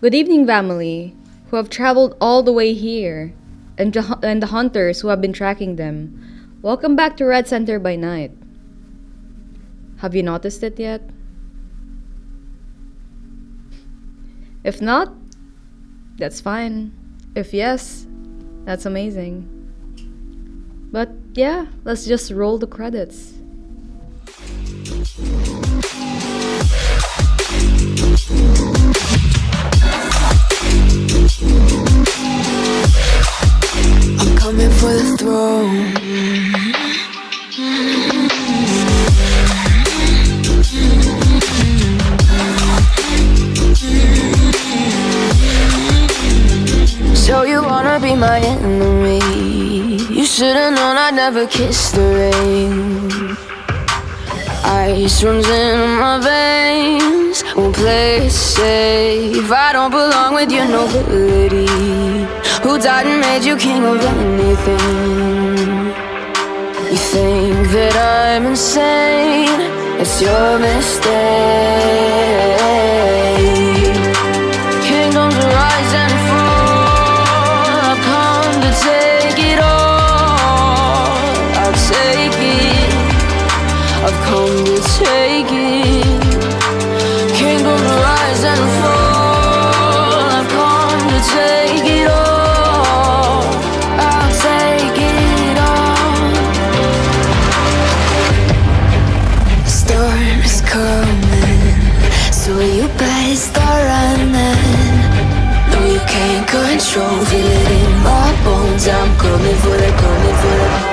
Good evening, family, who have traveled all the way here, and the hunters who have been tracking them. Welcome back to Red Center by Night. Have you noticed it yet? If not, that's fine. If yes, that's amazing. But yeah, let's just roll the credits. I'm coming for the throne. So you wanna be my enemy? You should've known I'd never kiss the rain. Ice runs in my veins, won't play it safe. I don't belong with your nobility. Who died and made you king of anything? You think that I'm insane? It's your mistake. Kingdoms rise and fall. I've come to take it all. I'll take it. I've come to take it. Kingdoms rise and fall. I've come to take it all. I'll take it all. The storm is coming, so you better start running. No, you can't control, feel it in my bones. I'm coming for the, coming for the.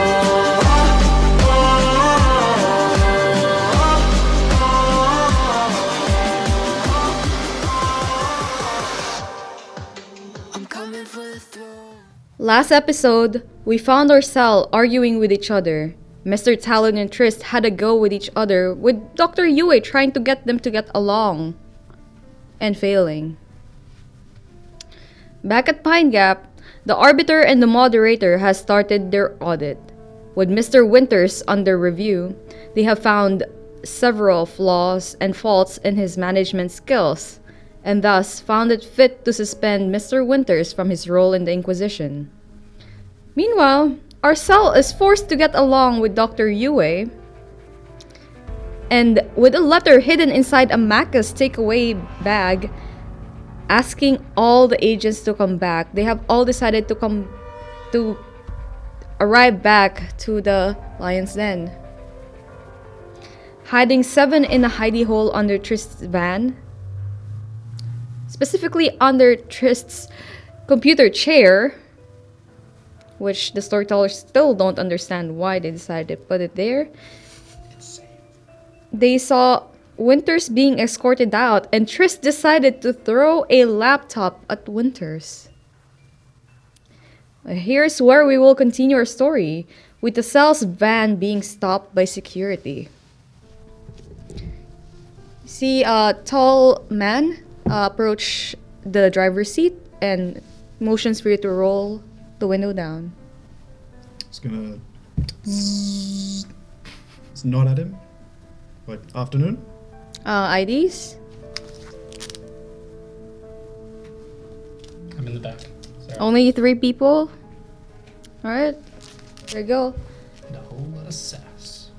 Last episode, we found our cell arguing with each other. Mr. Talon and Tryst had a go with each other, with Dr. Yue trying to get them to get along. And failing. Back at Pine Gap, the Arbiter and the Moderator has started their audit. With Mr. Winters under review, they have found several flaws and faults in his management skills, and thus found it fit to suspend Mr. Winters from his role in the Inquisition. Meanwhile, our cell is forced to get along with Dr. Yue, and with a letter hidden inside a maccas takeaway bag asking all the agents to come back. They have all decided to arrive back to the Lion's Den. Hiding 7 in a hidey hole under Tryst's van, specifically under Tryst's computer chair, which the storytellers still don't understand why they decided to put it there. They saw Winters being escorted out, and Tryst decided to throw a laptop at Winters. Here's where we will continue our story, with the cell's van being stopped by security. See a tall man approach the driver's seat and motions for you to roll the window down. Just gonna nod at him. Like, afternoon? IDs? I'm in the back. Sorry. Only 3 people? Alright, there you go. And a whole lot of sass.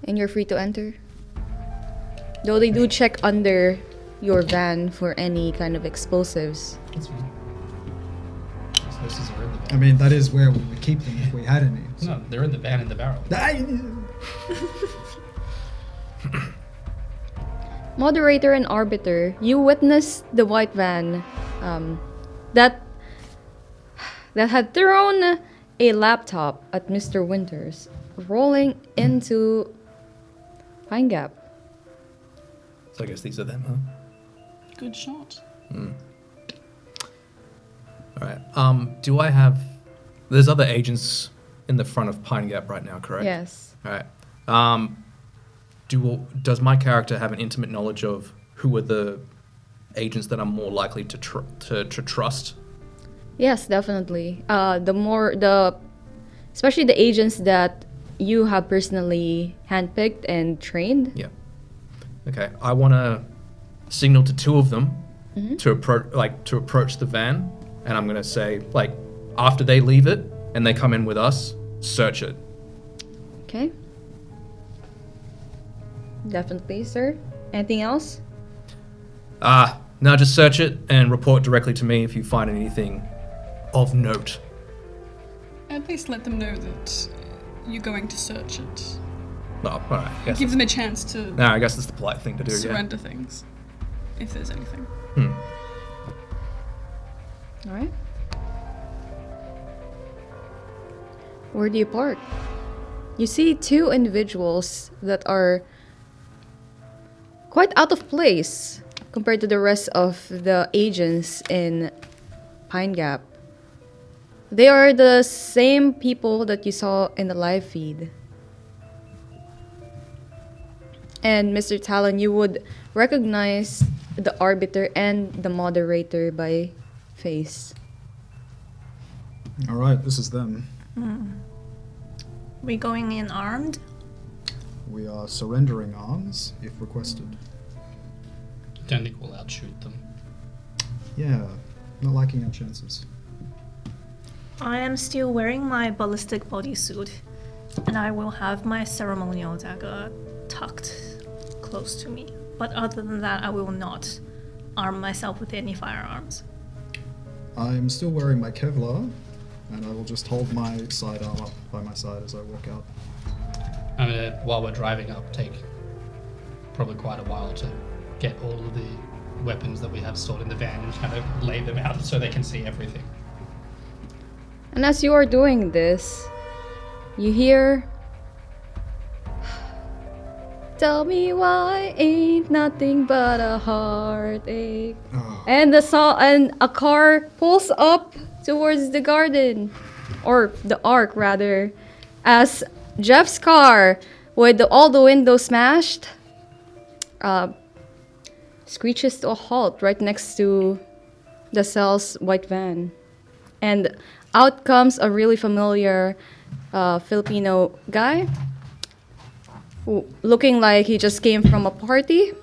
And you're free to enter. Though they do check under your van for any kind of explosives. That's fine. Explosives are in the van. I mean, that is where we would keep them if we had any. So. No, they're in the van in the barrel. Moderator and Arbiter, you witnessed the white van that had thrown a laptop at Mr. Winters, rolling into Pine Gap. So I guess these are them, huh? Good shot. Alright. Do I have... There's other agents in the front of Pine Gap right now, correct? Yes. Alright. Does my character have an intimate knowledge of who are the agents that I'm more likely to trust? Yes, definitely. Especially the agents that you have personally handpicked and trained. Yeah. Okay. I want to signal to 2 of them to approach the van, and I'm gonna say, like, after they leave it and they come in with us, search it. Okay. Definitely, sir. Anything else? No, just search it and report directly to me if you find anything of note. At least let them know that you're going to search it. Well, alright. Give them a chance to No, I guess that's the polite thing to do, surrender things, if there's anything. All right. Where do you park? You see 2 individuals that are quite out of place compared to the rest of the agents in Pine Gap. They are the same people that you saw in the live feed. And Mr. Talon, you would recognize the Arbiter and the Moderator by face. Alright, this is them. We going in armed? We are surrendering arms if requested. Don't think we'll outshoot them. Yeah, not liking our chances. I am still wearing my ballistic bodysuit, and I will have my ceremonial dagger tucked close to me. But other than that, I will not arm myself with any firearms. I'm still wearing my Kevlar, and I will just hold my sidearm up by my side as I walk out. I'm gonna, while we're driving up, take probably quite a while to get all of the weapons that we have stored in the van and kind of lay them out so they can see everything. And as you are doing this, you hear, "Tell me why ain't nothing but a heartache." And a car pulls up towards the garden, or the arc rather, as Jeff's car, with all the windows smashed, screeches to a halt right next to the cell's white van. And out comes a really familiar Filipino guy, looking like he just came from a party.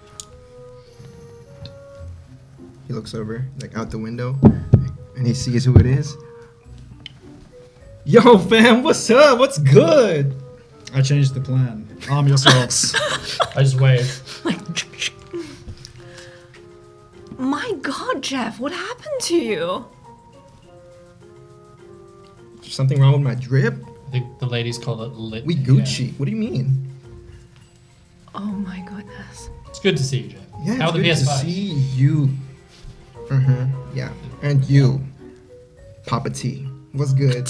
He looks over, like out the window, and he sees who it is. Yo, fam, what's up? What's good? I changed the plan. Arm yourselves. I just wave. My god, Jeff, what happened to you? Is there something wrong with my drip? I think the ladies call it lit. We Gucci. What do you mean? Oh my goodness. It's good to see you, Jeff. Yeah, How it's are the good to PS5s? see you. Yeah, and you, Papa T. What's good?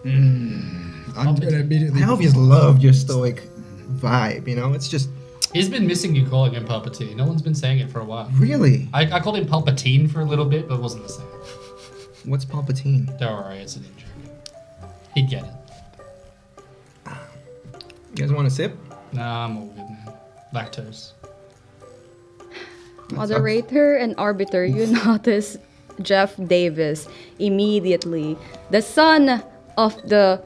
I'm gonna immediately. I always loved your stoic vibe. You know, it's just He's been missing you calling him Palpatine. No one's been saying it for a while. really. I called him Palpatine for a little bit, but it wasn't the same. What's Palpatine? Don't worry, it's an in-joke. He'd get it. You guys want a sip? Nah, I'm all good, man. Lactose. Moderator and Arbiter, you notice Jeff Davis immediately. The son of the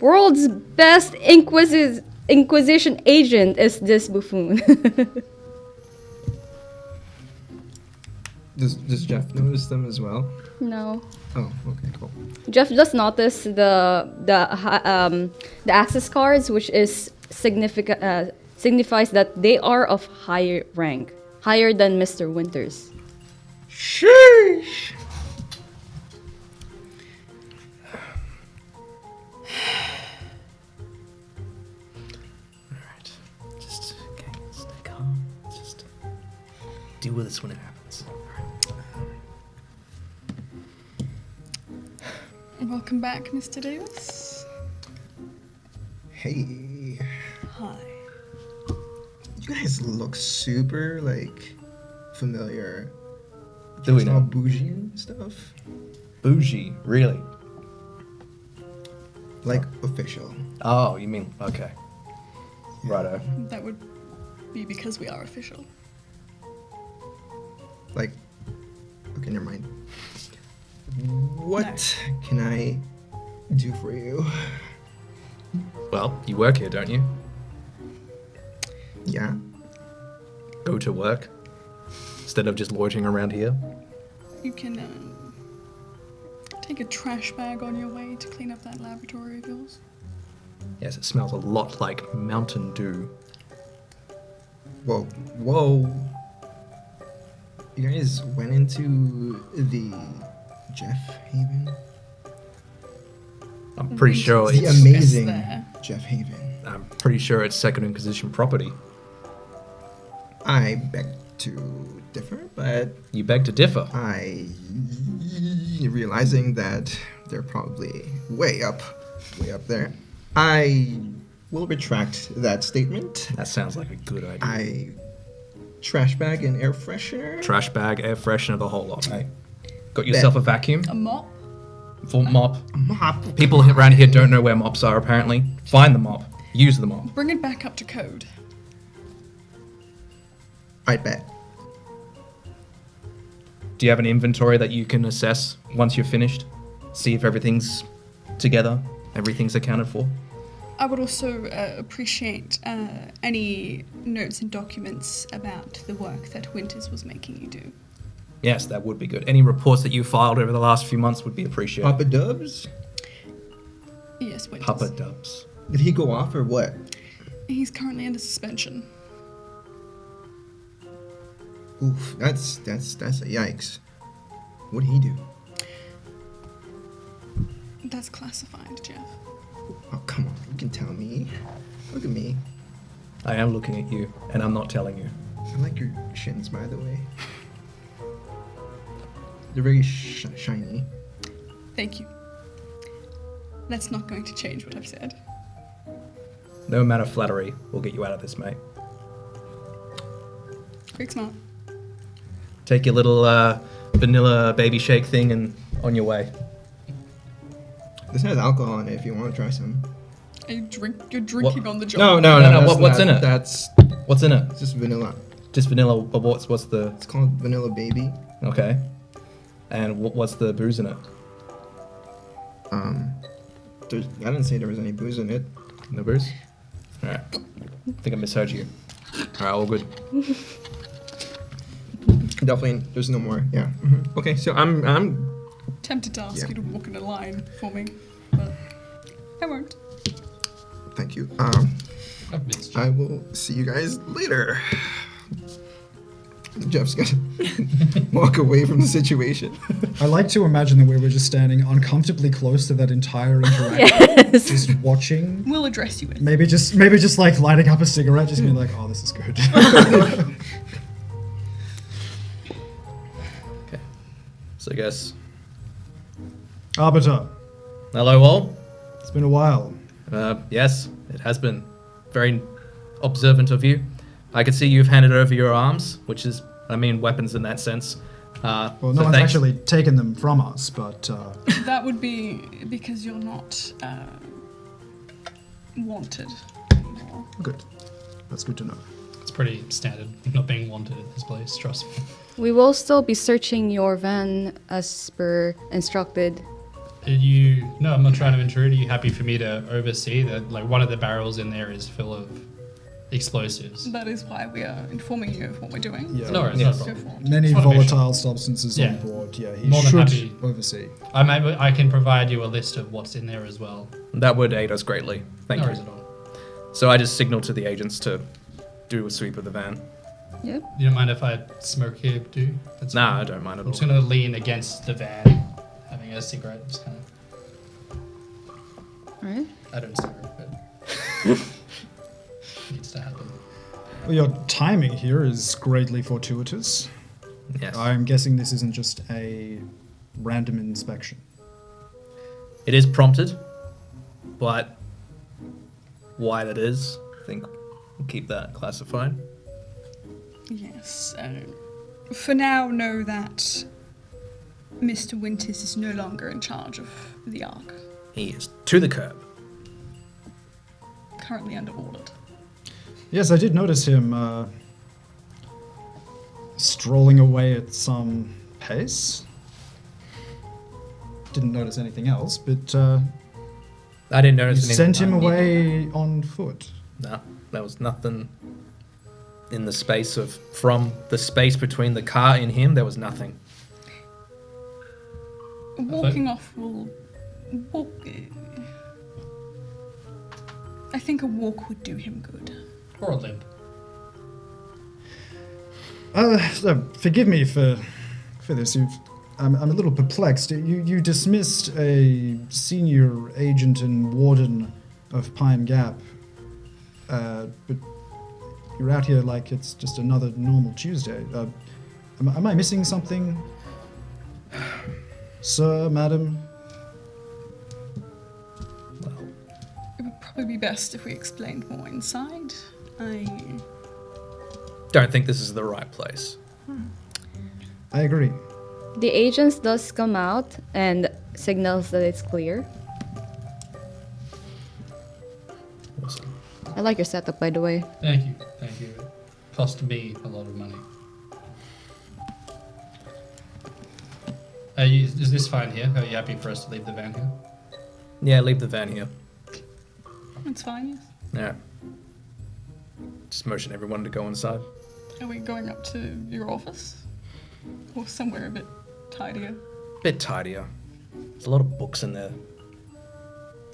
world's best Inquisition agent is this buffoon. Does Jeff notice them as well? No. Oh, okay, cool. Jeff just noticed the access cards, which is signifies that they are of higher rank, higher than Mr. Winters. Sheesh. Alright. Just, okay, stay calm. Just deal with this when it happens. Welcome back, Mr. Davis. Hey, Hi. you guys look super like familiar. Do we It's all know? bougie and stuff. Bougie, really? Like official. Oh, you mean, okay. Righto. That would be because we are official. Like, okay, never mind. What can I do for you? Well, you work here, don't you? Yeah. Go to work. instead of just loitering around here. You can take a trash bag on your way to clean up that laboratory of yours. Yes, it smells a lot like Mountain Dew. Whoa. You guys went into the Jeff Haven? I'm pretty sure The it's. amazing there. Jeff Haven. I'm pretty sure it's Second Inquisition property. I beg to differ, but You beg to differ. I realizing that they're probably way up there. I will retract that statement. That sounds like a good idea. I trash bag and air freshener. Trash bag, air freshener, the whole lot, mate. Got yourself a vacuum? A mop? Full mop. Mop. People around here don't know where mops are, apparently. Find the mop. Use the mop. Bring it back up to code. I bet. Do you have an inventory that you can assess once you're finished? See if everything's together, everything's accounted for? I would also appreciate any notes and documents about the work that Winters was making you do. Yes, that would be good. Any reports that you filed over the last few months would be appreciated. Papa Dubs? Yes, Winters. Papa Dubs. Did he go off or what? He's currently under suspension. Oof, that's a yikes. What did he do? That's classified, Jeff. Oh, come on, you can tell me. Look at me. I am looking at you, and I'm not telling you. I like your shins, by the way. They're very shiny. Thank you. That's not going to change what I've said. No amount of flattery will get you out of this, mate. Very smart. Take your little vanilla baby shake thing and on your way. This has alcohol in it if you want to try some. You're drinking What? on the job. No, no, what's in it? That's What's in it? just vanilla. Just vanilla, but what's the... It's called Vanilla Baby. Okay. And what's the booze in it? I didn't say there was any booze in it. No booze? Alright. I think I misheard you. Alright, all good. Definitely, there's no more. Yeah. Okay, so I'm. Tempted to ask Yeah. you to walk in a line for me, but I won't. Thank you. I've missed you. I will see you guys later. Jeff's gonna walk away from the situation. I like to imagine that we were just standing uncomfortably close to that entire interaction, Yes. just watching. We'll address you in. Maybe just like lighting up a cigarette, just being like, "Oh, this is good." Okay. So I guess... Arbiter, Hello all. it's been a while. Yes, it has been very observant of you. I can see you've handed over your arms, which is, I mean, weapons in that sense. Well, so no one's thanks. actually taken them from us, but That would be because you're not wanted anymore. good. That's good to know. It's pretty standard, not being wanted at this place, trust me. We will still be searching your van as per instructed. No, I'm not trying to intrude. Are you happy for me to oversee that? Like, one of the barrels in there is full of explosives. That is why we are informing you of what we're doing. Yeah. No worries, Yes. no Go problem. for it. Many Just wanna make sure. volatile substances Yeah. on board. Yeah, he More than should happy. oversee. I can provide you a list of what's in there as well. That would aid us greatly. Thank No you. worries at all. So I just signaled to the agents to do a sweep of the van. Yep. You don't mind if I smoke here, do? That's Nah, fine. I don't mind at I'm just all. gonna lean against the van, having a cigarette, just kind of. Alright. I don't smoke, but it needs to happen. Well, your timing here is greatly fortuitous. Yes. I'm guessing this isn't just a random inspection. It is prompted, but why that is, I think we'll keep that classified. Yes. For now, know that Mr. Winters is no longer in charge of the Ark. He is to the curb. Currently under audit. Yes, I did notice him strolling away at some pace. Didn't notice anything else, but I didn't you notice anything. sent him away on foot. No, there was nothing in the space of from the space between the car and him, there was nothing. Walking off will walk. I think a walk would do him good. Or a limp. Forgive me for this. I'm a little perplexed. You dismissed a senior agent and warden of Pine Gap, but you're out here like it's just another normal Tuesday. Am I missing something, sir, madam? It would probably be best if we explained more inside. Don't think this is the right place. I agree. The agents does come out and signals that it's clear. Awesome. I like your setup, by the way. Thank you. It cost me a lot of money. Is this fine here? Are you happy for us to leave the van here? Yeah, leave the van here. It's fine, yes. Yeah. Just motion everyone to go inside. Are we going up to your office? Or somewhere a bit tidier? Bit tidier. There's a lot of books in there.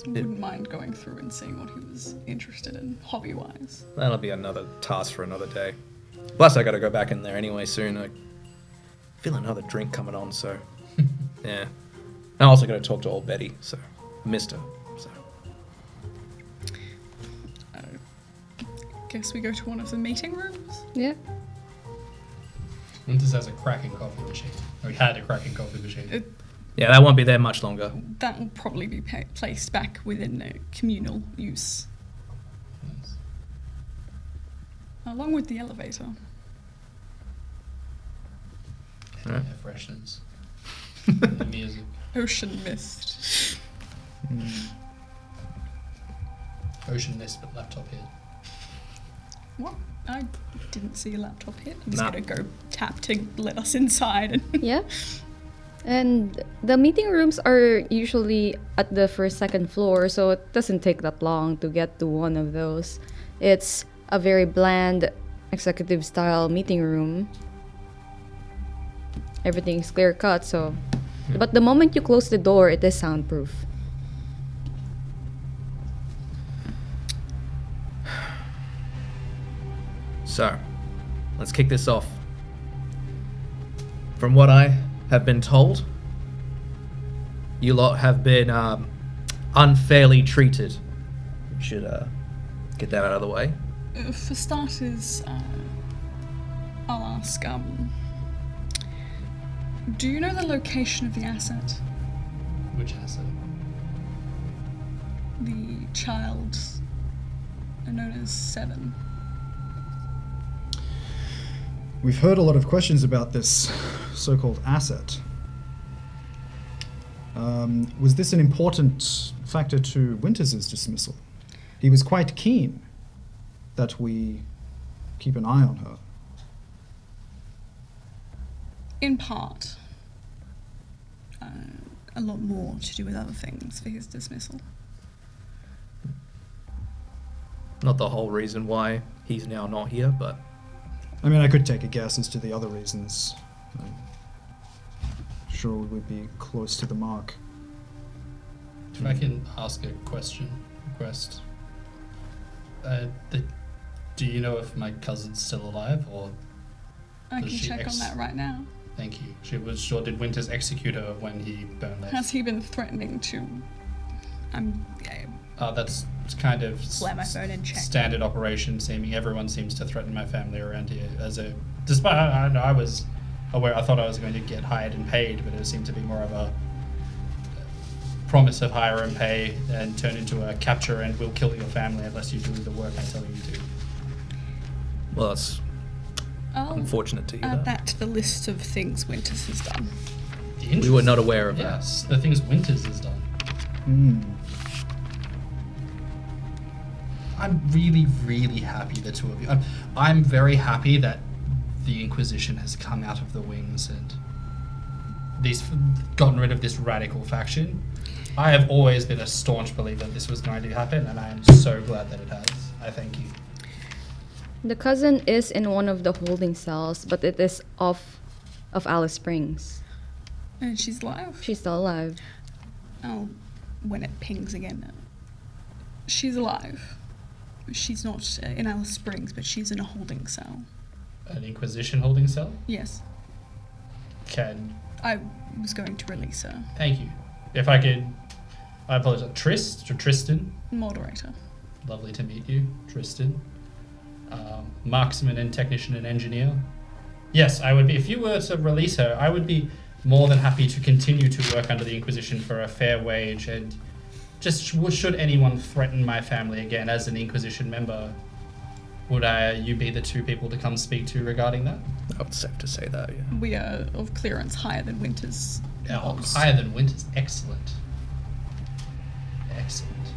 I wouldn't mind going through and seeing what he was interested in, hobby-wise. That'll be another task for another day. Plus, I gotta go back in there anyway soon. I feel another drink coming on, so yeah. I also gotta talk to old Betty, so I missed her. So Guess we go to one of the meeting rooms? Yeah. Winters has a cracking coffee machine. Or he had a cracking coffee machine. yeah, that won't be there much longer. That will probably be placed back within communal use, Yes. along with the elevator. And Right. air fresheners. The music. Ocean mist. Ocean mist, but laptop hit. What? I didn't see a laptop hit. I'm just Nah. gonna go tap to let us inside. And Yeah. And the meeting rooms are usually at the first, second floor, so it doesn't take that long to get to one of those. It's a very bland, executive style meeting room. Everything's clear cut, so. But the moment you close the door, it is soundproof. So, let's kick this off. From what I have been told, you lot have been unfairly treated. We should get that out of the way. for starters, I'll ask, do you know the location of the asset? Which asset? The child known as Seven. We've heard a lot of questions about this so-called asset. Was this an important factor to Winters' dismissal? He was quite keen that we keep an eye on her. In part. A lot more to do with other things for his dismissal. Not the whole reason why he's now not here, but I mean, I could take a guess as to the other reasons. I'm sure we would be close to the mark. If I can ask a request. Do you know if my cousin's still alive, or I Does can she check on that right now. thank you? She was sure. Did Winters execute her when he burned left? Has he been threatening to... That's kind of Slam my phone and check. standard operation. Seeming everyone seems to threaten my family around here. Despite I was aware, I thought I was going to get hired and paid, but it seemed to be more of a promise of hire and pay and turn into a capture and we'll kill your family unless you do the work I tell you to. well, that's I'll unfortunate to hear add that. that to the list of things Winters has done. We were not aware of that. Yes, the things Winters has done. I'm really, really happy, the two of you. I'm very happy that the Inquisition has come out of the wings and gotten rid of this radical faction. I have always been a staunch believer that this was going to happen, and I am so glad that it has. I thank you. The cousin is in one of the holding cells, but it is off of Alice Springs. And she's alive? She's still alive. Oh, when it pings again. She's alive. She's not in Alice Springs, but she's in a holding cell. An Inquisition holding cell? Yes. I was going to release her. Thank you. If I could... I apologize. Tryst or Tristan? Moderator. Lovely to meet you, Tristan. Marksman and technician and engineer. Yes, I would be. If you were to release her, I would be more than happy to continue to work under the Inquisition for a fair wage, and just should anyone threaten my family again as an Inquisition member, would you be the two people to come speak to regarding that? I would have to say that, yeah. We are of clearance higher than Winter's. Higher than Winter's. Excellent. Excellent.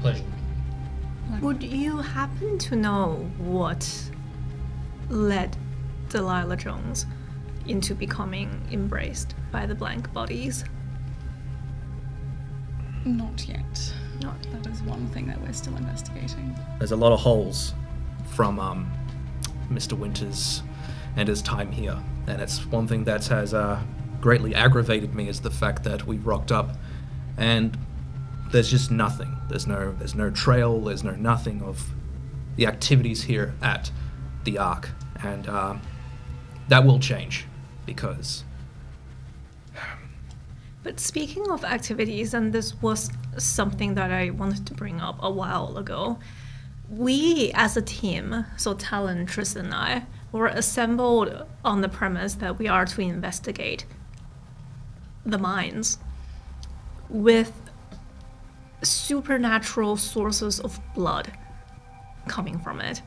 Pleasure. Would you happen to know what led Delilah Jones into becoming embraced by the blank bodies? Not yet. Not. That is one thing that we're still investigating. There's a lot of holes from Mr. Winters and his time here, and it's one thing that has greatly aggravated me is the fact that we rocked up and there's just nothing. There's no trail. There's no nothing of the activities here at the Ark, and that will change because. But speaking of activities, and this was something that I wanted to bring up a while ago, we as a team, so Talon, Tryst, and I, were assembled on the premise that we are to investigate the mines with supernatural sources of blood coming from it.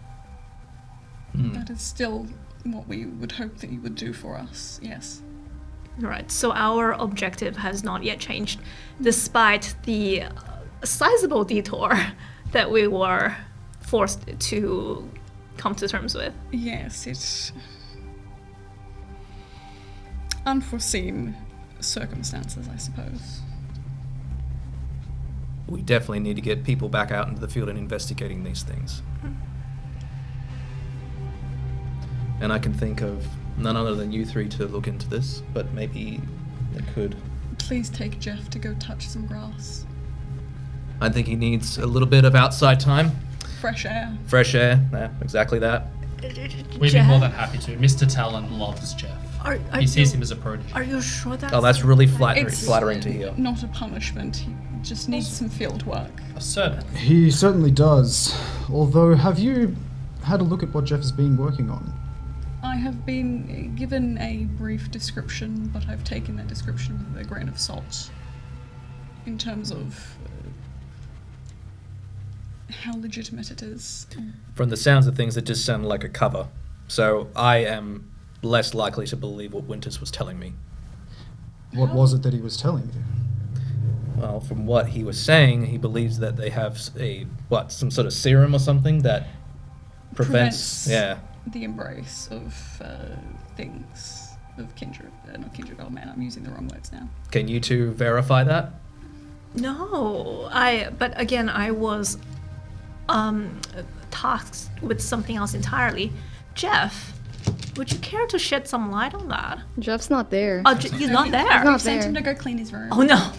That is still what we would hope that you would do for us, yes. Right, so our objective has not yet changed, despite the sizable detour that we were forced to come to terms with. Yes, it's unforeseen circumstances, I suppose. We definitely need to get people back out into the field and investigating these things. And I can think of none other than you three to look into this, but maybe they could. Please take Jeff to go touch some grass. I think he needs a little bit of outside time. Fresh air. Fresh air, yeah, exactly that. We'd be more than happy to. Mr. Talon loves Jeff. Are He sees him as a protege. Are you sure that's... Oh, that's really It's flattering to hear. Not a punishment. He just needs some field work. Certainly. He certainly does. Although, have you had a look at what Jeff has been working on? I have been given a brief description, but I've taken that description with a grain of salt. In terms of how legitimate it is. From the sounds of things, it just sounded like a cover. So I am less likely to believe what Winters was telling me. What was it that he was telling you? Well, from what he was saying, he believes that they have some sort of serum or something that prevents the embrace of things, of kindred. Not kindred, oh man, I'm using the wrong words now. Can you two verify that? No, but again, I was tasked with something else entirely. Jeff, would you care to shed some light on that? Jeff's not there. Oh, he's not there. He's not I've sent there. him to go clean his room. Oh no.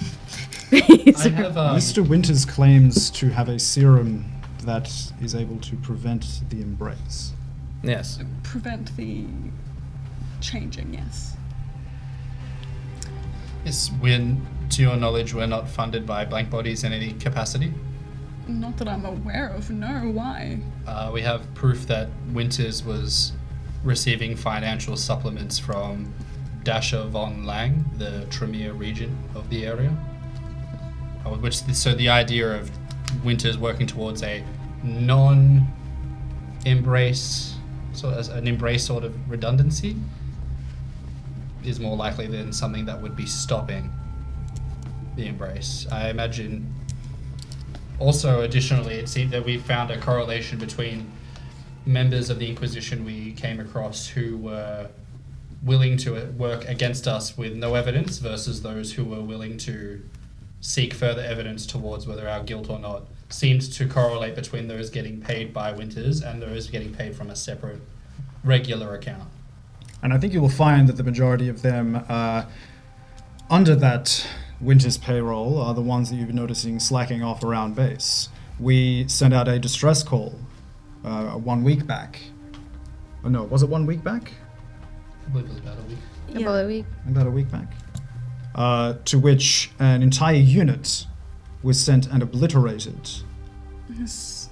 I have Mr. Winters claims to have a serum that is able to prevent the embrace. Yes. Prevent the changing, yes. Yes, to your knowledge, we're not funded by blank bodies in any capacity. Not that I'm aware of, no, why? We have proof that Winters was receiving financial supplements from Dasha von Lang, the Tremere region of the area. So the idea of Winters working towards a non-embrace, so as an embrace sort of redundancy, is more likely than something that would be stopping the embrace. I imagine. Also, additionally, it seemed that we found a correlation between members of the Inquisition we came across who were willing to work against us with no evidence versus those who were willing to seek further evidence towards whether our guilt or not seemed to correlate between those getting paid by Winters and those getting paid from a separate regular account. And I think you will find that the majority of them under that Winter's payroll are the ones that you've been noticing slacking off around base. We sent out a distress call 1 week back. Oh, no, was it 1 week back? I believe it was about a week. About a week. About a week back. To which an entire unit was sent and obliterated. This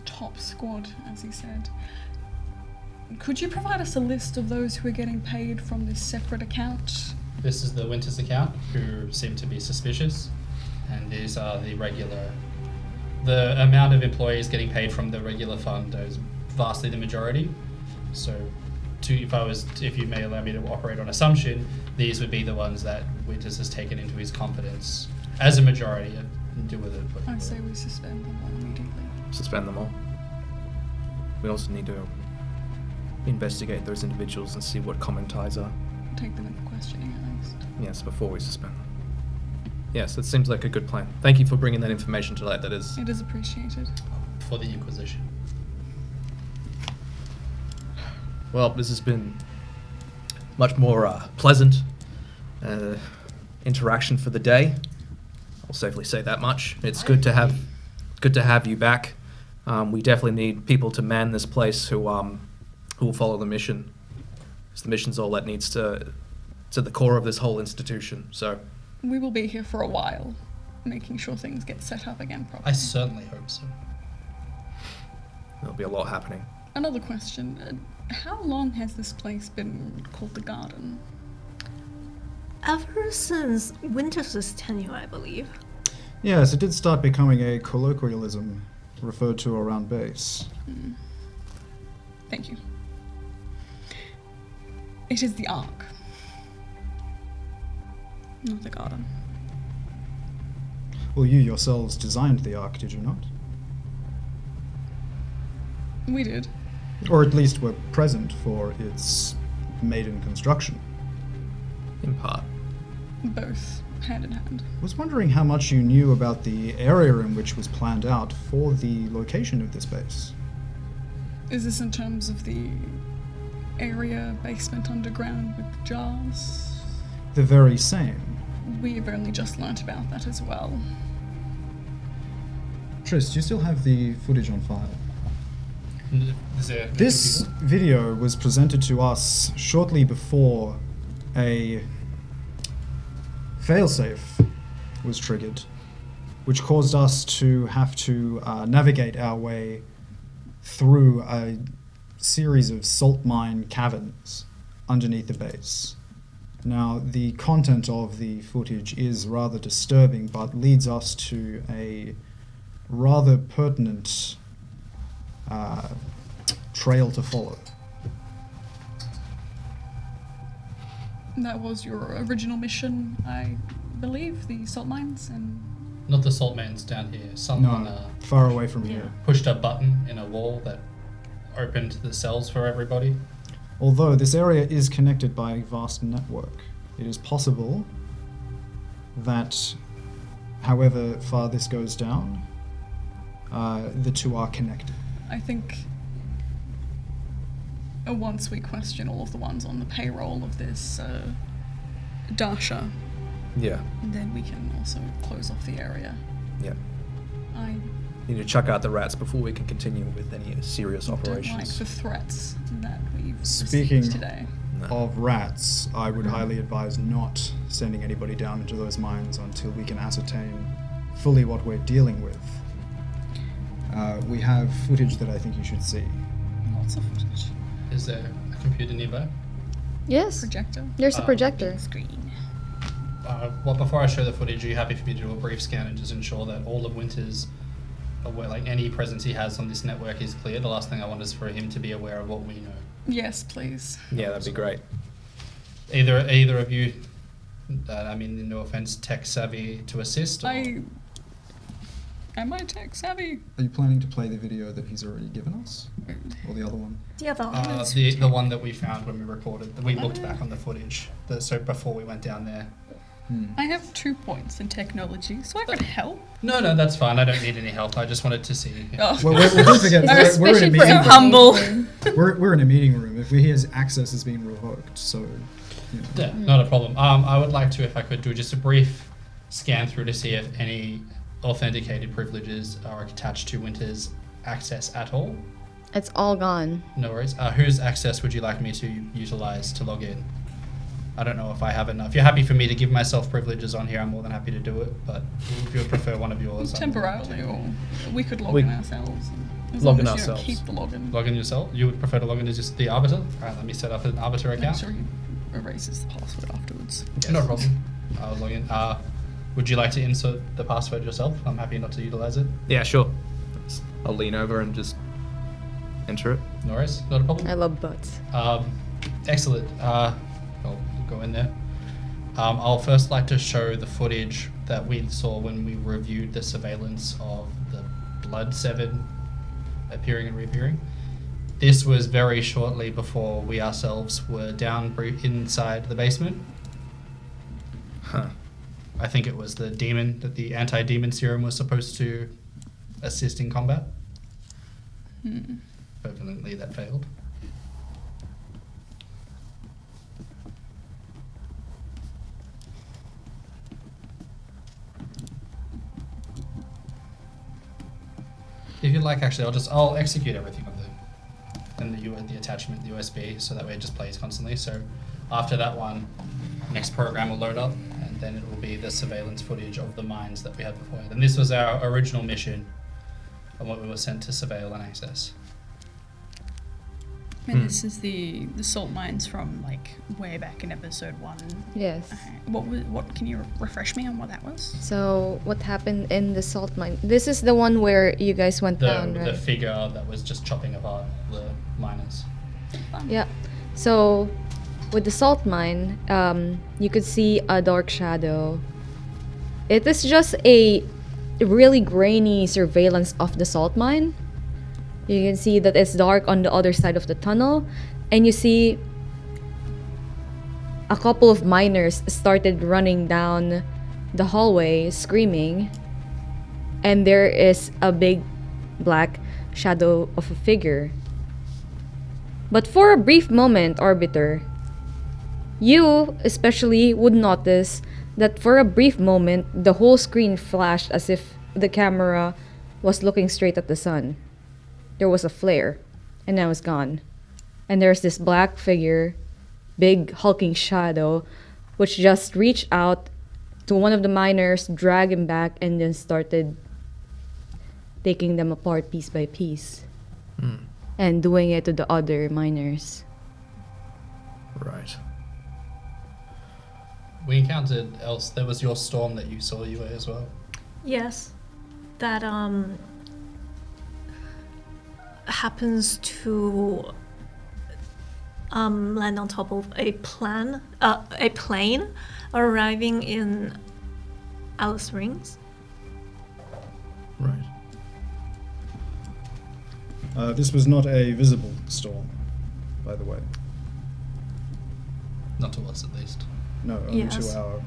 top squad, as he said. Could you provide us a list of those who are getting paid from this separate account? This is the Winters account, who seem to be suspicious, and these are the regular. The amount of employees getting paid from the regular fund is vastly the majority. So, if you may allow me to operate on assumption, these would be the ones that Winters has taken into his confidence as a majority and do with it. what you I will. say we suspend them all immediately. Suspend them all. We also need to investigate those individuals and see what common ties are. Take them in for questioning at least. Yes, before we suspend them. Yes, that seems like a good plan. Thank you for bringing that information to light. That is... It is appreciated. For the Inquisition. Well, this has been much more pleasant interaction for the day. I'll safely say that much. It's good to have you back. We definitely need people to man this place who will follow the mission. Because the mission's all that needs to the core of this whole institution. So We will be here for a while, making sure things get set up again properly. I certainly hope so. there'll be a lot happening. Another question. How long has this place been called the Garden? Ever since Winters' tenure, I believe. Yes, it did start becoming a colloquialism referred to around base. Thank you. It is the Ark. Not the Garden. Well, you yourselves designed the Ark, did you not? We did. Or at least were present for its maiden construction. In part. Both, hand in hand. I was wondering how much you knew about the area in which was planned out for the location of this base. Is this in terms of the area basement underground with jars? The very same. We've only just learnt about that as well. Tryst, do you still have the footage on file? Is there a This computer? video was presented to us shortly before a failsafe was triggered, which caused us to have to navigate our way through a series of salt mine caverns underneath the base. Now, the content of the footage is rather disturbing, but leads us to a rather pertinent trail to follow. That was your original mission, I believe, the salt mines, and Not the salt mines down here. Someone No, far away from here. pushed a button in a wall that opened the cells for everybody. Although this area is connected by a vast network, it is possible that, however far this goes down, the two are connected. I think once we question all of the ones on the payroll of this Dasha, Yeah. then we can also close off the area. Yeah. I Need to chuck out the rats before we can continue with any serious don't like operations. the threats that we've Speaking received today. No. of rats, I would highly advise not sending anybody down into those mines until we can ascertain fully what we're dealing with. We have footage that I think you should see. Lots of footage. Is there a computer nearby? Yes, Projector. there's a projector. Screen. Well, before I show the footage, are you happy for me to do a brief scan and just ensure that all of Winter's, like any presence he has on this network is clear? The last thing I want is for him to be aware of what we know. Yes, please. Yeah, that'd be great. Either of you, I mean, no offense, tech savvy to assist? Or? Am I tech savvy? Are you planning to play the video that he's already given us? Or the other one? The other one. The one that we found when we recorded, we looked back on the footage, so before we went down there. I have 2 points in technology, so I could help. No, that's fine. I don't need any help. I just wanted to see. Oh. Well, don't forget, we're in a Especially for meeting. so humble. We're in a meeting room. If his access is being revoked, so. You know. Yeah, not a problem. I would like to, if I could, do just a brief scan through to see if any authenticated privileges are attached to Winter's access at all. It's all gone. No worries. Whose access would you like me to utilize to log in? I don't know if I have enough. If you're happy for me to give myself privileges on here, I'm more than happy to do it. But if you would prefer one of yours, Temporarily, or we could log We- in ourselves. As log long in as you don't ourselves. keep the login. log in yourself. You would prefer to log in as just the Arbiter? Alright, let me set up an Arbiter Make account. sure he erases the password afterwards. No problem. I'll log in. Would you like to insert the password yourself? I'm happy not to utilize it. Yeah, sure. I'll lean over and just enter it. No worries. Not a problem. I love butts. Excellent. I'll go in there. I'll first like to show the footage that we saw when we reviewed the surveillance of the Blood Seven appearing and reappearing. This was very shortly before we ourselves were down inside the basement. Huh. I think it was the demon that the anti-demon serum was supposed to assist in combat. Evidently that failed. If you'd like, actually, I'll execute everything on the attachment, the USB, so that way it just plays constantly. So after that one, next program will load up, and then it will be the surveillance footage of the mines that we had before. And this was our original mission, and what we were sent to surveil and access. And this is the salt mines from like way back in episode 1. Yes. What can you refresh me on what that was? So what happened in the salt mine? This is the one where you guys went down, The right? figure that was just chopping apart the miners. Yeah. So with the salt mine, you could see a dark shadow. It is just a really grainy surveillance of the salt mine. You can see that it's dark on the other side of the tunnel, and you see a couple of miners started running down the hallway screaming, and there is a big black shadow of a figure. But for a brief moment, Arbiter, you especially would notice that for a brief moment the whole screen flashed as if the camera was looking straight at the sun. There was a flare, and now it's gone. And there's this black figure, big hulking shadow, which just reached out to one of the miners, dragged him back, and then started taking them apart piece by piece. And doing it to the other miners. Right. We encountered else. There was your storm that you saw, Yue, as well. Yes, that happens to land on top of a plane arriving in Alice Rings. Right. This was not a visible storm, by the way. Not to us, at least. No, only Yes. to our.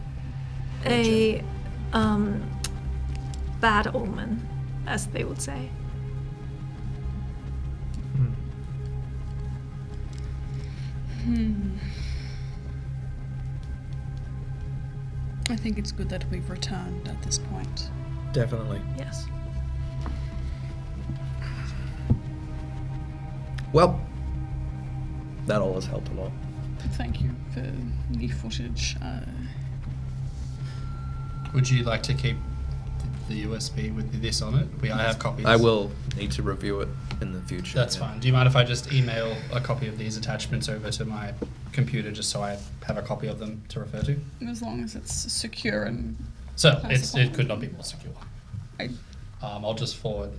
A bad omen, as they would say. I think it's good that we've returned at this point. Definitely. Yes. Well, that all has helped a lot. Thank you for the footage. Would you like to keep the USB with this on it? I have copies. I will need to review it in the future. That's yeah. fine. Do you mind if I just email a copy of these attachments over to my computer just so I have a copy of them to refer to? As long as it's secure and So That's it fine. could not be more secure. I, I'll just forward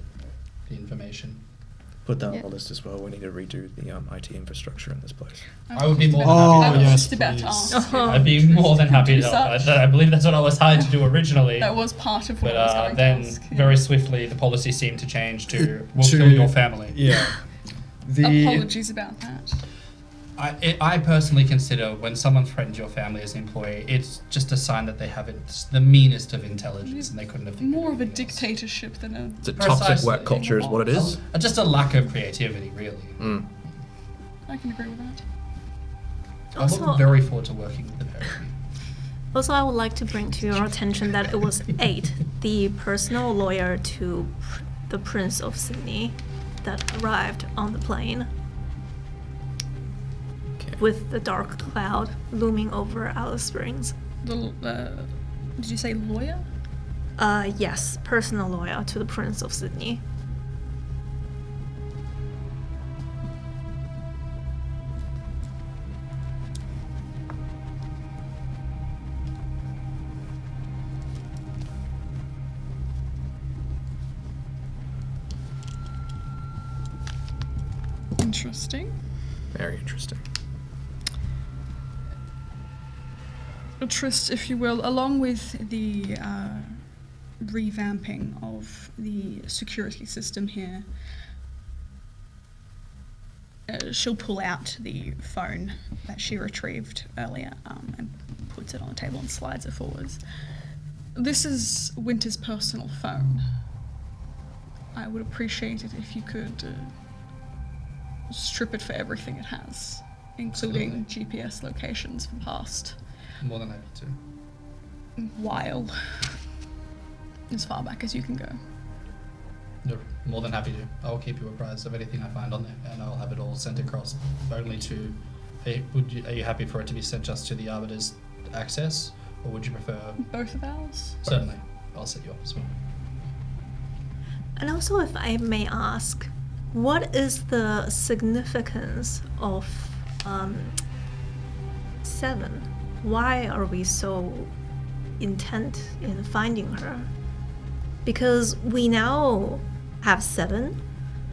the information. Put that Yeah. on the list as well. We need to redo the IT infrastructure in this place. I would be more than Oh, happy to yes, help. just about to please. ask. I'd be more than happy to Do help. such. I believe that's what I was hired to do originally. That was part of what But I was going then to ask. yeah. very swiftly the policy seemed to change to we'll To- kill your family. Yeah. The Apologies about that. I personally consider when someone threatens your family as an employee, it's just a sign that they have the meanest of intelligence and they couldn't have figured More of a anything else. dictatorship than a. It's a toxic Precisely. work culture, is what it is. Just a lack of creativity, really. I can agree with that. I Also- look very forward to working with the pair of you. Also, I would like to bring to your attention that it was 8, the personal lawyer to the Prince of Sydney, that arrived on the plane. Okay. With the dark cloud looming over Alice Springs. Did you say lawyer? Yes, personal lawyer to the Prince of Sydney. Interesting. Very interesting. Tryst, if you will, along with the revamping of the security system here, she'll pull out the phone that she retrieved earlier and puts it on the table and slides it forwards. This is Winter's personal phone. I would appreciate it if you could strip it for everything it has, including GPS locations for past More than happy to. while, as far back as you can go. No, more than happy to. I'll keep you apprised of anything I find on there, and I'll have it all sent across. Only to. Are you happy for it to be sent just to the Arbiter's access, or would you prefer? Both of ours? Certainly, I'll set you up as well. And also, if I may ask, what is the significance of 7? Why are we so intent in finding her? Because we now have 7,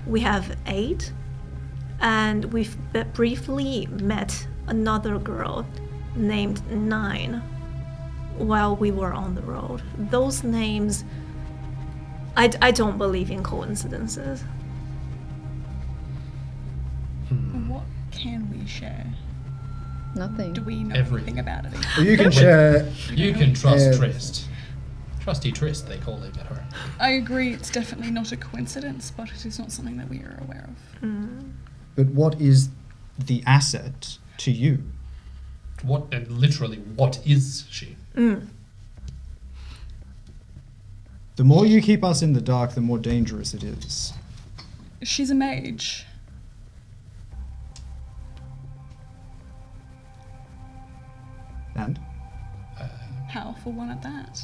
we have 8, and we've briefly met another girl named 9 while we were on the road. Those names, I don't believe in coincidences. What can we share? Nothing. Do we know Everything. anything about it? Well, you can share. You can trust Yeah. Tryst. Trusty Tryst, they call him at her. I agree, it's definitely not a coincidence, but it is not something that we are aware of. But what is the asset to you? And literally, what is she? The more you keep us in the dark, the more dangerous it is. She's a mage. And? Powerful one at that.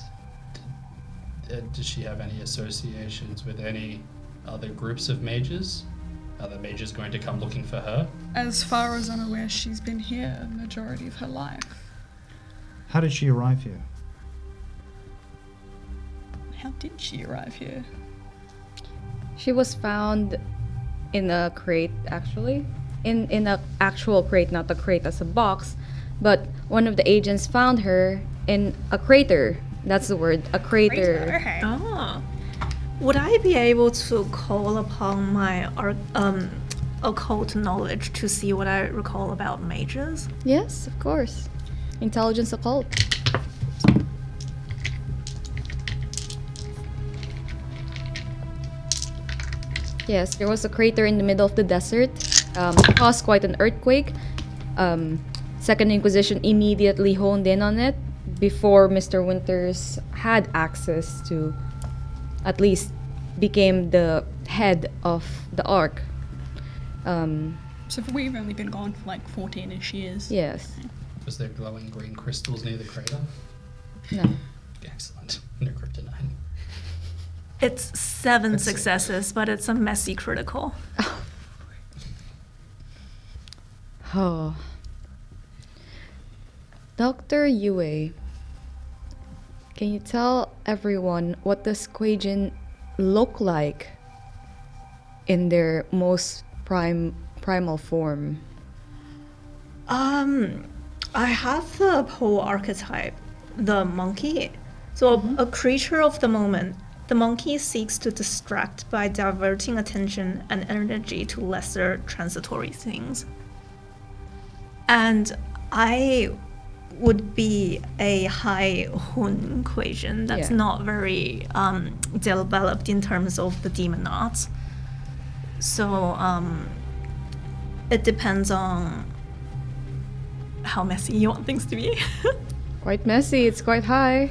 Does she have any associations with any other groups of mages? Are the mages going to come looking for her? As far as I'm aware, she's been here the majority of her life. How did she arrive here? How did she arrive here? She was found in a crate, actually. In a actual crate, not a crate as a box. But one of the agents found her in a crater. That's the word, a crater. Ah. Would I be able to call upon my occult knowledge to see what I recall about mages? Yes, of course. Intelligence occult. Yes, there was a crater in the middle of the desert. Caused quite an earthquake. Second Inquisition immediately honed in on it before Mr. Winters had access to, at least became the head of the Ark. So we've only been gone for like 14-ish years. Yes. Was there glowing green crystals near the crater? No. Excellent. No kryptonite. It's 7 Let's see. successes, but it's a messy critical. Oh. Dr. Yue, can you tell everyone what does Quajin look like in their most primal form? I have the whole archetype, the monkey. So a creature of the moment. The monkey seeks to distract by diverting attention and energy to lesser transitory things. And I would be a high Hun equation that's Yeah. not very developed in terms of the demon arts. So it depends on how messy you want things to be. Quite messy, it's quite high.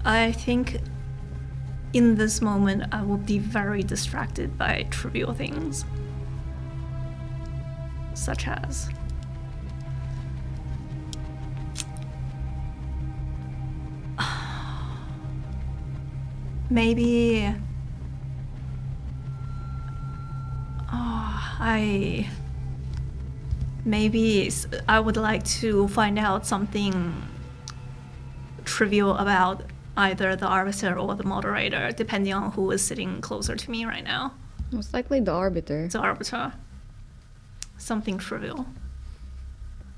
I think in this moment I will be very distracted by trivial things. Such as maybe I would like to find out something trivial about either the Arbiter or the Moderator, depending on who is sitting closer to me right now. Most likely the Arbiter. The Arbiter. Something trivial.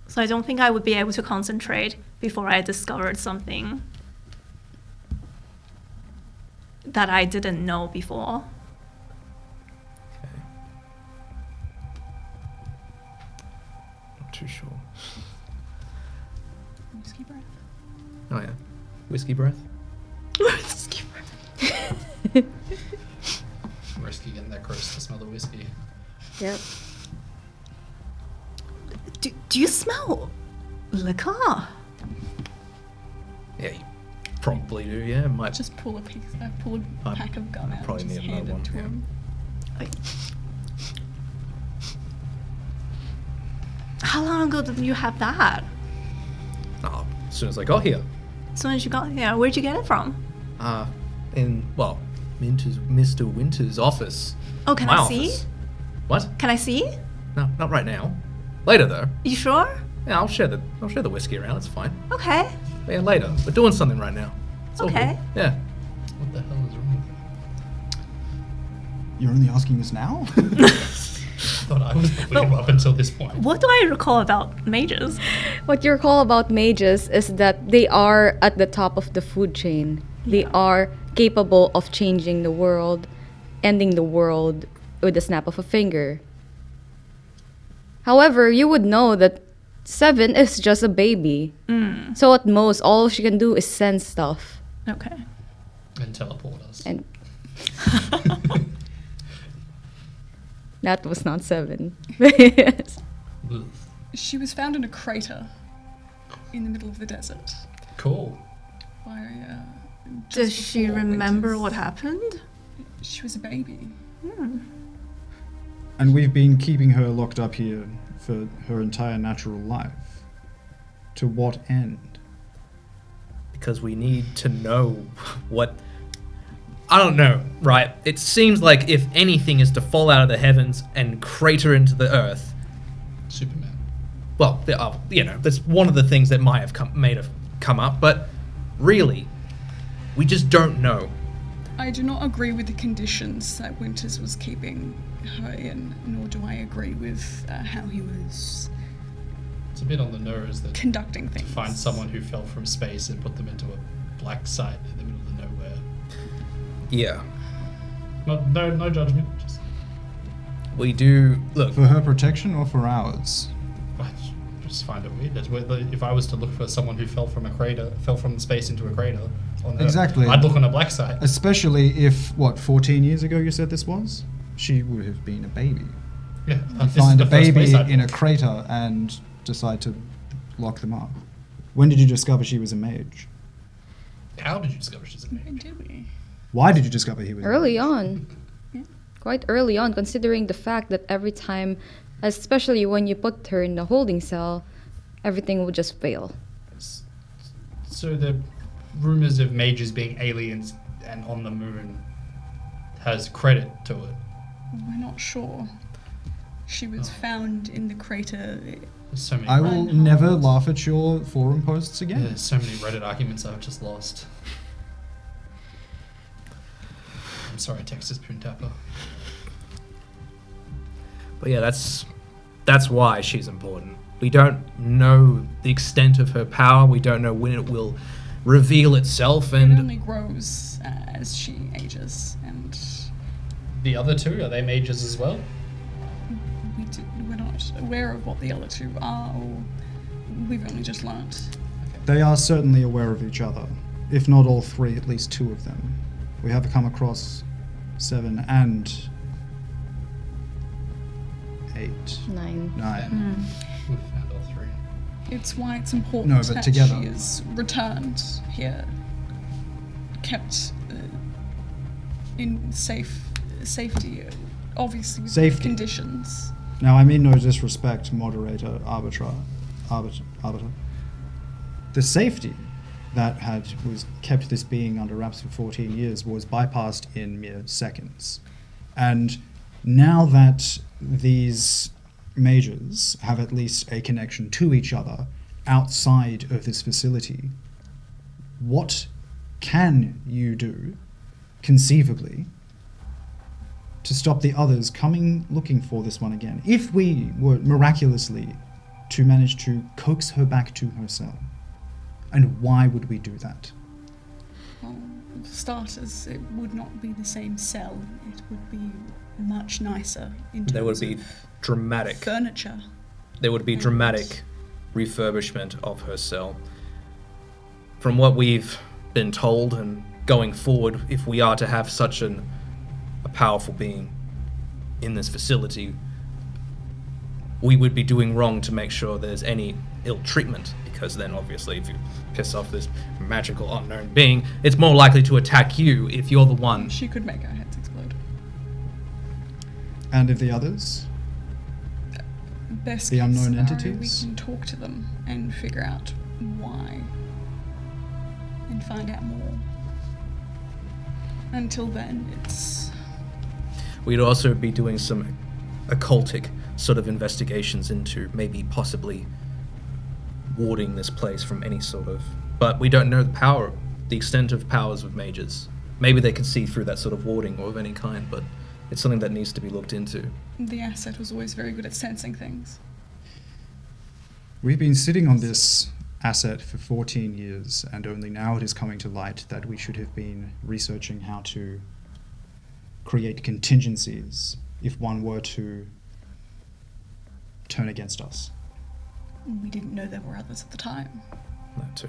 So I don't think I would be able to concentrate before I discovered something that I didn't know before. Okay. Not too sure. Whiskey breath. Oh yeah. Whiskey breath? Whiskey breath. Risky getting that close to smell the whiskey. Yep. Do you smell liquor? Yeah, you probably do, yeah. Might Just pull a pack of gum out probably and just need another hand it one, to yeah. him. How long ago did you have that? Oh, as soon as I got here. As soon as you got here, where'd you get it from? In Mr. Winter's office. Oh, can My I see? office. What? Can I see? No, not right now. Later though. You sure? Yeah, I'll share the whiskey around, it's fine. Okay. But yeah, later. We're doing something right now. It's all Okay. good. Yeah. What the hell is wrong with You're only asking us now? I thought I was putting him up until this point. What do I recall about mages? What you recall about mages is that they are at the top of the food chain. They are capable of changing the world, ending the world with a snap of a finger. However, you would know that 7 is just a baby. So at most, all she can do is sense stuff. Okay. And teleport us. And that was not 7. Ugh. She was found in a crater in the middle of the desert. Cool. By, Does just she before remember winters. what happened? She was a baby. And we've been keeping her locked up here for her entire natural life. To what end? Because we need to know what... I don't know, right? It seems like if anything is to fall out of the heavens and crater into the earth, Superman. well, that's one of the things that might have come up, but really, we just don't know. I do not agree with the conditions that Winters was keeping her in, nor do I agree with how he was It's a bit on the nose that conducting to things. find someone who fell from space and put them into a black site in the middle of nowhere. Yeah. No judgment. Just We do... Look, For her protection or for ours? I just find it weird. That's where if I was to look for someone who fell from space into a crater on Earth, Exactly. I'd look on a black site. Especially if, 14 years ago you said this was? She would have been a baby. Yeah, You find a baby in a crater and decide to lock them up. When did you discover she was a mage? How did you discover she's a When mage? did we? Why did you discover he was Early a mage? on. Quite early on, considering the fact that every time, especially when you put her in the holding cell, everything would just fail. So the rumors of mages being aliens and on the moon has credit to it. We're not sure. She was found in the crater. There's so many. I will Reinhardt. never laugh at your forum posts Yeah, again. there's so many Reddit arguments I've just lost. I'm sorry, Texas Poon Tapper. but yeah, that's why she's important. We don't know the extent of her power. We don't know when it will reveal itself, It and only grows as she ages, and The other two, are they mages as well? we're not not aware of what the other two are, or we've only just learnt. They are certainly aware of each other. If not all three, at least two of them. We have come across 7 and 8. 9. 9. We've found all three. It's why it's important No, but that together. she is returned here, kept in safety, obviously with Safety. conditions. Now, I mean no disrespect, Moderator, Arbiter. The safety that was kept this being under wraps for 14 years was bypassed in mere seconds. And now that these mages have at least a connection to each other outside of this facility, what can you do, conceivably, to stop the others coming looking for this one again? If we were miraculously to manage to coax her back to her cell, and why would we do that? Well, for starters, it would not be the same cell. It would be much nicer in terms There would be of dramatic. furniture. There would be And- dramatic refurbishment of her cell. From what we've been told, and going forward, if we are to have such a powerful being in this facility, we would be doing wrong to make sure there's any ill treatment, because then obviously if you piss off this magical unknown being, it's more likely to attack you if you're the one. She could make our heads explode. And of the others? Best The case unknown scenario, entities? We can talk to them and figure out why and find out more. Until then, it's We'd also be doing some occultic sort of investigations into maybe possibly warding this place from any sort of... But we don't know the extent of powers of mages. Maybe they could see through that sort of warding or of any kind, but it's something that needs to be looked into. the asset was always very good at sensing things. We've been sitting on this asset for 14 years, and only now it is coming to light that we should have been researching how to create contingencies if one were to turn against us. We didn't know there were others at the time. That too.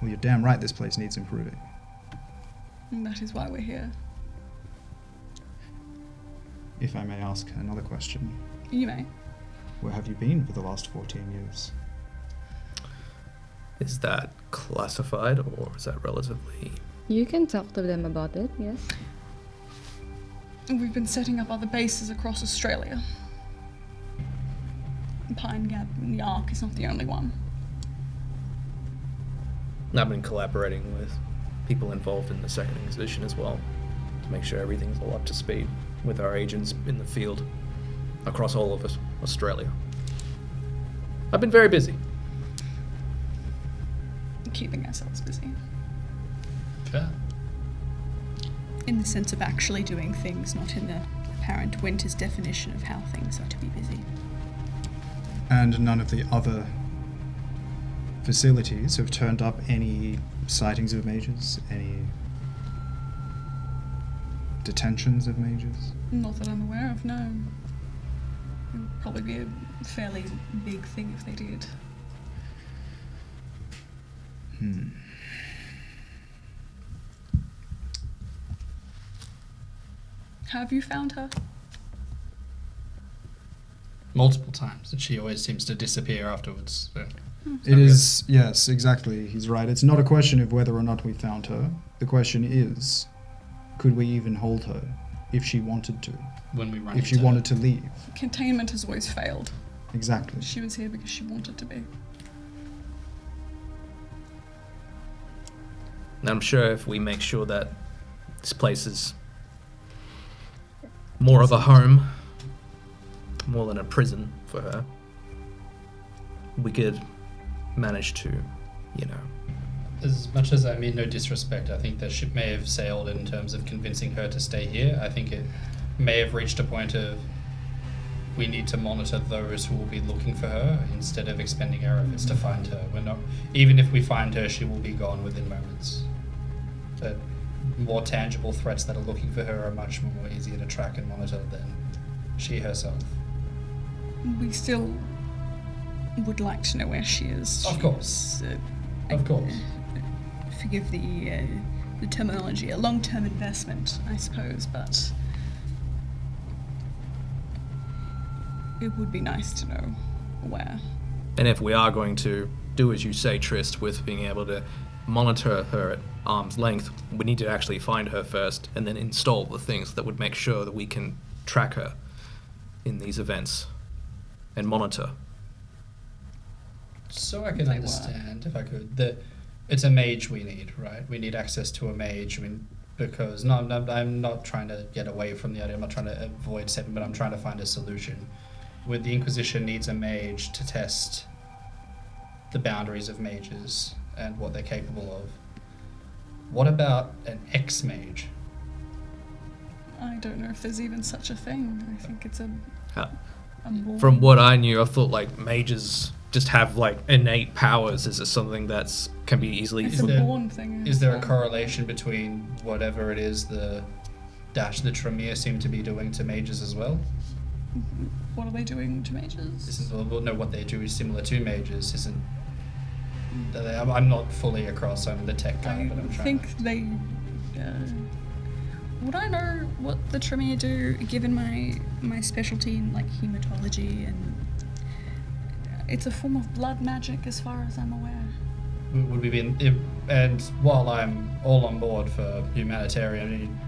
Well, you're damn right this place needs improving. And that is why we're here. If I may ask another question, You may. where have you been for the last 14 years? Is that classified, or is that relatively... You can talk to them about it, yes. And we've been setting up other bases across Australia. Pine Gap and the Ark is not the only one. I've been collaborating with people involved in the Second Inquisition as well, to make sure everything's all up to speed with our agents in the field across all of Australia. I've been very busy. Keeping ourselves busy. Fair. In the sense of actually doing things, not in the apparent Winter's definition of how things are to be busy. And none of the other facilities have turned up any sightings of mages, any detentions of mages? Not that I'm aware of, no. It would probably be a fairly big thing if they did. Have you found her? Multiple times, and she always seems to disappear afterwards. So. It is, yes, exactly. He's right. It's not a question of whether or not we found her. The question is, could we even hold her if she wanted to? When we run If she into- wanted to leave. Containment has always failed. Exactly. She was here because she wanted to be. And I'm sure if we make sure that this place is more of a home, more than a prison for her, we could manage to, you know... As much as I mean no disrespect, I think the ship may have sailed in terms of convincing her to stay here. I think it may have reached a point of we need to monitor those who will be looking for her instead of expending our efforts to find her. We're not, even if we find her, she will be gone within moments. But more tangible threats that are looking for her are much more easier to track and monitor than she herself. We still would like to know where she is. Of course. Of course. Forgive the terminology, a long-term investment, I suppose, but it would be nice to know where. And if we are going to do as you say, Tryst, with being able to monitor her at arm's length, we need to actually find her first and then install the things that would make sure that we can track her in these events and monitor. So I can understand, if I could, that it's a mage we need, right? We need access to a mage. I mean, because I'm not trying to get away from the idea. I'm not trying to avoid Seven, but I'm trying to find a solution. With the Inquisition needs a mage to test the boundaries of mages and what they're capable of. What about an ex-mage? I don't know if there's even such a thing. I think it's a From what I knew, I thought like mages just have like innate powers. Is it something that's can be easily? It's a born thing. Is there a correlation between whatever it is the Tremere seem to be doing to mages as well? What are they doing to mages? This is what they do is similar to mages. Isn't? I'm not fully across. I'm the tech guy, but I'm trying. I think they. Would I know what the Tremere do, given my specialty in like hematology, and it's a form of blood magic, as far as I'm aware. Would we be and while I'm all on board for humanitarian,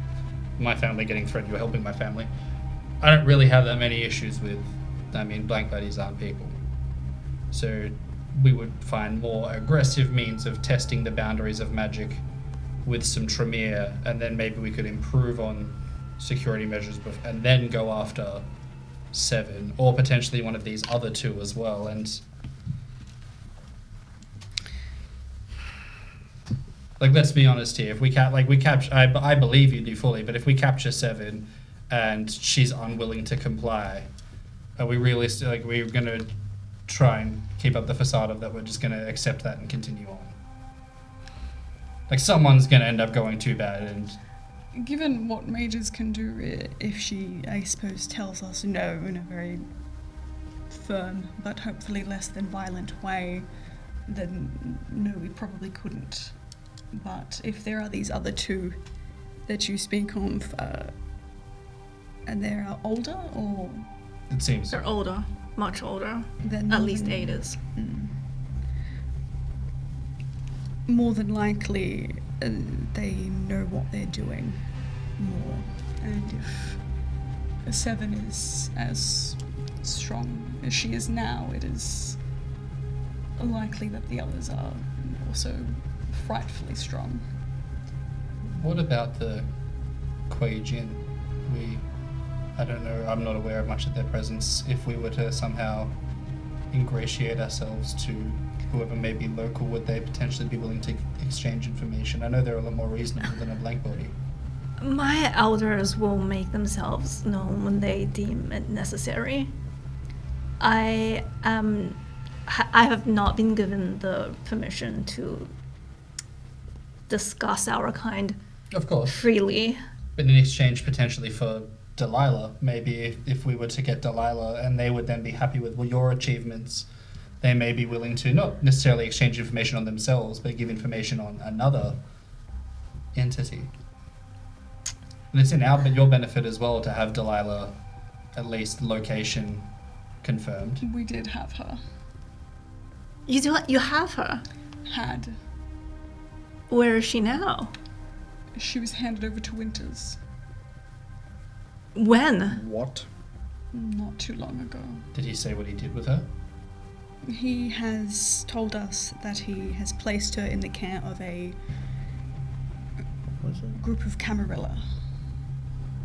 my family getting threatened, you're helping my family. I don't really have that many issues with. I mean, blank buddies aren't people, so we would find more aggressive means of testing the boundaries of magic with some Tremere, and then maybe we could improve on security measures and then go after Seven, or potentially one of these other two as well. And like, let's be honest here, if we capture, I believe you do fully, but if we capture Seven and she's unwilling to comply, are we realistic? Like, we're gonna try and keep up the facade of that we're just gonna accept that and continue on? Like, someone's gonna end up going too bad, and given what mages can do, if she, I suppose, tells us no in a very firm but hopefully less than violent way, then no, we probably couldn't. But if there are these other two that you speak of, and they're older, or it seems They're older, much older. then At least 8 is. more than likely they know what they're doing more, and if Seven is as strong as she is now, it is likely that the others are also frightfully strong. what about the Kuei Jin? I don't know, I'm not aware of much of their presence. If we were to somehow ingratiate ourselves to whoever may be local, would they potentially be willing to exchange information? I know they're a lot more reasonable than a blank body. My elders will make themselves known when they deem it necessary. I have not been given the permission to discuss our kind Of course. freely. But in exchange potentially for Delilah, maybe if we were to get Delilah and they would then be happy with your achievements, they may be willing to not necessarily exchange information on themselves, but give information on another entity. And it's in your benefit as well to have Delilah at least location confirmed. We did have her. You have her. Had. Where is she now? She was handed over to Winters When? What? not too long ago. Did he say what he did with her? He has told us that he has placed her in the care of a group of Camarilla.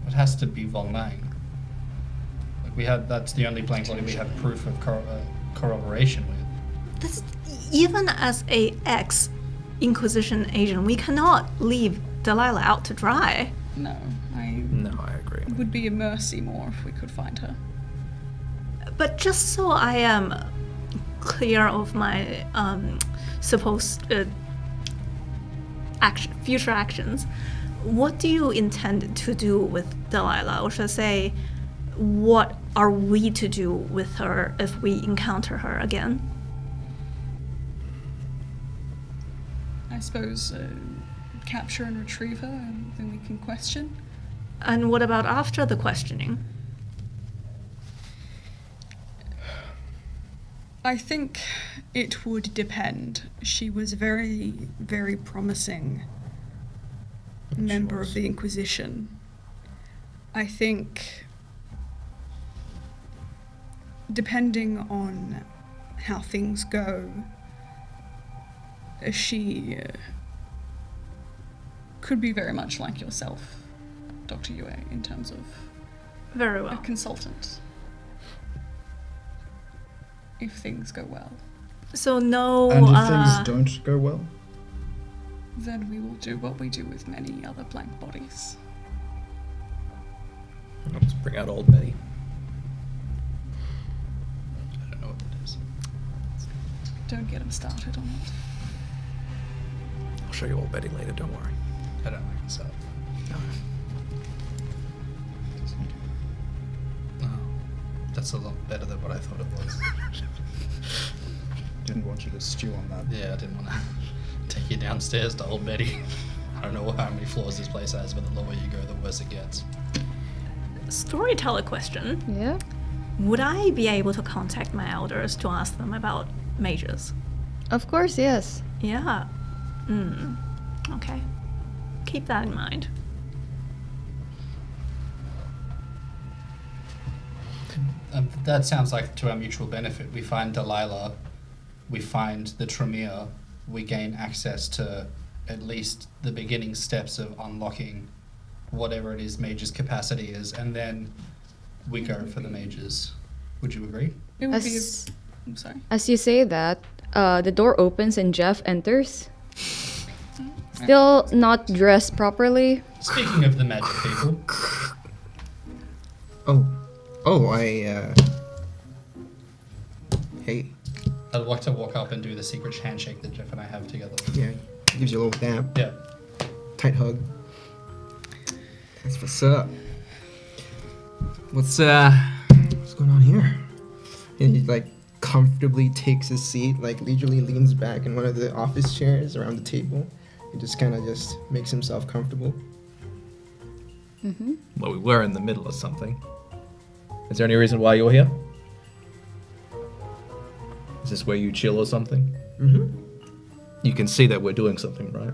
It has to be Volnang. Like that's the only blank body we have proof of corroboration with. That's, even as a ex-Inquisition agent, we cannot leave Delilah out to dry. No, No, I agree. it would be a mercy more if we could find her. But just so I am clear of my supposed future actions, what do you intend to do with Delilah? Or should I say, what are we to do with her if we encounter her again? I suppose capture and retrieve her, and then we can question. And what about after the questioning? I think it would depend. She was a very, very promising member of the Inquisition. I think, depending on how things go, she could be very much like yourself, Dr. Yue, in terms of Very a well. consultant. If things go well, So no. And if things don't go well? then we will do what we do with many other blank bodies. I'll just bring out old Betty. I don't know what it is. Don't get him started on it. I'll show you old Betty later, don't worry. I don't like this up. Oh, that's a lot better than what I thought it was. Didn't want you to stew on that. Yeah, I didn't want to take you downstairs to old Betty. I don't know how many floors this place has, but the lower you go, the worse it gets. Storyteller question. Yeah. Would I be able to contact my elders to ask them about mages? Of course, yes. Yeah. Okay. Keep that in mind. That sounds like to our mutual benefit. We find Delilah, we find the Tremere, we gain access to at least the beginning steps of unlocking whatever it is mage's capacity is, and then we go for the mages. Would you agree? It would be. As, I'm sorry. as you say that, the door opens and Jeff enters. Still not dressed properly. Speaking of the magic people, Hey, I'd like to walk up and do the secret handshake that Jeff and I have together. yeah, gives you a little dab, Yeah. tight hug. That's what's up. What's going on here? And he like comfortably takes a seat, like leisurely leans back in one of the office chairs around the table. He just kind of just makes himself comfortable. Well, we were in the middle of something. Is there any reason why you're here? Is this where you chill or something? Mm-hmm. You can see that we're doing something, right?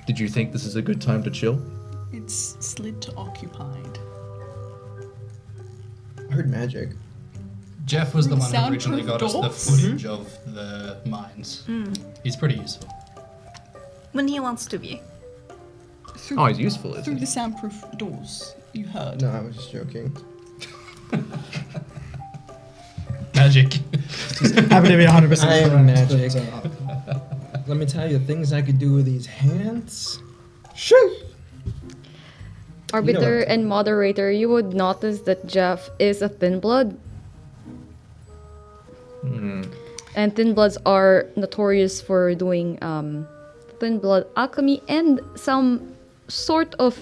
Did you think this is a good time to chill? It's slid to occupied. I heard magic. Jeff was the one who originally Soundproof got us the doors? footage of the mines. He's pretty useful. When he wants to be. Through, Oh, he's useful, isn't through he? the soundproof doors, you heard. No, I was just joking. Magic. Happen to be 100% I am correct, magic. but, Let me tell you things I could do with these hands. Shoo! Arbiter what? and Moderator, you would notice that Jeff is a thin blood. And thin bloods are notorious for doing thin blood alchemy and some sort of,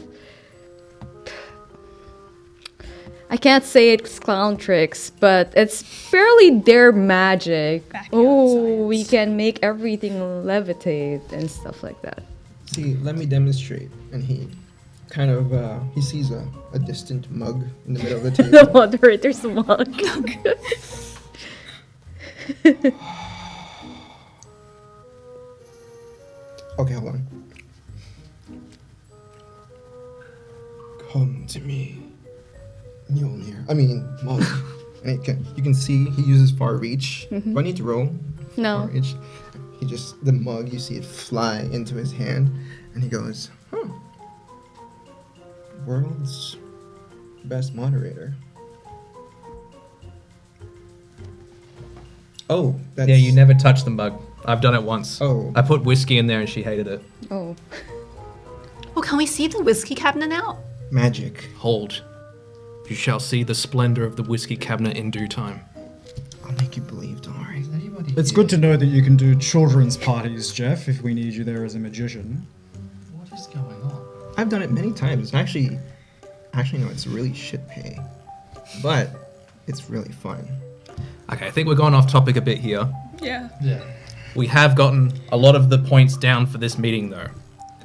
I can't say it's clown tricks, but it's fairly their magic. Backyard Oh, we science. can make everything levitate and stuff like that. See, let me demonstrate. And he kind of, he sees a distant mug in the middle of the The table. Moderator's mug. Okay, hold on. Come to me, Mjolnir. I mean, mug. And you can see he uses far reach. Do I need to roll? No. Far reach. He just, the mug, you see it fly into his hand. And he goes, huh. World's best moderator. Oh, that's... Yeah, you never touch the mug. I've done it once. Oh. I put whiskey in there and she hated it. Oh. Oh, can we see the whiskey cabinet now? Magic. Hold. You shall see the splendor of the whiskey cabinet in due time. I'll make you believe, don't worry. Anybody it's here? good to know that you can do children's parties, Jeff, if we need you there as a magician. What is going on? I've done it many times. Actually, Actually, no, it's really shit pay. But it's really fun. Okay, I think we're going off topic a bit here. Yeah. Yeah. We have gotten a lot of the points down for this meeting, though.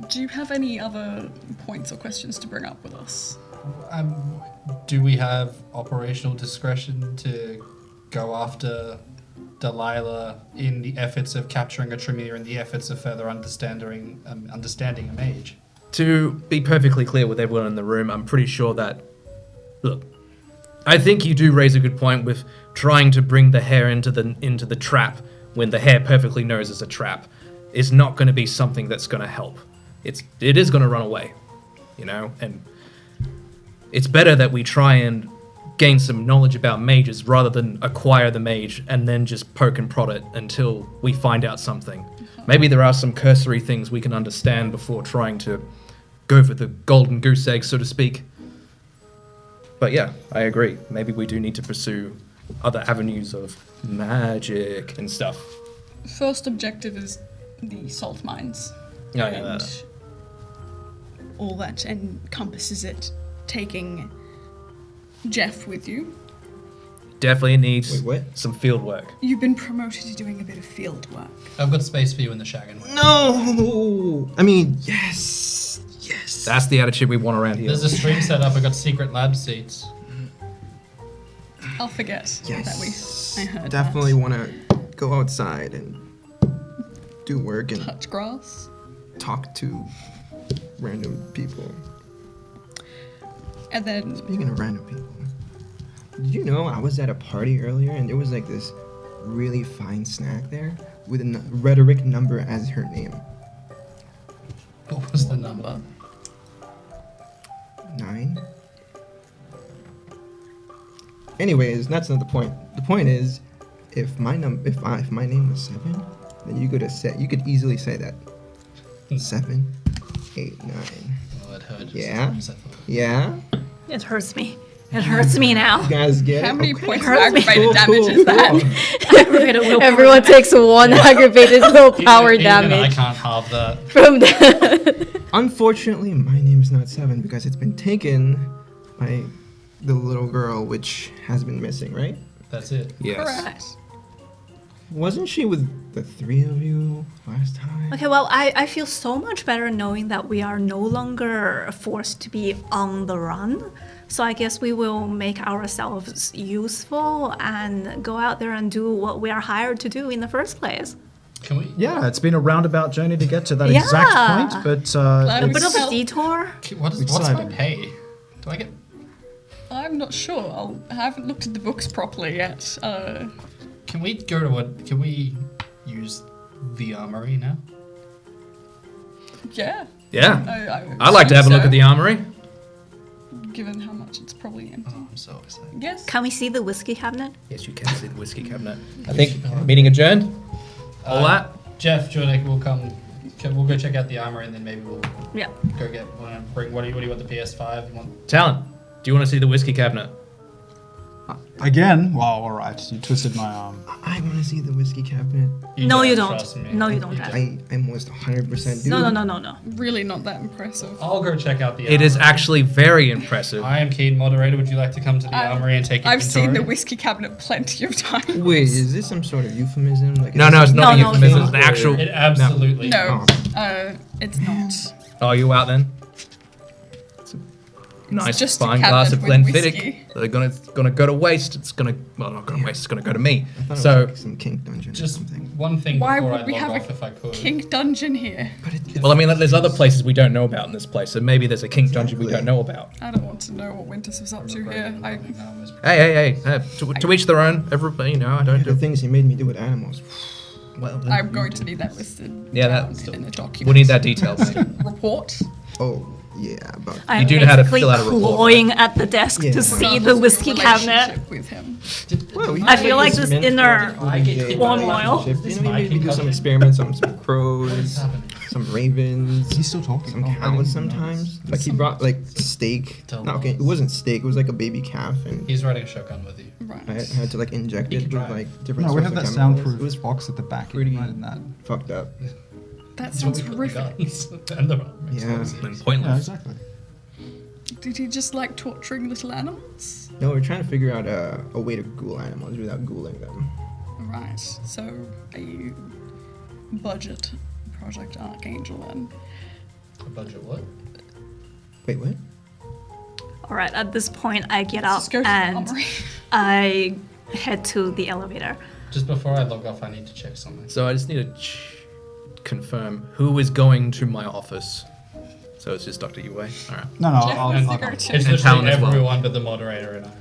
Do you have any other points or questions to bring up with us? Do we have operational discretion to go after Delilah in the efforts of capturing a Tremere and the efforts of further understanding a mage? To be perfectly clear with everyone in the room, I'm pretty sure that... Look, I think you do raise a good point with trying to bring the hare into the trap when the hare perfectly knows it's a trap. Is not going to be something that's going to help. It is going to run away, you know? And it's better that we try and gain some knowledge about mages rather than acquire the mage and then just poke and prod it until we find out something. Maybe there are some cursory things we can understand before trying to go for the golden goose egg, so to speak. But yeah, I agree. Maybe we do need to pursue other avenues of magic and stuff. First objective is the salt mines. Yeah, and all that encompasses it. Taking Jeff with you. Definitely needs Wait, what? some field work. You've been promoted to doing a bit of field work. I've got space for you in the shaggin'. No! I mean, yes! Yes! That's the attitude we want around here. There's a stream set up. I got secret lab seats. I'll forget Yes! that I heard Definitely that. want to go outside and do work and Touch grass. talk to random people. And then Speaking of random people, did you know I was at a party earlier and there was like this really fine snack there with a rhetoric number as her name? What was the number? 9. Anyways, that's not the point. The point is, if my name was 7, then you could easily say that. 7, 8, 9. Oh, it hurt. Yeah. Just as I thought. Yeah. It hurts me. It hurts me now. You guys get it? how many Okay. points of hurts me. aggravated damage Cool, is that? cool. Aggravated willpower Everyone damage. takes 1 aggravated willpower Even I damage can't halve that. from that. Unfortunately, my name is not 7 because it's been taken by the little girl, which has been missing, right? That's it. Yes. Correct. Wasn't she with the 3 of you last time? Okay, well, I feel so much better knowing that we are no longer forced to be on the run. So I guess we will make ourselves useful and go out there and do what we are hired to do in the first place. Can we? Yeah, it's been a roundabout journey to get to that Yeah. exact point, but Glad A we bit of a felt- detour. What's my Exciting. pay? Do I get? I'm not sure. I haven't looked at the books properly yet. Can we go to what? Can we use the armory now? Yeah. Yeah. I'd like to have a look at the armory. Given how much it's probably empty. Oh, I'm so excited. Yes. Can we see the whiskey cabinet? Yes, you can see the whiskey cabinet. I think meeting adjourned. All that. Jeff, Jordan, we'll come. We'll go check out the armory and then maybe we'll Yeah. go get. Bring. What do you want? The PS5? Talon, do you want to see the whiskey cabinet? again, well, all right, you twisted my arm. I want to see the whiskey cabinet. No, you don't. Trust me. No, you don't. You Dad. I'm almost 100% do. No. Really not that impressive. I'll go check out the. It is armory. actually very impressive. I am Keen, moderator. Would you like to come to the armory and take I've inventory? seen the whiskey cabinet plenty of times. Wait, is this some sort of euphemism? Like, No, it's not a No, euphemism. no. It's an actual. It absolutely. No, Oh. it's not. Oh, you out then? It's a nice just a fine glass of cabinet with Glenfiddich. whiskey. They're gonna go to waste. It's gonna not gonna waste. It's gonna go to me. I thought it So was like some kink dungeon or Just something. one thing Why before would I we log have off a if I could. kink dungeon here? But it, well, I mean, there's other places we don't know about in this place. So maybe there's a kink dungeon we don't know about. I don't want to know what Winters is up to here. Hey. To each their own. Everybody, you know, I don't the do. things he made me do with animals. Well, I'm going to need that listed Yeah, down that's- in the document. we'll need that details. report. Oh, yeah, about I'm do know how to basically fill out a report. clawing at the desk Yeah. to see the whiskey cabinet. Relationship with him. Well, we I can feel make like this meant inner for the day turmoil. relationship. You know, maybe do some experiments on some crows, some ravens, He's still talking. some Oh, I cows didn't sometimes. Like he brought like steak. No, okay, it wasn't steak. It was like a baby calf, and He's riding a shotgun with you. Right. I had to like inject He it can with drive. like different. No, we sorts have of that chemicals. soundproof It was box at the back. pretty- Imagine that. fucked up. That That's what sounds we put the horrific. guns and the armory. Yeah. And Yeah, pointless. exactly. Did he just like torturing little animals? No, we're trying to figure out a way to ghoul animals without ghouling them. Right, so a budget Project Archangel then. A budget what? Wait, what? Alright, at this point, I get Let's up just go to the and armory. I head to the elevator. Just before I log off, I need to check something. So I just need to confirm who is going to my office. So it's just Dr. Yue. All right. No, Jeff I'll wants to I'll- go I'll- too. It's And Talon literally as well. everyone but the moderator and I.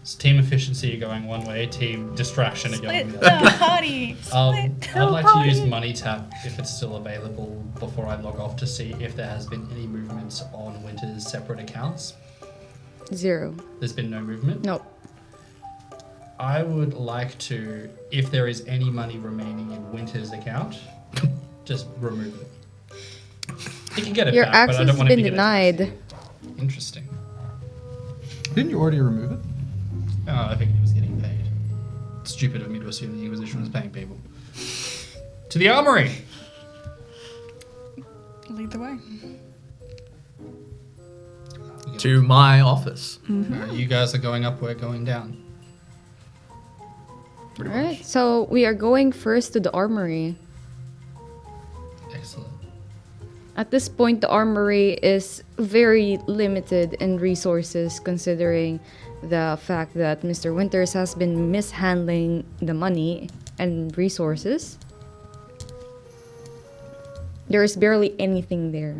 It's team efficiency going one way, team distraction going Split the other. the party! Split the I'd like to use party! Money Tap if it's still available before I log off to see if there has been any movements on Winter's separate accounts. 0. There's been no movement. Nope. I would like to, if there is any money remaining in Winter's account, just remove it. You can get it Your back, but I access don't has want it been to get denied. Interesting. Didn't you already remove it? I think he was getting paid. Stupid of me to assume the Inquisition was paying people. To the armory! Lead the way. To my office. You guys are going up, we're going down. Alright, so we are going first to the armory. Excellent. At this point, the armory is very limited in resources considering the fact that Mr. Winters has been mishandling the money and resources. There is barely anything there.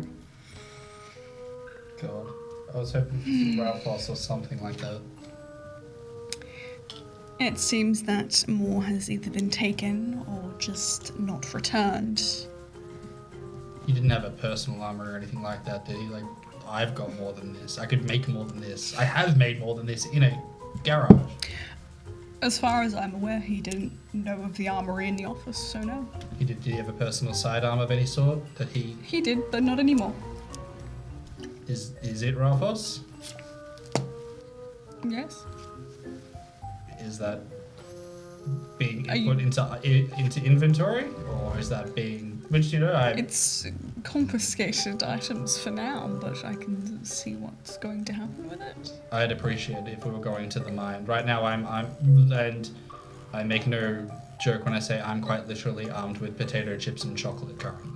God. I was hoping for some Ralphos or something like that. It seems that more has either been taken or just not returned. You didn't have a personal armor or anything like that, did he? Like, I've got more than this. I could make more than this. I have made more than this in a garage. As far as I'm aware, he didn't know of the armory in the office, so no. Did he have a personal sidearm of any sort that he... He did, but not anymore. Is it Ralphos? Yes? Is that being Are you- put into inventory? Or is that being... Which, you know, It's confiscated items for now, but I can see what's going to happen with it. I'd appreciate it if we were going to the mine. Right now, and I make no joke when I say I'm quite literally armed with potato chips and chocolate currently.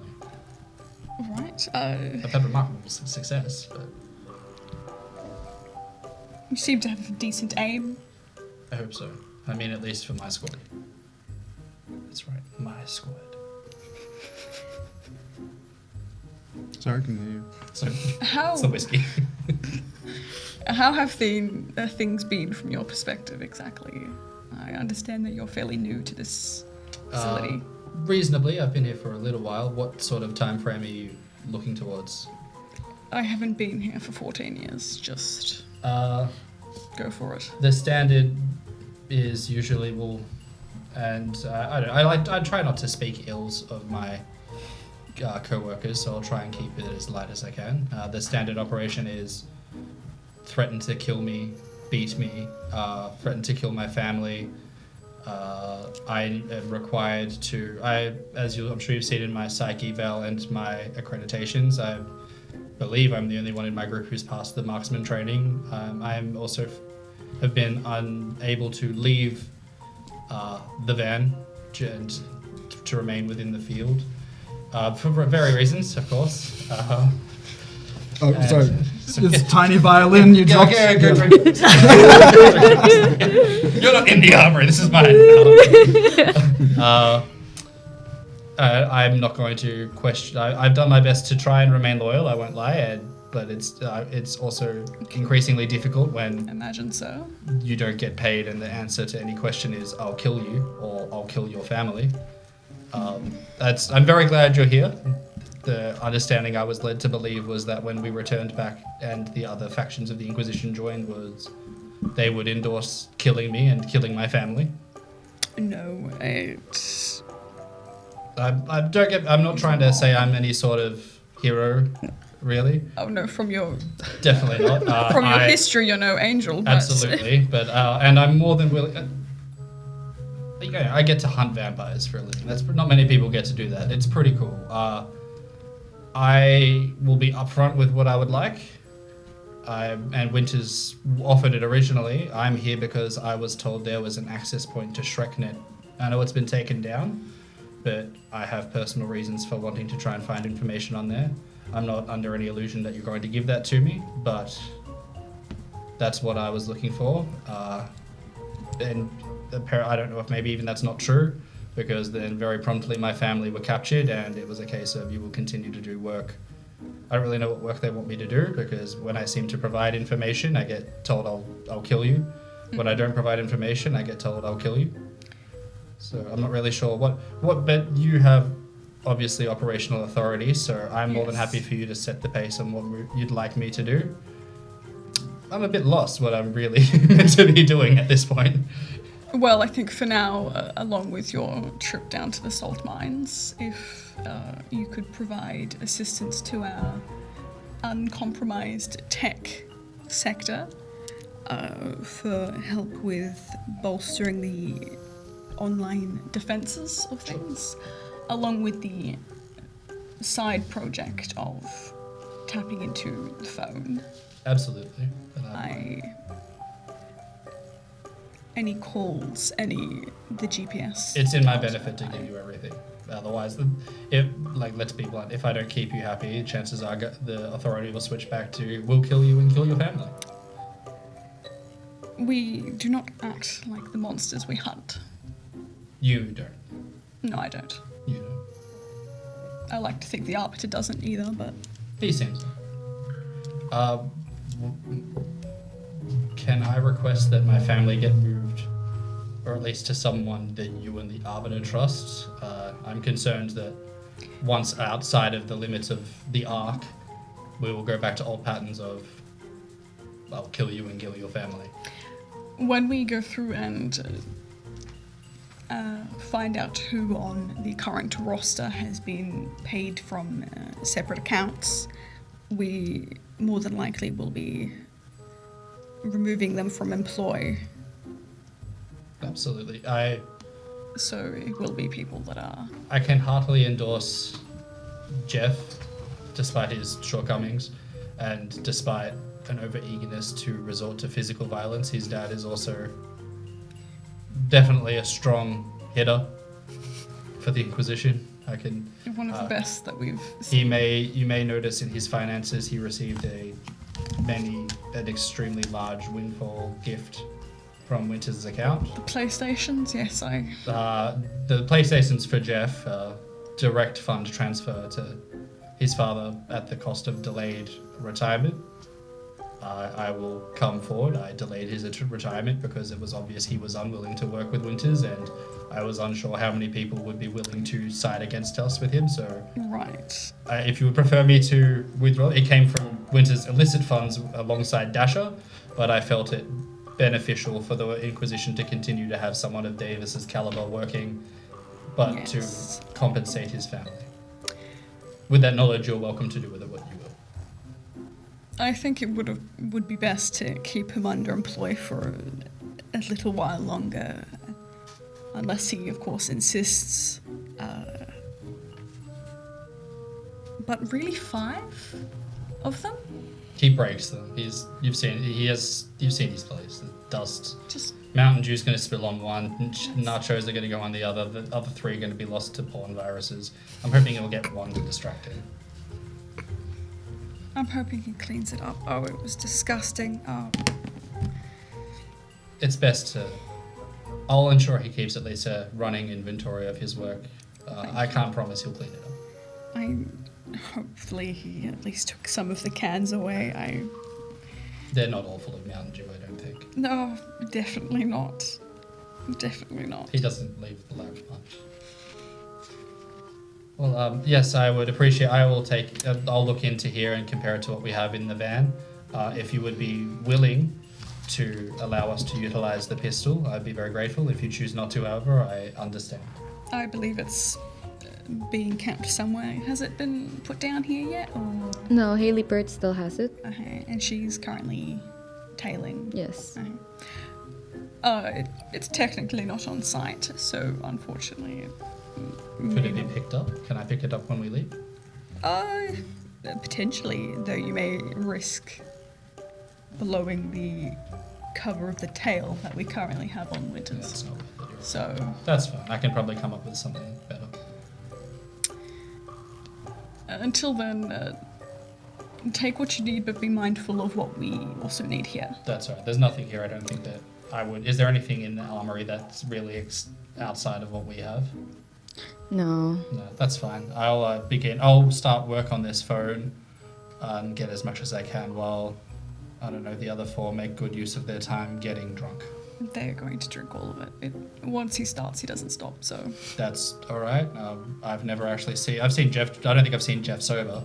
Right. I've had remarkable success, but You seem to have decent aim. I hope so. I mean, at least for my squad. That's right, my squad. Sorry, can you? So, How it's the whiskey. how have things been from your perspective exactly? I understand that you're fairly new to this facility. Reasonably, I've been here for a little while. What sort of time frame are you looking towards? I haven't been here for 14 years. Just go for it. The standard is usually and I try not to speak ills of my co-workers, so I'll try and keep it as light as I can. The standard operation is threaten to kill me, beat me, threaten to kill my family. I am required to, I'm sure you've seen in my psych eval and my accreditations, I believe I'm the only one in my group who's passed the marksman training. I'm also have been unable to leave the van and to remain within the field for very reasons, of course. Oh, And- sorry. This tiny violin you dropped. You're not in the armory. This is mine. I'm not going to question. I've done my best to try and remain loyal. I won't lie, but it's also increasingly difficult when Imagine so. you don't get paid and the answer to any question is "I'll kill you" or "I'll kill your family." I'm very glad you're here. The understanding I was led to believe was that when we returned back and the other factions of the Inquisition joined was they would endorse killing me and killing my family. No, I'm not trying to say I'm any sort of hero, really. Oh no, from your Definitely not. from your history, you're no angel. But Absolutely, but and I'm more than willing. I get to hunt vampires for a living. That's not many people get to do that. It's pretty cool. I will be upfront with what I would like. and Winters offered it originally. I'm here because I was told there was an access point to ShrekNet. I know it's been taken down, but I have personal reasons for wanting to try and find information on there. I'm not under any illusion that you're going to give that to me, but that's what I was looking for. And I don't know if maybe even that's not true, because then very promptly my family were captured, and it was a case of you will continue to do work. I don't really know what work they want me to do, because when I seem to provide information, I get told I'll kill you. When I don't provide information, I get told I'll kill you. So I'm not really sure but you have obviously operational authority, so I'm more than happy for you to set the pace on what you'd like me to do. I'm a bit lost what I'm really meant to be doing at this point. Well, I think for now, along with your trip down to the salt mines, if you could provide assistance to our uncompromised tech sector for help with bolstering the online defenses of things, along with the side project of tapping into the phone. Absolutely. Any calls, the GPS. It's in my benefit to give you everything. Otherwise, let's be blunt, if I don't keep you happy, chances are the authority will switch back to we'll kill you and kill your family. We do not act like the monsters we hunt. You don't. No, I don't. You don't. I like to think the Arbiter doesn't either, but... He seems to. Can I request that my family get moved, or at least to someone that you and the Arbiter trust? I'm concerned that once outside of the limits of the Ark, we will go back to old patterns of I'll kill you and kill your family. When we go through and find out who on the current roster has been paid from separate accounts, we more than likely will be removing them from employ. Absolutely. So it will be people that are... I can heartily endorse Jeff, despite his shortcomings, and despite an over-eagerness to resort to physical violence. His dad is also definitely a strong hitter for the Inquisition. One of the best that we've seen. You may notice in his finances he received an extremely large windfall gift from Winters' account. The PlayStations, yes, the PlayStations for Jeff, direct fund transfer to his father at the cost of delayed retirement. I will come forward. I delayed his retirement because it was obvious he was unwilling to work with Winters, and I was unsure how many people would be willing to side against us with him. So, right. If you would prefer me to withdraw, it came from Winters' illicit funds alongside Dasher, but I felt it beneficial for the Inquisition to continue to have someone of Davis's caliber working, but to compensate his family. With that knowledge, you're welcome to do with it what you will. I think it would be best to keep him under employ for a little while longer, unless he, of course, insists. But really, 5 of them? He breaks them. You've seen his place. The dust. Just Mountain Dew's going to spill on one. Nachos are going to go on the other. The other 3 are going to be lost to porn viruses. I'm hoping he'll get one to distract him. I'm hoping he cleans it up. Oh, it was disgusting. Oh. It's best to... I'll ensure he keeps at least a running inventory of his work. I can't promise he'll clean it up. Hopefully he at least took some of the cans away. They're not all full of Mountain Dew, I don't think. No, definitely not. Definitely not. He doesn't leave the lounge much. Well, yes, I would appreciate... I'll look into here and compare it to what we have in the van. If you would be willing to allow us to utilize the pistol, I'd be very grateful. If you choose not to, however, I understand. I believe it's being kept somewhere. Has it been put down here yet? Or? No, Haley Burt still has it. Okay, and she's currently tailing. Yes. Okay. It's technically not on site, so unfortunately... Could it be picked up? Can I pick it up when we leave? Potentially, though you may risk blowing the cover of the tail that we currently have on Winters. That's not what they do. So That's fine. I can probably come up with something better. until then, take what you need, but be mindful of what we also need here. That's all right. There's nothing here. I don't think that I would. Is there anything in the armory that's really outside of what we have? No. No, that's fine. I'll begin. I'll start work on this phone and get as much as I can while, I don't know, the other four make good use of their time getting drunk. They're going to drink all of it. Once he starts, he doesn't stop, so... That's all right. I've never actually seen... I've seen Jeff... I don't think I've seen Jeff sober.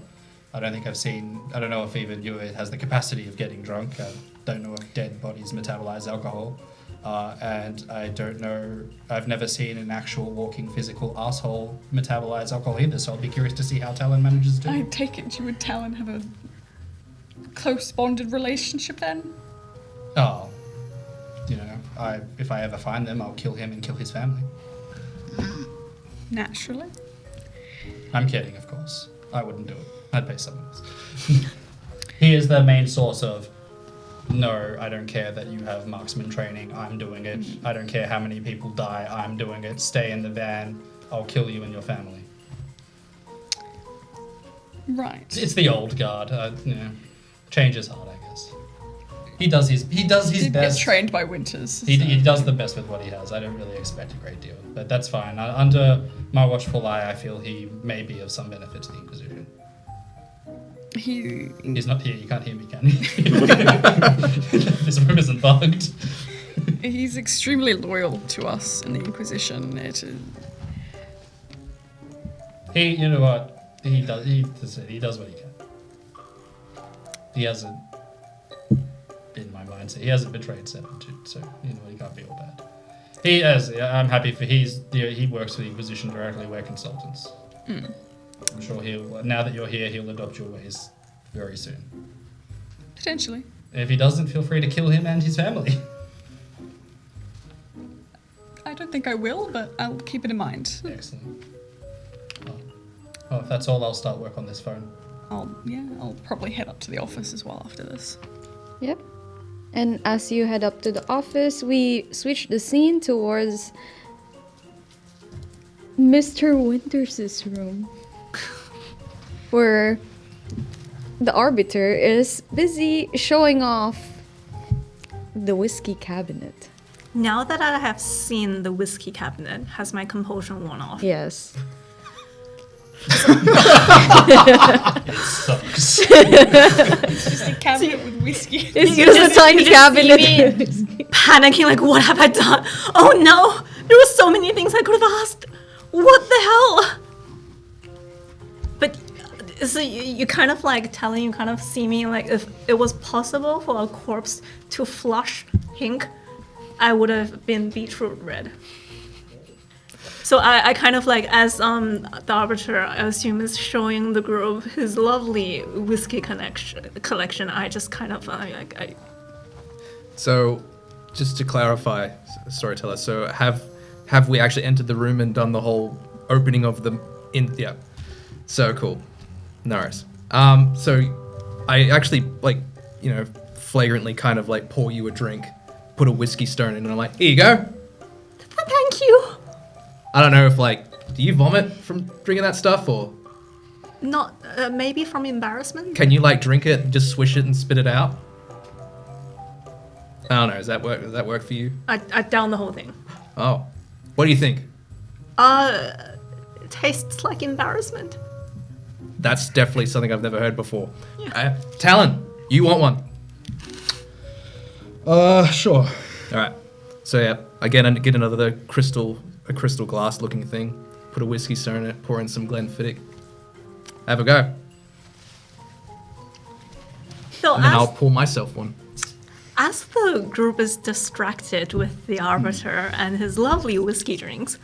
I don't know if even you has the capacity of getting drunk. I don't know if dead bodies metabolize alcohol. And I don't know... I've never seen an actual walking physical asshole metabolize alcohol either, so I'll be curious to see how Talon manages to do I it. take it you and Talon have a close bonded relationship then? Oh. You know, if I ever find them, I'll kill him and kill his family. Naturally. I'm kidding, of course. I wouldn't do it. I'd pay someone else. He is the main source of, no, I don't care that you have marksman training, I'm doing it. I don't care how many people die, I'm doing it. Stay in the van, I'll kill you and your family. Right. It's the old guard. Change is hard, I guess. He does his Did best. get trained by Winters. He does the best with what he has. I don't really expect a great deal, but that's fine. Under my watchful eye, I feel he may be of some benefit to the Inquisition. He's not here. You can't hear me, can you? This room isn't bugged. He's extremely loyal to us in the Inquisition. You know what? He does what he can. He hasn't, in my mindset, he hasn't betrayed Seven, so he can't be all bad. He has. I'm happy for he works for the Inquisition directly. We're consultants. I'm sure now that you're here, he'll adopt your ways very soon. Potentially. If he doesn't, feel free to kill him and his family. I don't think I will, but I'll keep it in mind. Excellent. Well, if that's all, I'll start work on this phone. I'll probably head up to the office as well after this. Yep. And as you head up to the office, we switch the scene towards Mr. Winters' room, where the Arbiter is busy showing off the whiskey cabinet. Now that I have seen the whiskey cabinet, has my compulsion worn off? Yes. Sucks. It's just a cabinet with whiskey. It's just a tiny cabinet. Panicking, like, what have I done? Oh no! There were so many things I could have asked. What the hell? But so you kind of like telling, you kind of see me like, if it was possible for a corpse to flush pink, I would have been beetroot red. So I kind of like, as the Arbiter, I assume, is showing the group his lovely whiskey collection, I just kind of I So, just to clarify, storyteller. So have we actually entered the room and done the whole opening of the yeah? So cool, no worries. So I actually flagrantly kind of like pour you a drink, put a whiskey stone in, and I'm like, here you go. Thank you. I don't know if do you vomit from drinking that stuff, or Not maybe from embarrassment. can you drink it and just swish it and spit it out? I don't know. Does that work for you? I down the whole thing. Oh, what do you think? It tastes like embarrassment. That's definitely something I've never heard before. Yeah. Talon, you want one? Sure. All right. So yeah, again, I get another crystal glass looking thing. Put a whiskey stone in it. Pour in some Glenfiddich. Have a go. So And then I'll pour myself one. as the group is distracted with the Arbiter and his lovely whiskey drinks,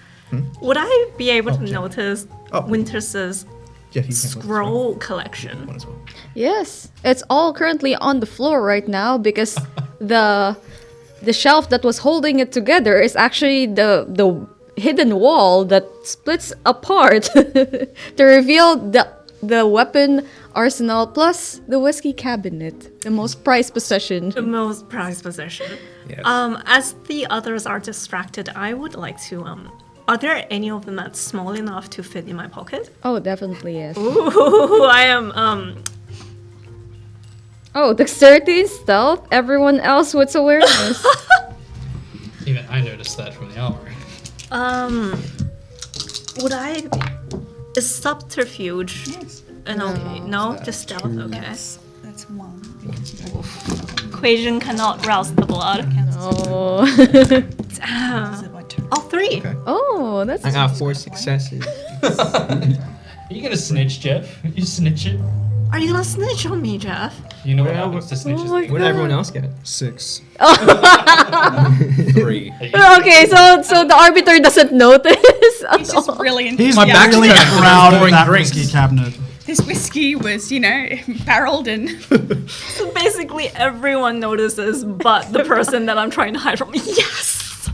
would I be able to Jeff. notice Oh. Winters's Jeff, you can scroll collection? One as well. Yes, it's all currently on the floor right now because the shelf that was holding it together is actually the hidden wall that splits apart to reveal the weapon arsenal plus the whiskey cabinet, the most prized possession. The most prized possession. Yes. As the others are distracted, I would like to are there any of them that's small enough to fit in my pocket? Oh, definitely yes. Ooh, I am Oh, dexterity and stealth. Everyone else, what's awareness? Even I noticed that from the armory. would I is subterfuge an okay? No, just stealth, okay. That's one. Equation cannot rouse the blood. Oh. Is it by two? Oh, 3. Okay. Oh, that's I got 4 successes. Are you gonna snitch, Jeff? You snitch it? Are you gonna snitch on me, Jeff? You know what Well, happens to snitches? my leave. What did everyone else get? 6. 3. Okay, so the arbiter doesn't notice. He's just really He's My back's really turned. proud of Pouring that drinks. whiskey cabinet. This whiskey was, barreled in. So basically, everyone notices, but the person that I'm trying to hide from. Yes.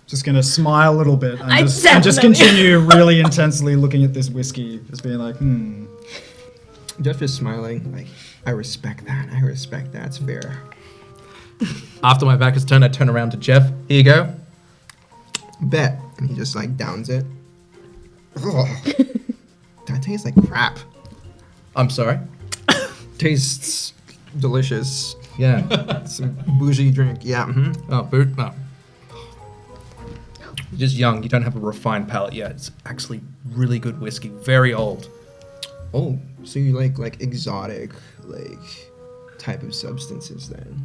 Just gonna smile a little bit and I just definitely- continue really intensely looking at this whiskey, just being like, Jeff is smiling, like, I respect that. It's fair. After my back is turned, I turn around to Jeff. Here you go. Bet. And he just, like, downs it. Ugh. That tastes like crap. I'm sorry. Tastes delicious. Yeah. Some bougie drink. Yeah. Oh, boot. No. You're just young. You don't have a refined palate yet. It's actually really good whiskey. Very old. Oh, so you like exotic, like, type of substances then?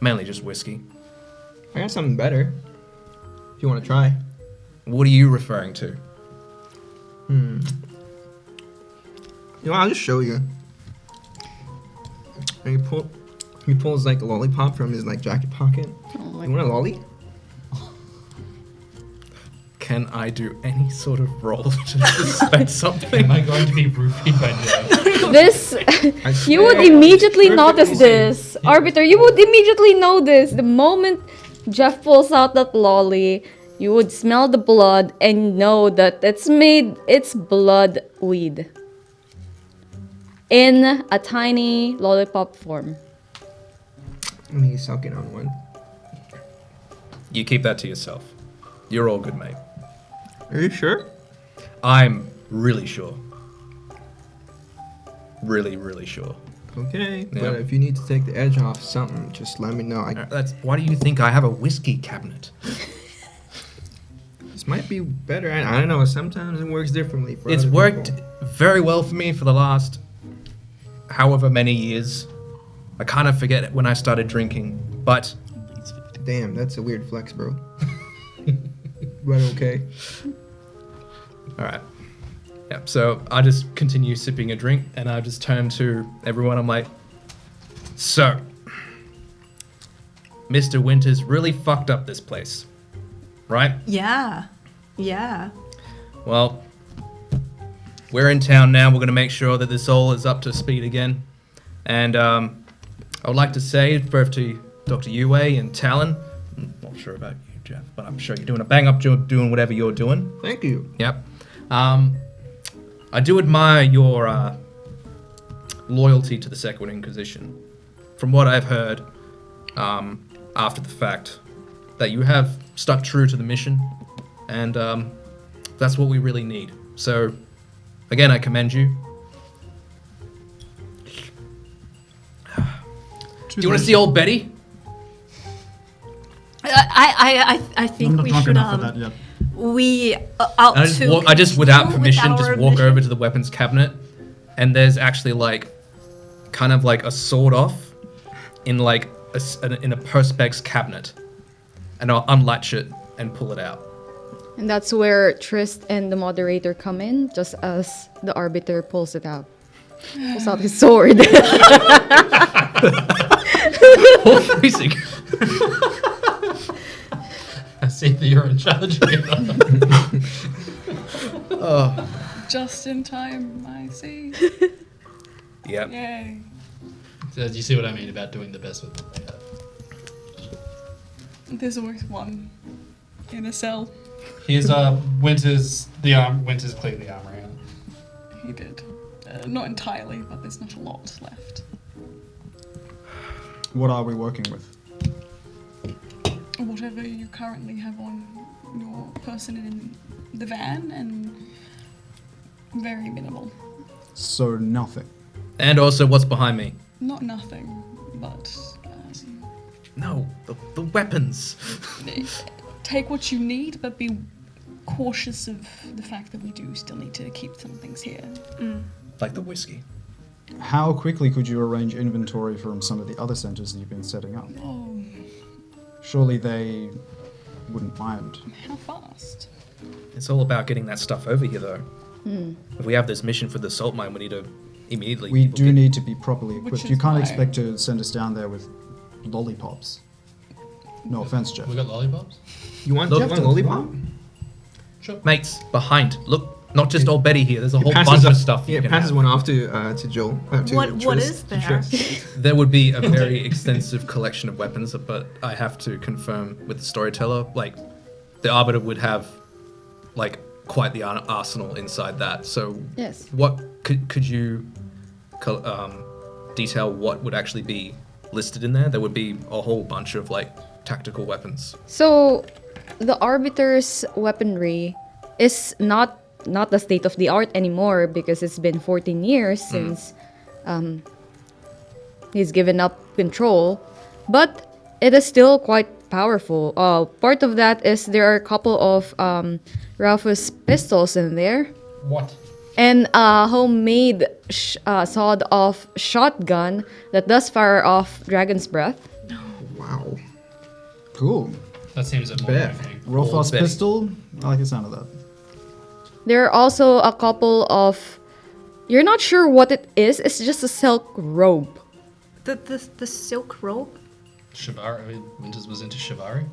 Mainly just whiskey. I got something better. If you want to try. What are you referring to? You know, I'll just show you. And he pulls like a lollipop from his like jacket pocket. Oh You want a lolly? Can I do any sort of roll to suspect something? Am I going to be roofied by Jeff? This, you would swear, immediately perfectly notice safe. this. Arbiter, you would immediately know this. The moment Jeff pulls out that lolly, you would smell the blood and know that it's blood weed. In a tiny lollipop form. And he's sucking on one. You keep that to yourself. You're all good, mate. Are you sure? I'm really sure. Really, really sure. Okay, Yeah. but if you need to take the edge off something, just let me know. That's why do you think I have a whiskey cabinet? This might be better. I don't know. Sometimes it works differently. For It's other worked people. very well for me for the last however many years. I kind of forget when I started drinking, but Damn, that's a weird flex, bro. But okay. all right. Yeah, so I just continue sipping a drink and I just turn to everyone. I'm like, so, Mr. Winters really fucked up this place, right? Yeah. Well, we're in town now. We're going to make sure that this all is up to speed again. And I would like to say, both to Dr. Yue and Talon, I'm not sure about you, Jeff, but I'm sure you're doing a bang-up job doing whatever you're doing. Thank you. Yep. I do admire your loyalty to the Second Inquisition. From what I've heard after the fact, that you have stuck true to the mission, and that's what we really need. So, again, I commend you. Do you want to see old Betty? I think I'm not we drunk should enough for that yet. we out And I just without permission, just walk over to the weapons cabinet, and there's actually like, kind of like a sword off, in like in a perspex cabinet, and I'll unlatch it and pull it out. And that's where Tryst and the moderator come in, just as the arbiter pulls it out. Pulls out his sword. Oh, freezing! I see that you're in charge here. Just in time, I see. Yep. Yay. So, do you see what I mean about doing the best with what they have? There's always one in a cell. Here's Winter's cleaned the armory out. He did. Not entirely, but there's not a lot left. What are we working with? Whatever you currently have on your person in the van, and very minimal. So nothing. And also, what's behind me? Not nothing, but No, the weapons. take what you need, but be cautious of the fact that we do still need to keep some things here. Like the whiskey. How quickly could you arrange inventory from some of the other centers that you've been setting up? Oh, Surely they wouldn't mind. how fast? It's all about getting that stuff over here, though. If we have this mission for the salt mine, we need to immediately. We people do get- need to be properly Which equipped. is You can't why- expect to send us down there with lollipops. No offense, Jeff. We got lollipops? You want Look, Jeff Jeff one does, lollipop? Sure. Mates, behind. Look, not just old Betty here. There's a whole Passes bunch up- of stuff. Yeah, you can passes have. one off to Joel. What Tryst. is there? Tryst. There would be a very extensive collection of weapons, but I have to confirm with the storyteller, like, the Arbiter would have, like, quite the arsenal inside that. So, Yes. what could you detail what would actually be listed in there? There would be a whole bunch of, like, tactical weapons. So, the Arbiter's weaponry is not the state of the art anymore because it's been 14 years since he's given up control, but it is still quite powerful. Part of that is there are a couple of Ralphus pistols in there, What? and a homemade sawed-off shotgun that does fire off dragon's breath. Wow. Cool. That seems a more Bet. thing. Rolfos Betty. pistol. I like the sound of that. There are also a couple of... You're not sure what it is. It's just a silk robe. The silk robe? Shivari. I mean, Winters was into Shivari.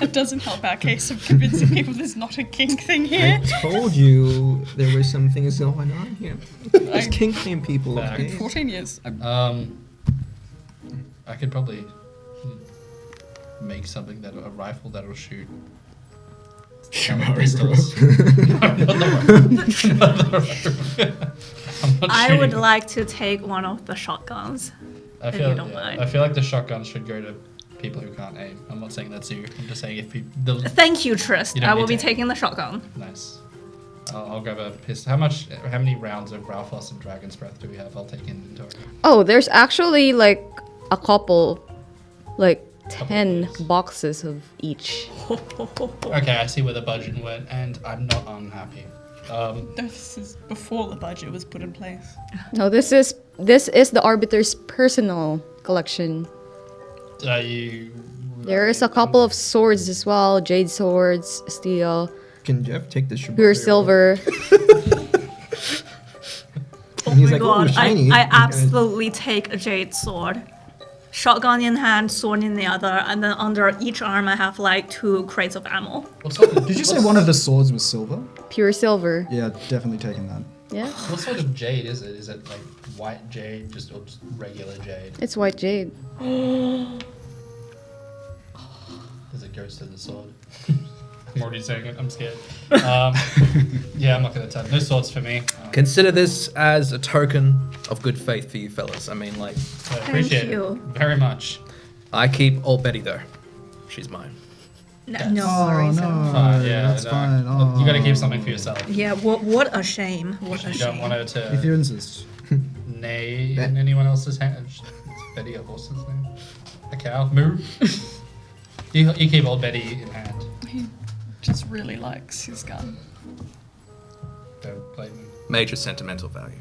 It doesn't help our case of convincing people there's not a kink thing here. I told you there were some things going on here. There's kink shame people. Back. Okay? 14 years. I could probably make something that a rifle that'll shoot. Pistols. Not the rifle. Not the rifle. I'm not I would shooting. like to take one of the shotguns. I if feel, you don't mind. I feel like the shotgun should go to people who can't aim. I'm not saying that's you. I'm just saying if you. The, Thank you, Tryst. You don't I will need be to. taking the shotgun. nice. I'll grab a pistol. How many rounds of Ralphos and Dragon's Breath do we have? I'll take inventory. Oh, there's actually like a couple, like Couple 10 of these. boxes of each. Okay, I see where the budget went, and I'm not unhappy. This is before the budget was put in place. No, this is the Arbiter's personal collection. You. There is a couple of swords as well, jade swords, steel, Can Jeff take the shibari? pure silver. Oh He's my like, "Ooh, god, shiny." I Okay. absolutely take a jade sword. Shotgun in hand, sword in the other, and then under each arm I have like 2 crates of ammo. What sort of, Did you say one of the swords was silver? Pure silver. Yeah, definitely taking that. Yeah, What sort of jade is it? Is it like white jade, or just regular jade? it's white jade. As it goes to the sword. I'm already saying it. I'm scared. Yeah, I'm not gonna touch. No swords for me. Consider this as a token of good faith for you fellas. I mean, like, I appreciate you. it very much. I keep old Betty though. She's mine. No Oh worries. no, Yeah, that's no. fine. Oh. You gotta keep something for yourself. Yeah, what a shame. What a You don't shame. want her If to you insist. neigh in anyone else's hand. Is Betty a horse's name? A cow? Moo? you keep old Betty in hand. He just really likes his gun. Don't blame me. Major sentimental value.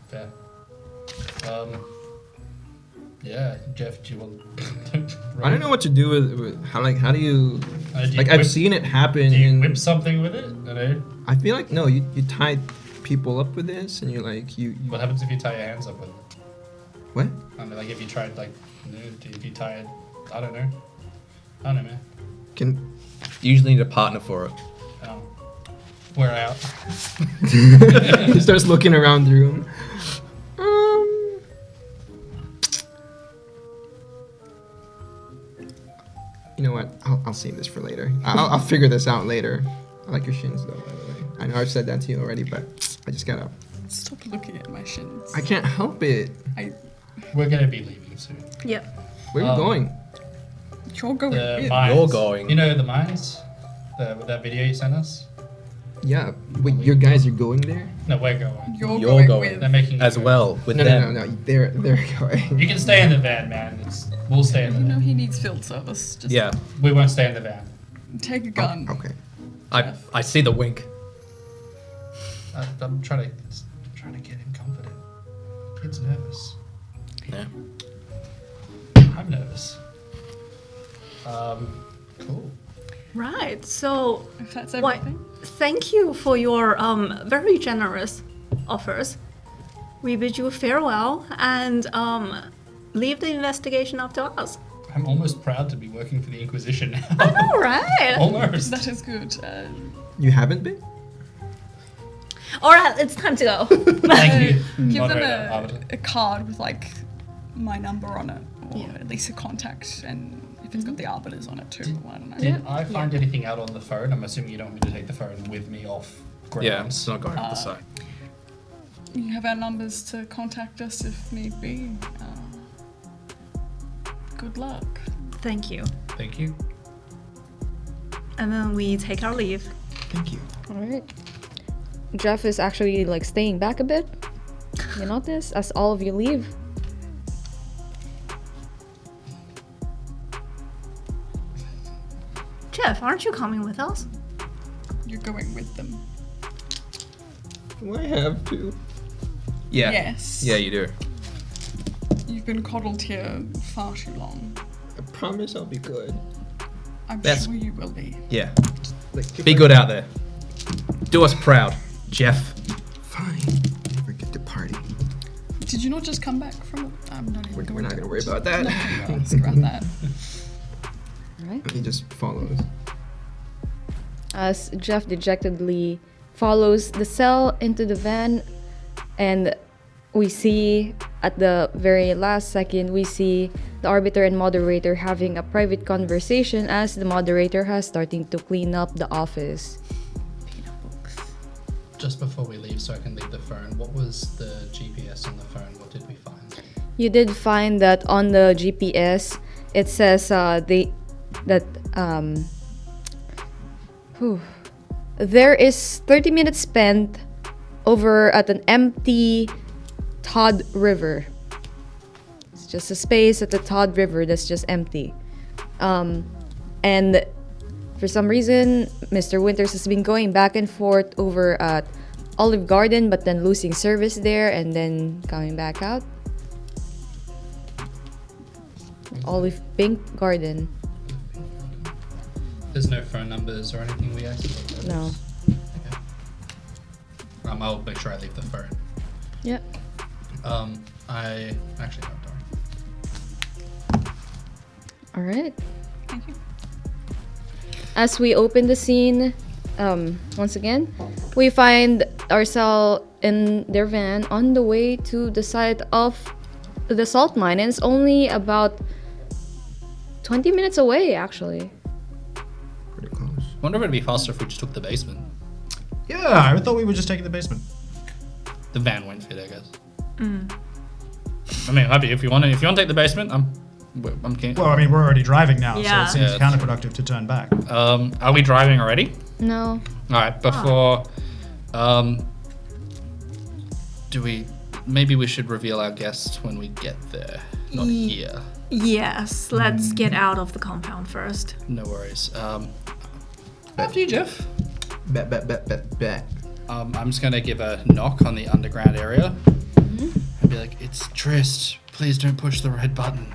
Fair. Yeah, Jeff, do you want? I don't know what to do with how do you Do you like I've whip- seen it happen Do you in whip something with it? I know. I feel like no, you tie people up with this and you're like you What happens if you tie your hands up with it? what? I mean, like if you tried, like, if you tie it, I don't know. I don't know, man. Can You usually need a partner for it. We're out. he starts looking around the room. You know what? I'll save this for later. I'll figure this out later. I like your shins though, by the way. I know I've said that to you already, but I just gotta. Stop looking at my shins. I can't help it. We're gonna be leaving soon. Yep. Where are you going? You're going The with. mines. You're going. You know the mines? That video you sent us? Yeah. Wait, your guys are going there? No, we're going. You're You're going going. They're making you As go. well with No, them. no. They're going. You can stay in the van, man. We'll stay in the You know van. he needs field service. Just Yeah, We won't stay in the van. take a gun. Okay. I see the wink. I'm trying to get him confident. Kid's nervous. Yeah. I'm nervous. Cool. Right. So, If that's why, everything. thank you for your very generous offers. We bid you farewell and leave the investigation up to us. I'm almost proud to be working for the Inquisition now. All right. Almost. That is good. You haven't been? All right. It's time to go. Thank you. Give them Moderator, Arbiter. a card with like my number on it, or Yeah. at least a contact, and if it's got the arbiters on it too. I don't know. Did I find anything out on the phone? I'm assuming you don't want me to take the phone with me off grounds. Yeah, it's not going off the side. You have our numbers to contact us if need be. Good luck. Thank you. Thank you. And then we take our leave. Thank you. All right. Jeff is actually like staying back a bit. You notice as all of you leave. Jeff, aren't you coming with us? You're going with them. Do I have to? Yeah. Yes. Yeah, you do. You've been coddled here far too long. I promise I'll be good. I'm That's- sure you will be. Yeah. Like, Be good out there. Do us proud, Jeff. Fine. Never get to party. Did you not just come back from? I'm not even. We're going not to gonna worry about that. I'm not gonna ask about that. All right. He just follows. As Jeff dejectedly follows the cell into the van, and we see at the very last second, we see the Arbiter and Moderator having a private conversation as the Moderator has starting to clean up the office. Just before we leave, so I can leave the phone, what was the GPS on the phone? What did we find? You did find that on the GPS, it says there is 30 minutes spent over at an empty Todd River. It's just a space at the Todd River that's just empty. And for some reason, Mr. Winters has been going back and forth over at Olive Garden, but then losing service there and then coming back out. Olive Pink Garden. There's no phone numbers or anything we actually. No. Okay. I'll make sure I leave the phone. Yep. I actually don't. All right. Thank you. As we open the scene, once again, we find ourselves in their van on the way to the site of the salt mine, and it's only about 20 minutes away, actually. Pretty close. Wonder if it'd be faster if we just took the basement. Yeah, I thought we were just taking the basement. The van won't fit, I guess. I mean, happy if you want to take the basement. I'm keen. Well, I mean, we're already driving now, Yeah. so it seems Yeah, that's counterproductive to turn back. Are we driving already? No. All right. Before, maybe we should reveal our guests when we get there, not here. Yes, let's get out of the compound first. No worries. After you, Jeff. Bet. I'm just gonna give a knock on the underground area and be like, "It's Tryst. Please don't push the red button."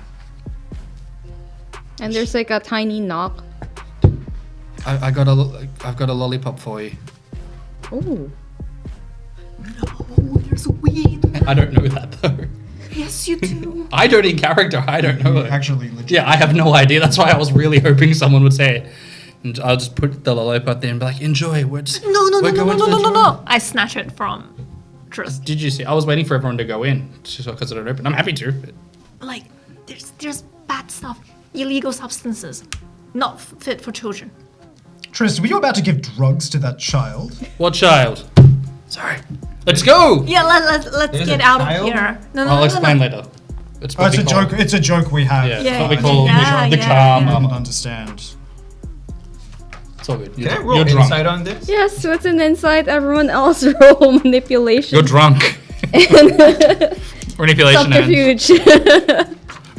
And there's like a tiny knock. I've got a lollipop for you. Ooh. Oh, there's weed. I don't know that though. Yes, you do. I don't in character. I don't know it. Actually, legit. Yeah, I have no idea. That's why I was really hoping someone would say it. And I'll just put the lollipop there and be like, "Enjoy." We're going to the joint." No. I snatch it from Tryst. Did you see? I was waiting for everyone to go in because I don't open. I'm happy to. But Like, there's bad stuff, illegal substances, not fit for children. Tryst, were you about to give drugs to that child? what child? Sorry. Let's go! Yeah, let's There's get a out child? of here. No, I'll explain no. later. It's Oh, what it's we a call- joke. It's a joke we have. Yeah, Yeah, it's what we yeah, call yeah, the yeah, charm. I didn't understand. It's all good. Can I roll You're drunk. insight on this? Yes, so it's an insight. Everyone else roll manipulation. You're drunk. Manipulation and... Subterfuge.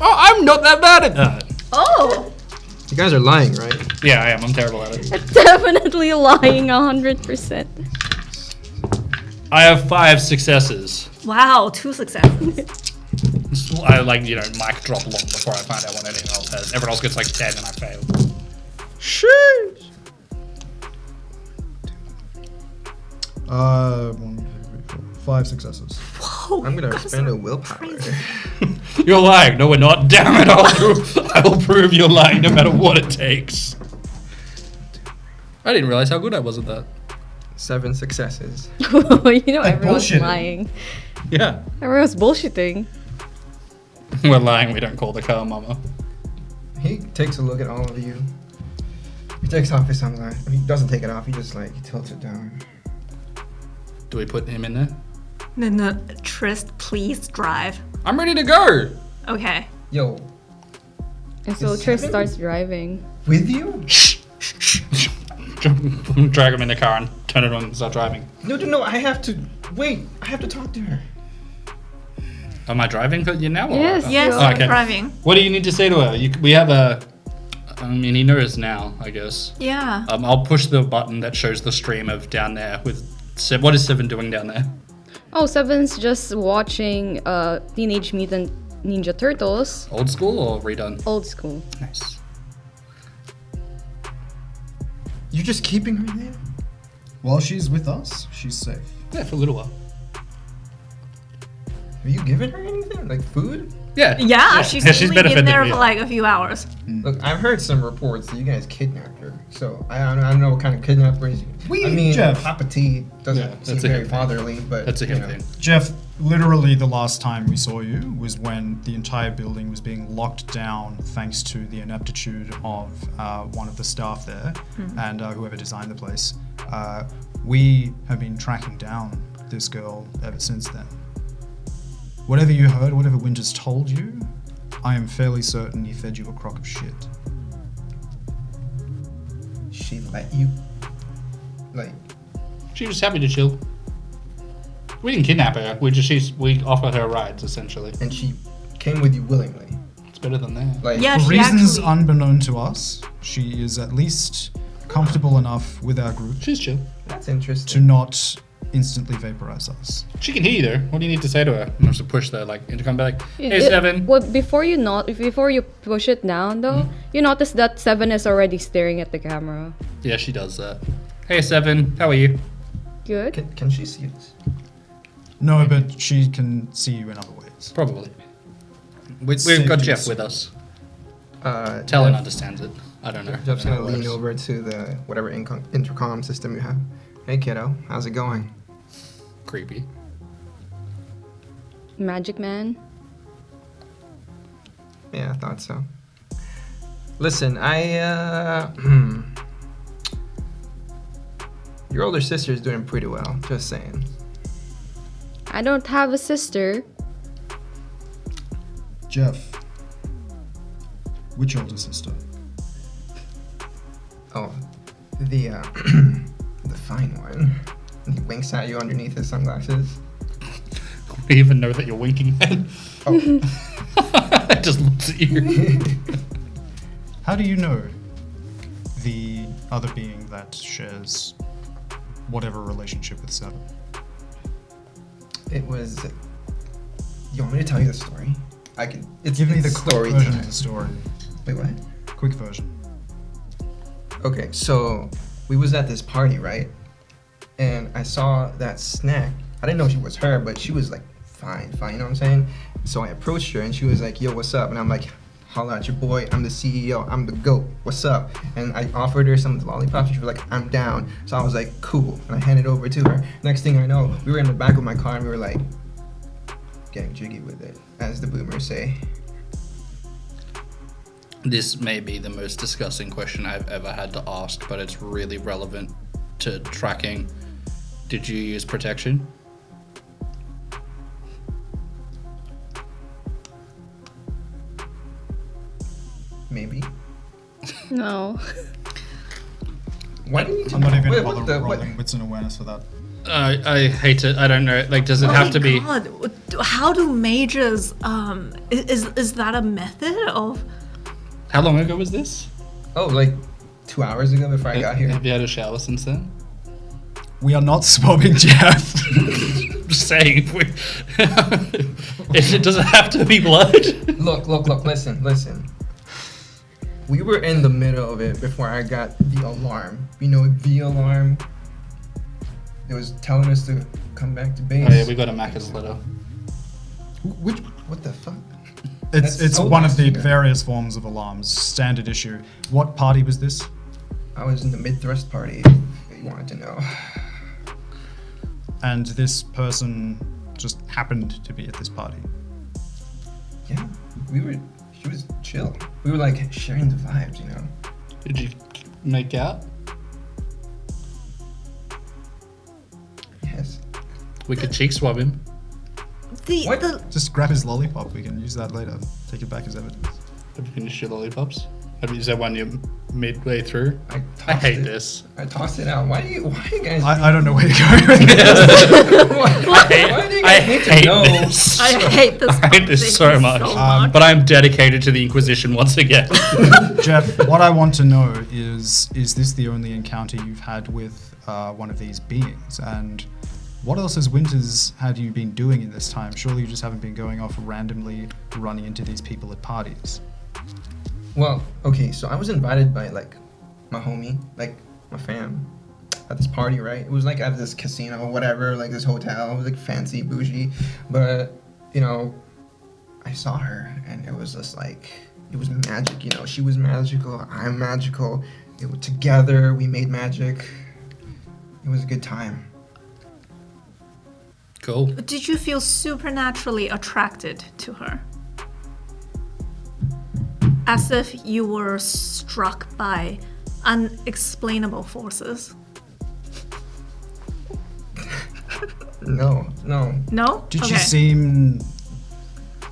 Oh, I'm not that bad at that. Oh, You guys are lying, right? Yeah, I am. I'm terrible at it. Definitely lying 100%. I have 5 successes. wow, 2 successes. I mic drop long before I find out what anyone else has. Everyone else gets like 10 and I fail. Sheesh. 1, 2, 3, 4, 5 successes. I'm gonna spend a willpower. You're lying. No, we're not. Damn it! I will prove you're lying no matter what it takes. I didn't realize how good I was at that. 7 successes. Everyone's bullshitting. lying. Yeah. Everyone's bullshitting. We're lying. We don't call the car mama. He takes a look at all of you. He takes off his sunglasses. He doesn't take it off. He just like tilts it down. Do we put him in there? No, Tryst, please drive. I'm ready to go. Okay. Yo, And so Is Tryst 7? starts driving. with you? Drag him in the car and turn it on and start driving. No. I have to wait. I have to talk to her. Am I driving for you now? or Yes, what? Yes, Oh, I'm okay. driving. What do you need to say to her? We have a... I mean, he knows now, I guess. Yeah. I'll push the button that shows the stream of down there with... What is 7 doing down there? Oh, Seven's just watching Teenage Mutant Ninja Turtles. Old school or redone? Old school. Nice. You're just keeping her there? While she's with us, she's safe. Yeah, for a little while. Have you given her anything? Like food? Yeah. Yeah, she's she's only been benefited there me. for like a few hours. Look, I've heard some reports that you guys kidnapped her. So I don't know what kind of kidnappers. I mean, Jeff. Papa T doesn't Yeah, seem that's a very him thing. fatherly, but That's a you him know. thing. Jeff, literally the last time we saw you was when the entire building was being locked down thanks to the ineptitude of one of the staff there and whoever designed the place. We have been tracking down this girl ever since then. Whatever you heard, whatever Winters told you, I am fairly certain he fed you a crock of shit. She let you, like, She was happy to chill. We didn't kidnap her. We offered her rides, essentially. and she came with you willingly. It's better than that. Like, Yeah, For she reasons actually. unbeknown to us, she is at least comfortable enough with our group She's chill. that's to interesting. not instantly vaporize us. She can hear you though. What do you need to say to her? I'm supposed to push the intercom back. Hey, 7. Well, before you push it down though, you notice that 7 is already staring at the camera. Yeah, she does that. Hey 7, how are you? Good. Can she see us? No, but she can see you in other ways. Probably. We've got Safety Jeff is- with us. Talon Talon understands it. I don't know. Jeff's I don't gonna know how it lean works. over to the whatever intercom system you have. Hey kiddo, how's it going? Creepy. Magic Man. Yeah, I thought so. Listen, your older sister's doing pretty well, just saying. I don't have a sister. Jeff, which older sister? Oh, the the fine one. And he winks at you underneath his sunglasses. We even know that you're winking at. Oh, It just looks at you. How do you know the other being that shares whatever relationship with Seven? it was. You want me to tell you the story? I can. It's Give me it's the quick story version time. of the story. Wait, what? Quick version. Okay, so we was at this party, right? And I saw that snack. I didn't know she was her, but she was like fine, you know what I'm saying? So I approached her and she was like, yo, what's up? And I'm like, holla at your boy, I'm the CEO, I'm the GOAT, what's up? And I offered her some of the lollipops and she was like, I'm down. So I was like, cool. And I handed it over to her. Next thing I know, we were in the back of my car and we were like, getting jiggy with it, as the boomers say. This may be the most disgusting question I've ever had to ask, but it's really relevant to tracking. Did you use protection? Maybe. No. Why do you need to I'm not even Wait, going what to the- bother what- rolling wits and awareness for that. I hate it. I don't know. Like, does it Oh have my to be? God. How do mages? Is that a method of? How long ago was this? Oh, like 2 hours ago before I got here. Have you had a shower since then? We are not swabbing Jeff. Just saying. It doesn't have to be blood. Look, listen. We were in the middle of it before I got the alarm. You know, the alarm. It was telling us to come back to base. Oh yeah, we got a maccas letter. Which What the fuck? it's That's so one of the stupid. various forms of alarms, standard issue. What party was this? I was in the mid-thrust party, if you wanted to know. And this person just happened to be at this party. Yeah, she was chill. We were like sharing the vibes, you know? Did you make out? Yes. We could cheek swab him. What? Just grab his lollipop. We can use that later. Take it back as evidence. Have you finished your lollipops? Is that one you're midway through? I I tossed hate it. this. I tossed it out. Why do you guys... I don't know where you're going with this. Why do you guys need to know? this. I hate this. I hate this so much. But I'm dedicated to the Inquisition once again. Jeff, what I want to know is this the only encounter you've had with one of these beings? And what else has Winters had you been doing in this time? Surely you just haven't been going off randomly running into these people at parties. Well, okay, so I was invited by like my homie, like my fam, at this party, right? It was like at this casino or whatever, like this hotel. It was like fancy, bougie, but you know, I saw her and it was just like it was magic. You know, she was magical, I'm magical. Together we made magic. It was a good time. Cool. Did you feel supernaturally attracted to her? As if you were struck by unexplainable forces? No. No? Did Okay. she seem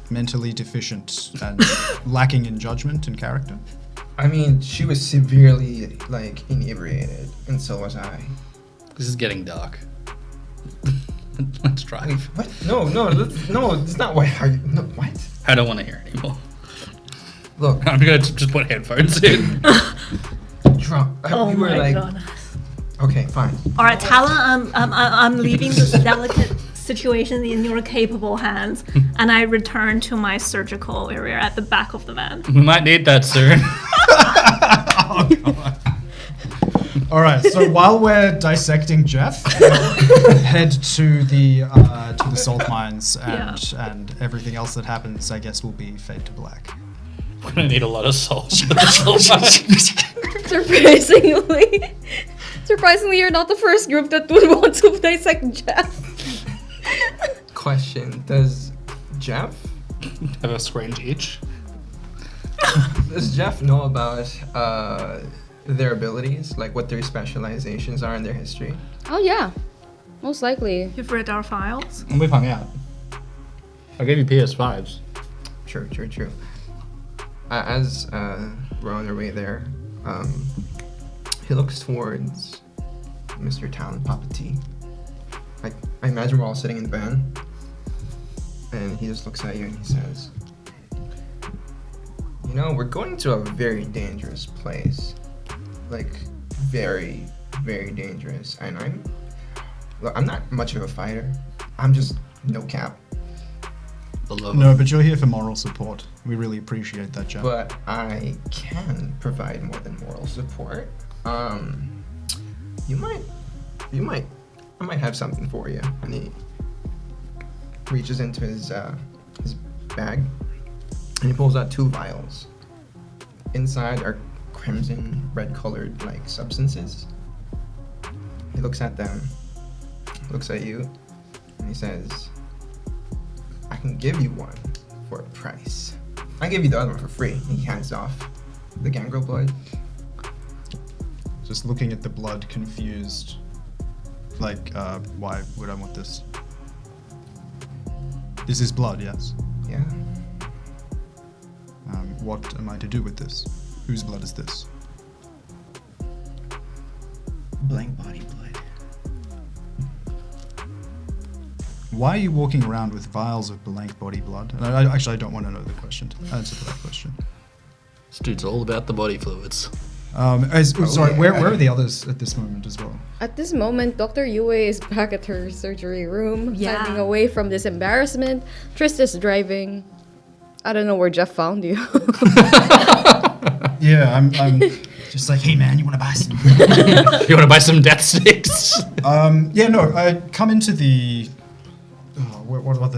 mentally deficient and lacking in judgment and character? I mean, she was severely like inebriated, and so was I. This is getting dark. Let's drive. What? No, it's not what. No, what? I don't want to hear anymore. Look, I'm gonna just put headphones in. drunk. Oh You were my like, god. okay, fine. All right, Talon, I'm leaving this delicate situation in your capable hands, and I return to my surgical area at the back of the van. We might need that soon. All right. So while we're dissecting Jeff, head to the salt mines and everything else that happens. I guess will be fade to black. We're gonna need a lot of salt. Surprisingly, you're not the first group that would want to dissect Jeff. Question: Does Jeff Have a strange itch. know about their abilities, like what their specializations are in their history? Oh yeah, most likely. You've read our files? And we've hung out. I gave you PS5s. True. As we're on our way there, he looks towards Mr. Talon, Papa T. I imagine we're all sitting in the van, and he just looks at you and he says, "You know, we're going to a very dangerous place. Like, very, very dangerous. And I'm not much of a fighter. I'm just no cap. No, but you're here for moral support. We really appreciate that, Jeff. But I can provide more than moral support. I might have something for you." And he reaches into his bag and he pulls out 2 vials. Inside are crimson, red-colored like substances. He looks at them, looks at you, and he says, "I can give you one for a price. I give you the other one for free." He hands off the gangrel blood. Just looking at the blood, confused. Like, why would I want this? This is blood, yes. Yeah. what am I to do with this? Whose blood is this? Blank body blood. Why are you walking around with vials of blank body blood? And I don't want to know the question. Answer to that question. This dude's all about the body fluids. Sorry, where are the others at this moment as well? At this moment, Dr. Yue is back at her surgery room, Yeah. standing away from this embarrassment. Tryst is driving. I don't know where Jeff found you. Yeah, I'm just like, hey man, you want to buy some? You want to buy some death sticks? Yeah, no, I come into the. What are the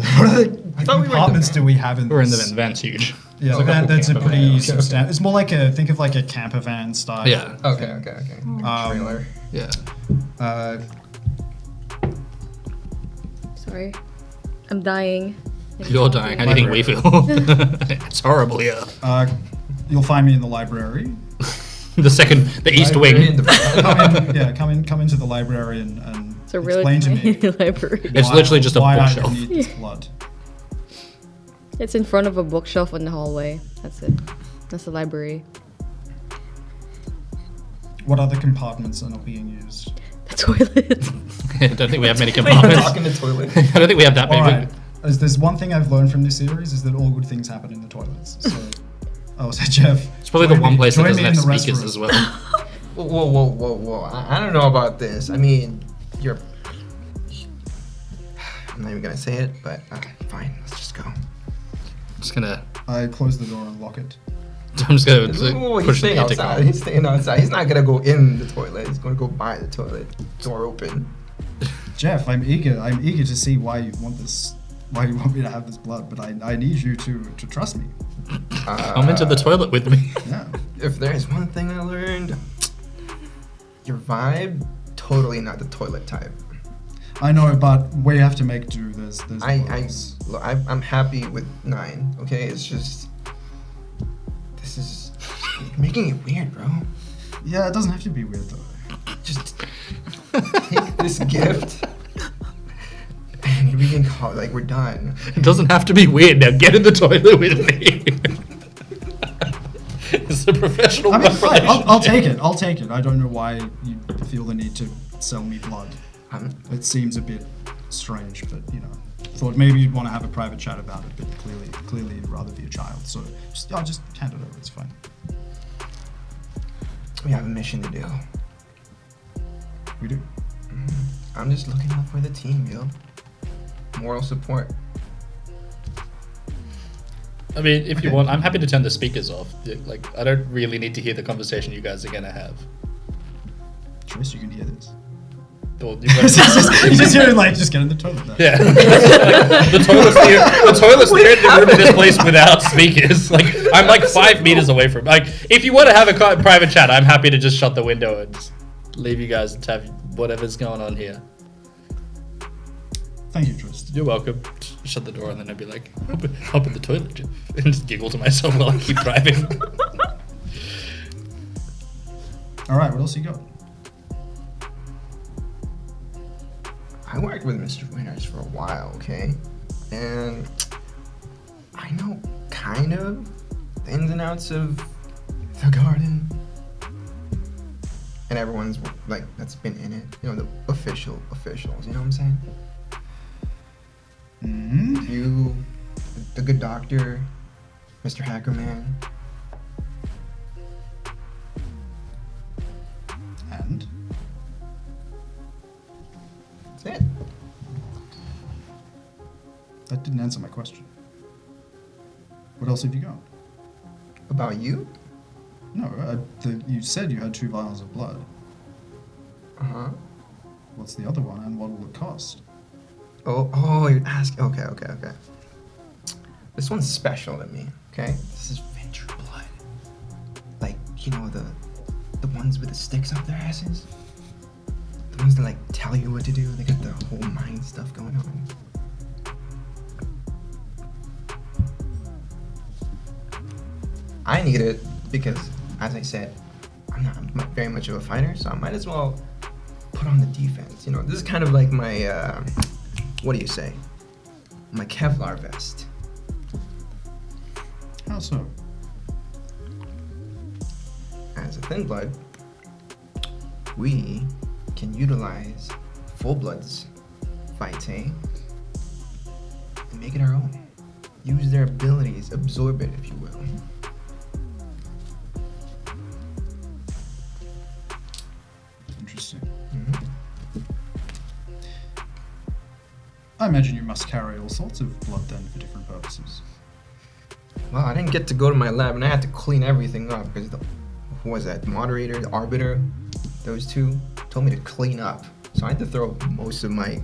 I thought we were in the compartments van. do we have in We're in the this? van. The van's huge. Yeah, It's the like a van, full that's a camper pretty van. substantial. It's more like think of like a camper van style. Yeah. Okay. Like trailer. Yeah. Sorry. I'm dying. You're dying. How do you think we feel? It's horrible here. You'll find me in the library. The east Library in wing. the van. Come into the library and It's a really explain to me tiny library. It's literally just a why I bookshelf. need this blood. It's in front of a bookshelf in the hallway. That's it. That's the library. What other compartments are not being used? The toilet. I don't think we have many Talk compartments. in the toilet. I don't think we have that All many. right. As there's one thing I've learned from this series is that all good things happen in the toilets. So Jeff. It's probably the one place that join doesn't me have in the speakers restroom. as well. Whoa. I don't know about this. I mean, I'm not even gonna say it, but fine. Let's just go. Just gonna. I close the door and lock it. I'm just gonna He's push the staying outside. intercom. He's staying outside. He's not gonna go in the toilet. He's gonna go by the toilet. Door open. Jeff, I'm eager to see why you want this. Why you want me to have this blood, but I need you to trust me. Come into the toilet with me. Yeah. If there's one thing I learned, your vibe, totally not the toilet type. I know, but we have to make do. There's Look, I'm happy with 9. Okay, it's just this is making it weird, bro. Yeah, it doesn't have to be weird though. Just take this gift, and we can call like we're done. It doesn't have to be weird. Now get in the toilet with me. It's a professional. I mean, fine, relationship. I'll take it. I'll take it. I don't know why you feel the need to sell me blood. It seems a bit strange, but thought maybe you'd want to have a private chat about it. But clearly, you'd rather be a child. So I'll just hand it over. It's fine. We have a mission to do. We do. I'm just looking out for the team, yo. Moral support. I mean, if you want, I'm happy to turn the speakers off. Like, I don't really need to hear the conversation you guys are gonna have. Tryst, you can hear this. Well, you guys- You're just hearing like, just get in the toilet now. Yeah. Like, the toilet's there in the room in this place without speakers. Like, I'm like 5 meters away from. Like, if you want to have a private chat, I'm happy to just shut the window and just leave you guys to have whatever's going on here. Thank you, Tryst. You're welcome. Just shut the door and then I'd be like, hop in the toilet, Jeff, and just giggle to myself while I keep driving. All right, what else you got? I worked with Mr. Winters for a while, okay? And I know kind of the ins and outs of the garden. And everyone's like that's been in it. The officials, you know what I'm saying? Mm-hmm. You, the good doctor, Mr. Hackerman. And That's it. that didn't answer my question. What else have you got? About you? No, you said you had 2 vials of blood. Uh-huh. What's the other one, and what will it cost? Oh, you're asking. Okay. This one's special to me, okay? This is venture blood. Like, the ones with the sticks up their asses? The ones that, like, tell you what to do. They got the whole mind stuff going on. I need it because, as I said, I'm not very much of a fighter, so I might as well put on the defense. This is kind of like my, what do you say? My Kevlar vest. How so? as a thin blood, we can utilize full blood's vitae and make it our own. Use their abilities, absorb it, if you will. Interesting. Mhm. I imagine you must carry all sorts of blood then for different purposes. Well, I didn't get to go to my lab, and I had to clean everything up because who was that? Moderator, the Arbiter, those two told me to clean up. So I had to throw most of my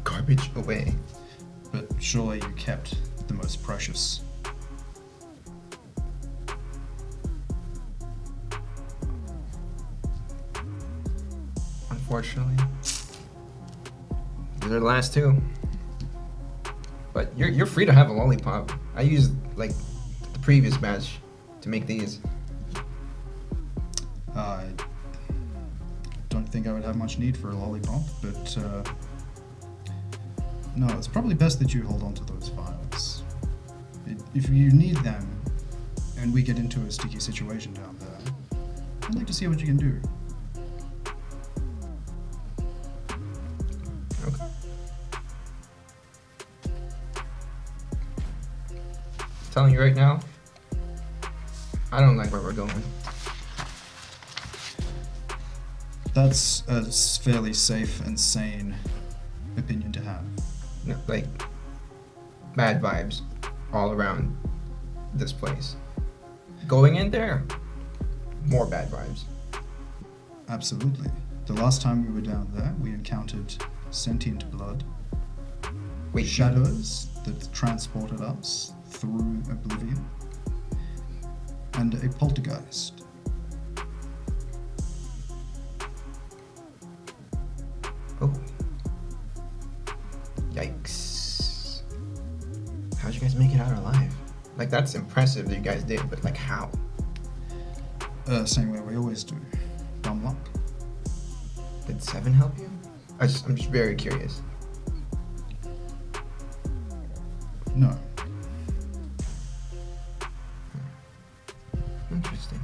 garbage away. But surely you kept the most precious. Unfortunately, these are the last two. But you're free to have a lollipop. I used like the previous batch to make these. I don't think I would have much need for a lollipop, but no, it's probably best that you hold on to those vials. If you need them, and we get into a sticky situation down there, I'd like to see what you can do. Okay. Telling you right now, I don't like where we're going. That's a fairly safe and sane opinion to have. No, like bad vibes all around this place. Going in there, more bad vibes. Absolutely. The last time we were down there, we encountered sentient blood, Wait, shadows that transported us through oblivion, and a poltergeist. Oh. Yikes. How'd you guys make it out alive? Like, that's impressive that you guys did, but like, how? Same way we always do. Dumb luck. Did Seven help you? I'm just very curious. No. Interesting.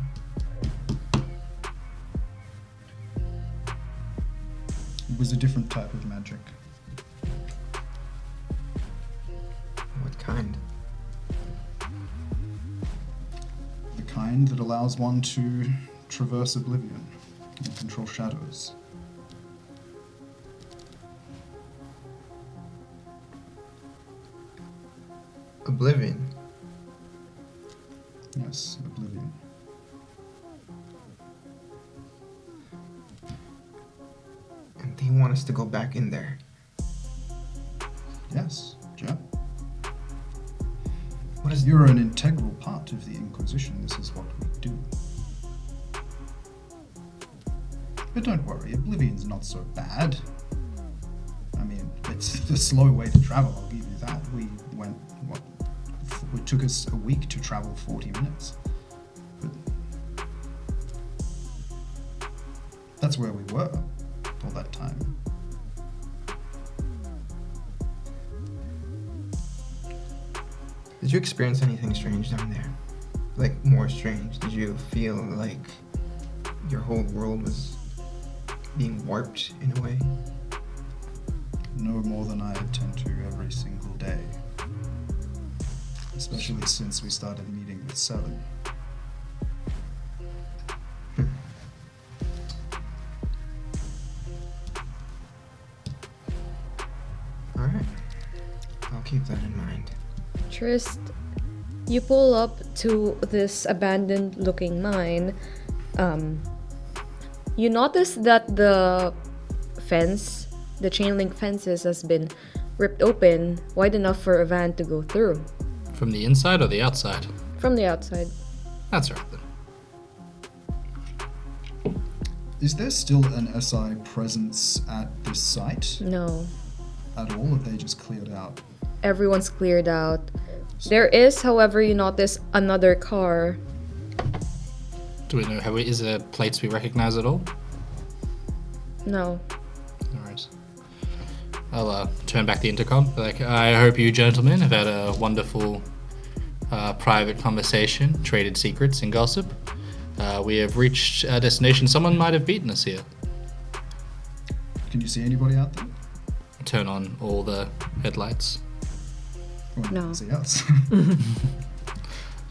It was a different type of magic. What kind? The kind that allows one to traverse oblivion and control shadows. Oblivion. Yes, oblivion. And they want us to go back in there. Yes, Jeff. What is You're an integral part of the Inquisition. This is what we do. But don't worry, Oblivion's not so bad. I mean, it's the slow way to travel, I'll give you that. We went, it took us a week to travel 40 minutes. But that's where we were all that time. Did you experience anything strange down there? Like, more strange? Did you feel like your whole world was being warped in a way? No more than I attend to every single day. Especially since we started meeting with Seven. Alright. I'll keep that in mind. Tryst, you pull up to this abandoned looking mine. You notice that the fence, the chain link fences, has been ripped open wide enough for a van to go through. From the inside or the outside? From the outside. That's right then. Is there still an SI presence at this site No. at all? Have they just cleared out? Everyone's cleared out. There is, however, you notice another car. Do we know is there plates we recognize at all? No. Alright. I'll turn back the intercom. Like, I hope you gentlemen have had a wonderful private conversation, traded secrets and gossip. We have reached our destination. Someone might have beaten us here. Can you see anybody out there? Turn on all the headlights. Well, No. See us.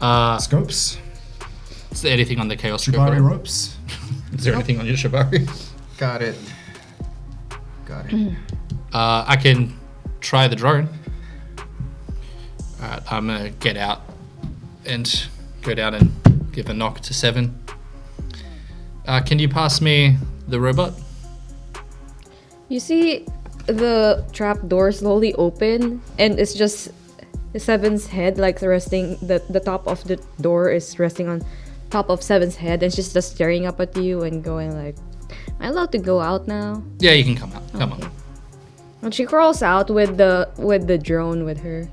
Uh, Scopes. is there anything on the chaos scope? Shibari ropes. Is there anything on your Shibari? Got it. I can try the drone. Alright, I'm gonna get out and go down and give a knock to 7. Can you pass me the robot? You see the trap door slowly open, and it's just Seven's head, like resting. The top of the door is resting on top of Seven's head, and she's just staring up at you and going like, "Am I allowed to go out now?" Yeah, you can come out. Come Okay. on. And she crawls out with the drone with her.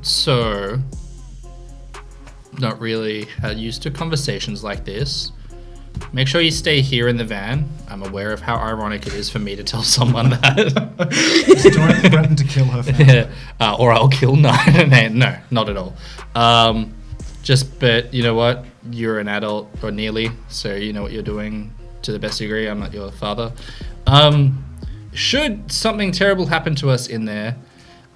So, not really used to conversations like this. Make sure you stay here in the van. I'm aware of how ironic it is for me to tell someone that. Don't threaten to kill her family. Or I'll kill no, not at all. But you know what? You're an adult, or nearly, so you know what you're doing to the best degree. I'm not your father. Should something terrible happen to us in there,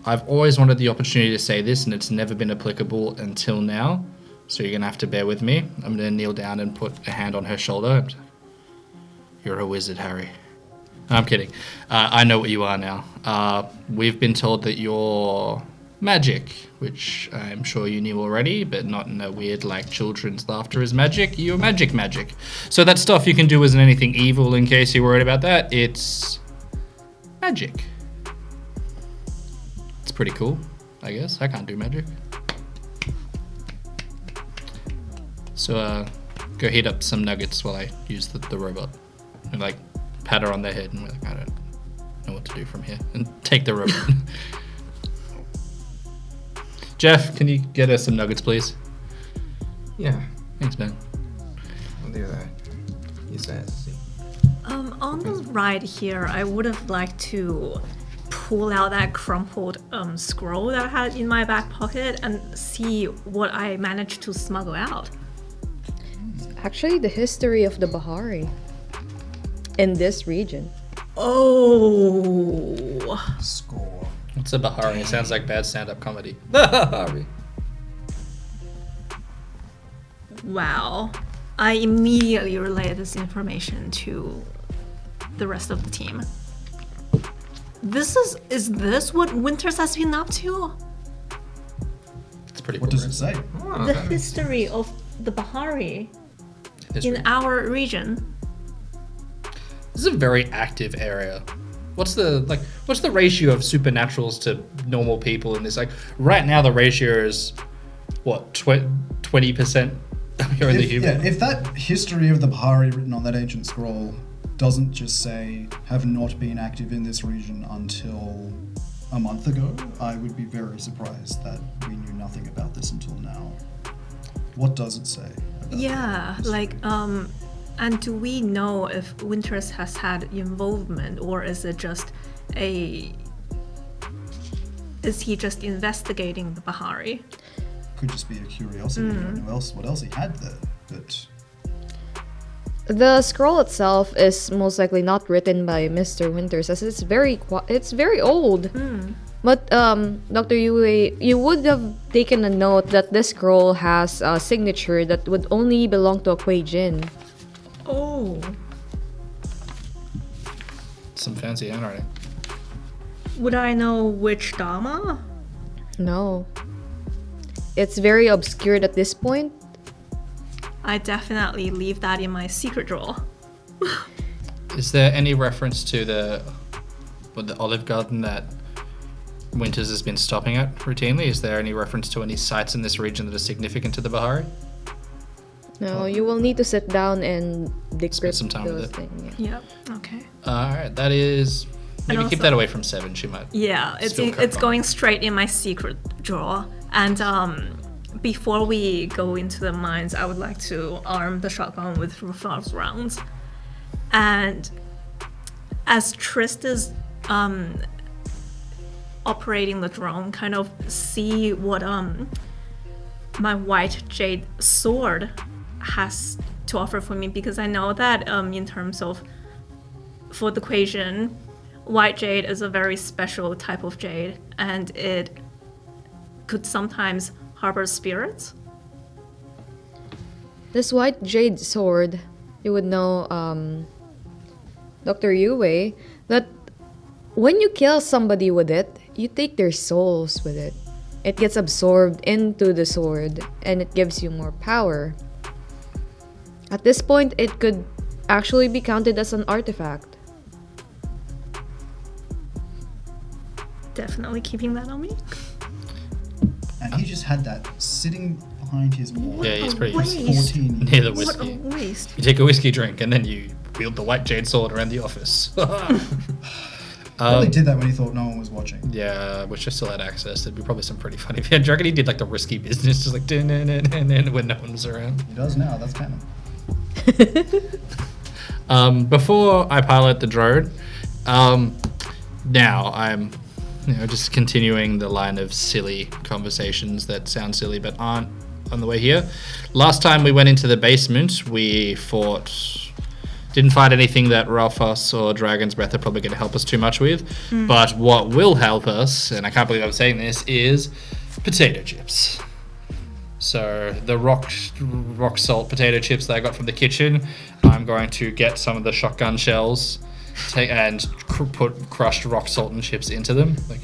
I've always wanted the opportunity to say this, and it's never been applicable until now. So you're gonna have to bear with me. I'm gonna kneel down and put a hand on her shoulder. You're a wizard, Harry. I'm kidding. I know what you are now. We've been told that you're magic, which I'm sure you knew already, but not in a weird, like, children's laughter is magic. You're magic. So that stuff you can do isn't anything evil, in case you're worried about that. It's magic. It's pretty cool, I guess. I can't do magic. So, go heat up some nuggets while I use the robot. And, like, pat her on the head and we're like, I don't know what to do from here. And take the robot. Jeff, can you get us some nuggets, please? Yeah, Thanks, man. I'll do that. He says. On the ride here, I would have liked to pull out that crumpled scroll that I had in my back pocket and see what I managed to smuggle out. Actually, the history of the Bahari in this region. Oh. Score. What's a Bahari? It sounds like bad stand-up comedy. Bahari. Wow. I immediately relayed this information to the rest of the team. Is this what Winters has been up to? It's pretty What cool. does it say? The history of the Bahari History. in our region. This is a very active area. What's the ratio of supernaturals to normal people in this? Like right now, the ratio is what 20% here in the human. If that history of the Bahari written on that ancient scroll doesn't just say have not been active in this region until a month ago, I would be very surprised that we knew nothing about this until now. What does it say? About Yeah, this like, region? and do we know if Winters has had involvement, or is it just is he just investigating the Bahari? Could just be a curiosity. I don't know what else he had there. But The scroll itself is most likely not written by Mr. Winters, as it's very old. But Dr. Yue, you would have taken a note that this scroll has a signature that would only belong to a Kuei Jin. Oh. Some fancy handwriting. Would I know which Dharma? No. It's very obscured at this point. I definitely leave that in my secret drawer. Is there any reference to the Olive Garden that Winters has been stopping at routinely? Is there any reference to any sites in this region that are significant to the Bahari? No, you will need to sit down and decrypt some time with those it. things. Yeah. Yep. Okay. Alright, that is... Maybe keep also- that away from 7, she might... Yeah, Still it's crack on. going straight in my secret drawer. And before we go into the mines, I would like to arm the shotgun with Rufal's rounds. And as Tryst is operating the drone, kind of see what my white jade sword has to offer for me, because I know that in terms of for the equation, white jade is a very special type of jade, and it could sometimes harbor spirits. This white jade sword, you would know, Dr. Yue, that when you kill somebody with it, you take their souls with it. It gets absorbed into the sword, and it gives you more power. At this point, it could actually be counted as an artifact. Definitely keeping that on me. And he just had that sitting behind his wall. Yeah, he's pretty waste. 14. near the What a whiskey. waste. You take a whiskey drink and then you wield the white jade sword around the office. Probably did that when he thought no one was watching. Yeah, wish I still had access. There'd be probably some pretty funny. Yeah, Dragon, he did like the risky business, just like when no one was around. He does now, that's canon. Before I pilot the drone, now I'm just continuing the line of silly conversations that sound silly but aren't on the way here. Last time we went into the basement, we didn't find anything that Ralphos or Dragon's Breath are probably going to help us too much with. But what will help us, and I can't believe I'm saying this, is potato chips. So the rock salt potato chips that I got from the kitchen, I'm going to get some of the shotgun shells and put crushed rock salt and chips into them. Like,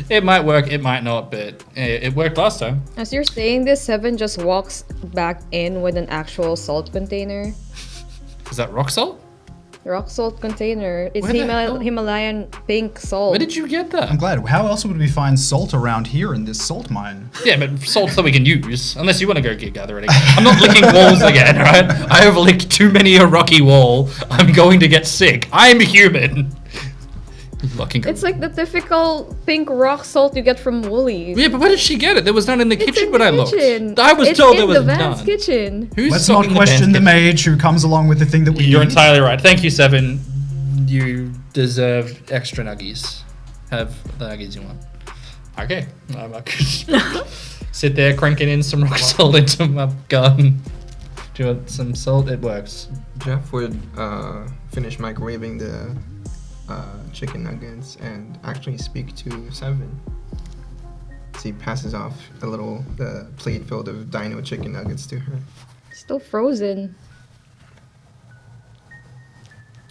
it might work, it might not, but it worked last time. As you're saying this, Seven just walks back in with an actual salt container. Is that rock salt? Rock salt container. It's Where the hell? Himalayan pink salt. Where did you get that? I'm glad. How else would we find salt around here in this salt mine? Yeah, but salt that we can use. Unless you want to go gather it again. I'm not licking walls again, right? I have licked too many a rocky wall. I'm going to get sick. I'm human. It's like the typical pink rock salt you get from Woolies. Yeah, but where did she get it? There was none in the It's kitchen in when the I looked. kitchen. I was It's told in there was the Van's none. kitchen. Who's Let's not stocking question the Van's mage who comes along with the thing that we kitchen? You're need. entirely right. Thank you, Seven. You deserve extra nuggies. Have the nuggies you want. Okay. I'm not gonna sit there cranking in some rock salt into my gun. Do you want some salt? It works. Jeff would finish microwaving the chicken nuggets and actually speak to Seven. So he passes off the plate filled of dino chicken nuggets to her. Still frozen.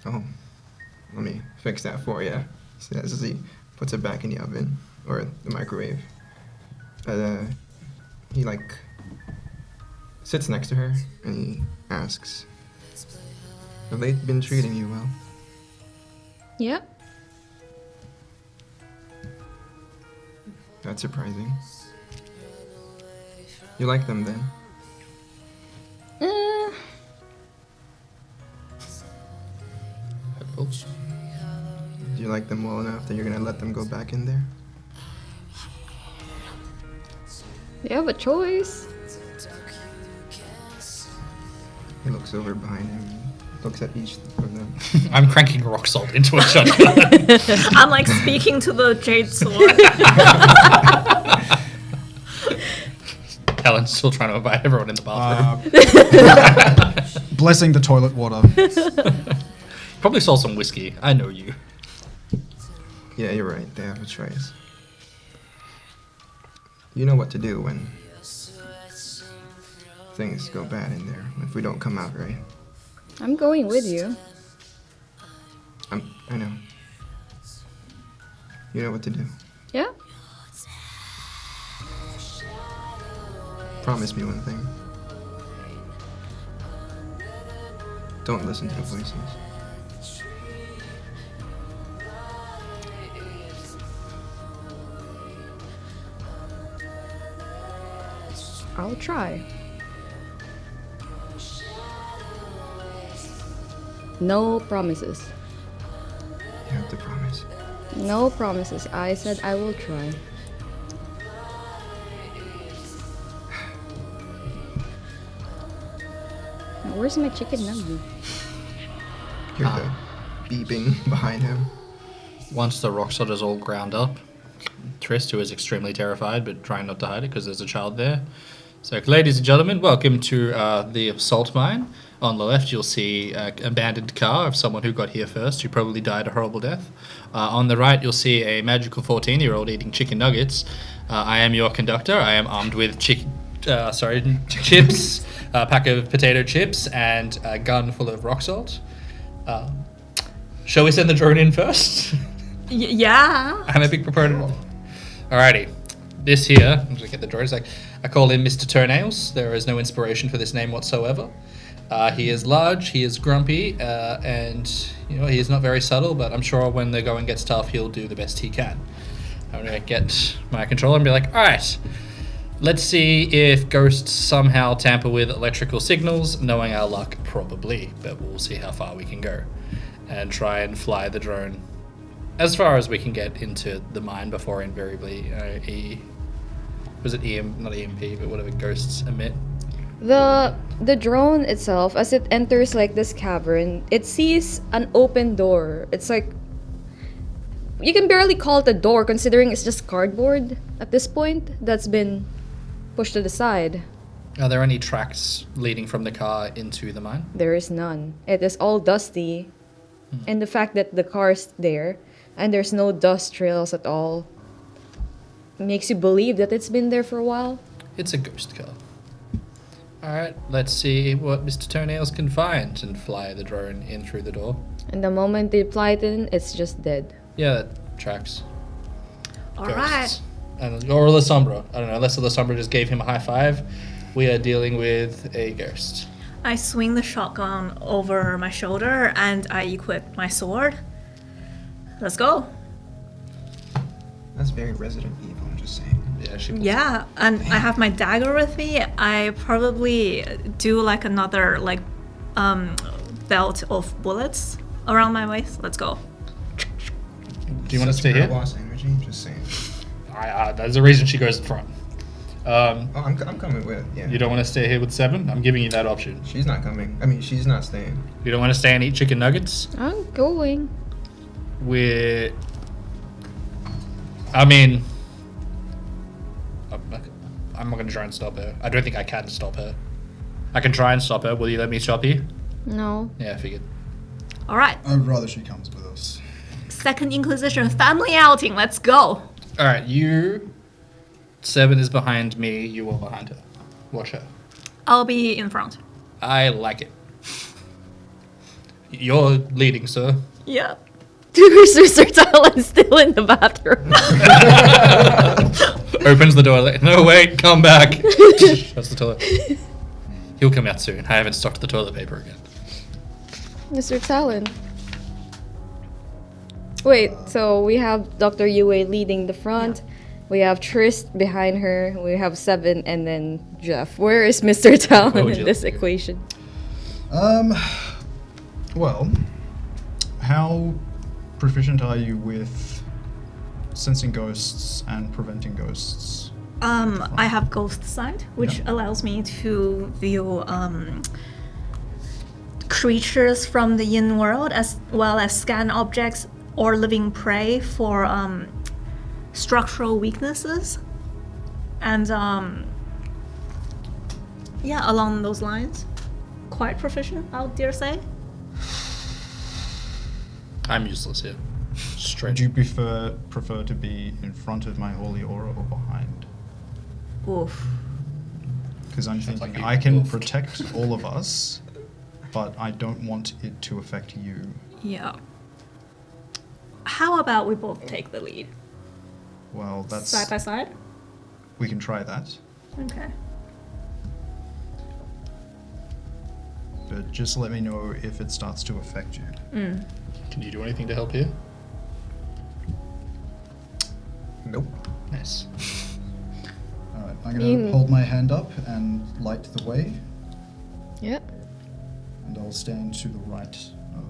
Oh, let me fix that for you. As he puts it back in the oven or the microwave. He sits next to her and he asks, "Have they been treating you well?" Yeah. That's surprising. You like them then? Do you like them well enough that you're gonna let them go back in there? You have a choice. He looks over behind him and looks at each of them. I'm cranking rock salt into a shotgun. I'm like speaking to the jade sword. Helen's still trying to invite everyone in the bathroom. Blessing the toilet water. Probably saw some whiskey. I know you. Yeah, you're right. They have a choice. You know what to do when things go bad in there. If we don't come out right. I'm going with you. I know. You know what to do. Yeah? Promise me one thing. Don't listen to the voices. I'll try. No promises. You have to promise. No promises. I said I will try. Now, where's my chicken nugget? Hear the beeping behind him. Once the rock salt is all ground up, Tryst, who is extremely terrified but trying not to hide it because there's a child there, So, ladies and gentlemen, welcome to the assault mine. On the left, you'll see an abandoned car of someone who got here first, who probably died a horrible death. On the right, you'll see a magical 14-year-old eating chicken nuggets. I am your conductor. I am armed with chips, a pack of potato chips, and a gun full of rock salt. Shall we send the drone in first? Yeah. I'm a big proponent. Alrighty. This here, I'm just get the drone. It's like, I call him Mr. Toenails. There is no inspiration for this name whatsoever. He is large, he is grumpy, and he is not very subtle, but I'm sure when the going gets tough, he'll do the best he can. I'm going to get my controller and be like, alright, let's see if ghosts somehow tamper with electrical signals. Knowing our luck, probably, but we'll see how far we can go. And try and fly the drone as far as we can get into the mine before invariably not EMP, but whatever ghosts emit. The drone itself, as it enters like this cavern, it sees an open door. It's like, you can barely call it a door considering it's just cardboard at this point that's been pushed to the side. Are there any tracks leading from the car into the mine? There is none. It is all dusty. And the fact that the car's there and there's no dust trails at all makes you believe that it's been there for a while. It's a ghost car. Alright, let's see what Mr. Toenails can find and fly the drone in through the door. And the moment they fly it in, it's just dead. Yeah, that tracks. Alright. Or La Sombra. I don't know, unless La Sombra just gave him a high five. We are dealing with a ghost. I swing the shotgun over my shoulder and I equip my sword. Let's go. That's very Resident Evil, I'm just saying. Yeah, she Yeah, and I have my dagger with me. I probably do like another belt of bullets around my waist. Let's go. Do you want to stay Spirit here? Boss energy, just saying. There's a reason she goes in front. I'm coming with, yeah. You don't want to stay here with 7? I'm giving you that option. She's not coming. I mean, she's not staying. You don't want to stay and eat chicken nuggets? I'm going. I'm not going to try and stop her. I don't think I can stop her. I can try and stop her. Will you let me stop you? No. Yeah, I figured. All right. I'd rather she comes with us. Second Inquisition family outing. Let's go. Alright, 7 is behind me, you are behind her. Watch her. I'll be in front. I like it. You're leading, sir. Yep. Where's Mr. Talon still in the bathroom? Opens the door like, no wait, come back. That's the toilet. He'll come out soon. I haven't stocked the toilet paper again. Mr. Talon. Wait, so we have Dr. Yue leading the front. Yeah. We have Tryst behind her. We have 7 and then Jeff. Where is Mr. Talon in this equation? Well, how proficient are you with sensing ghosts and preventing ghosts? I have Ghost Sight, which allows me to view creatures from the in world as well as scan objects or living prey for structural weaknesses. And along those lines, quite proficient, I would dare say. I'm useless here. Straight. Would you prefer to be in front of my holy aura or behind? Oof. Because I'm Sounds thinking like I can both. protect all of us, but I don't want it to affect you. Yeah. How about we both take the lead? Well, that's... Side by side? We can try that. Okay. But just let me know if it starts to affect you. Can you do anything to help here? Nope. Nice. Alright, I'm gonna hold my hand up and light the way, Yep. and I'll stand to the right of...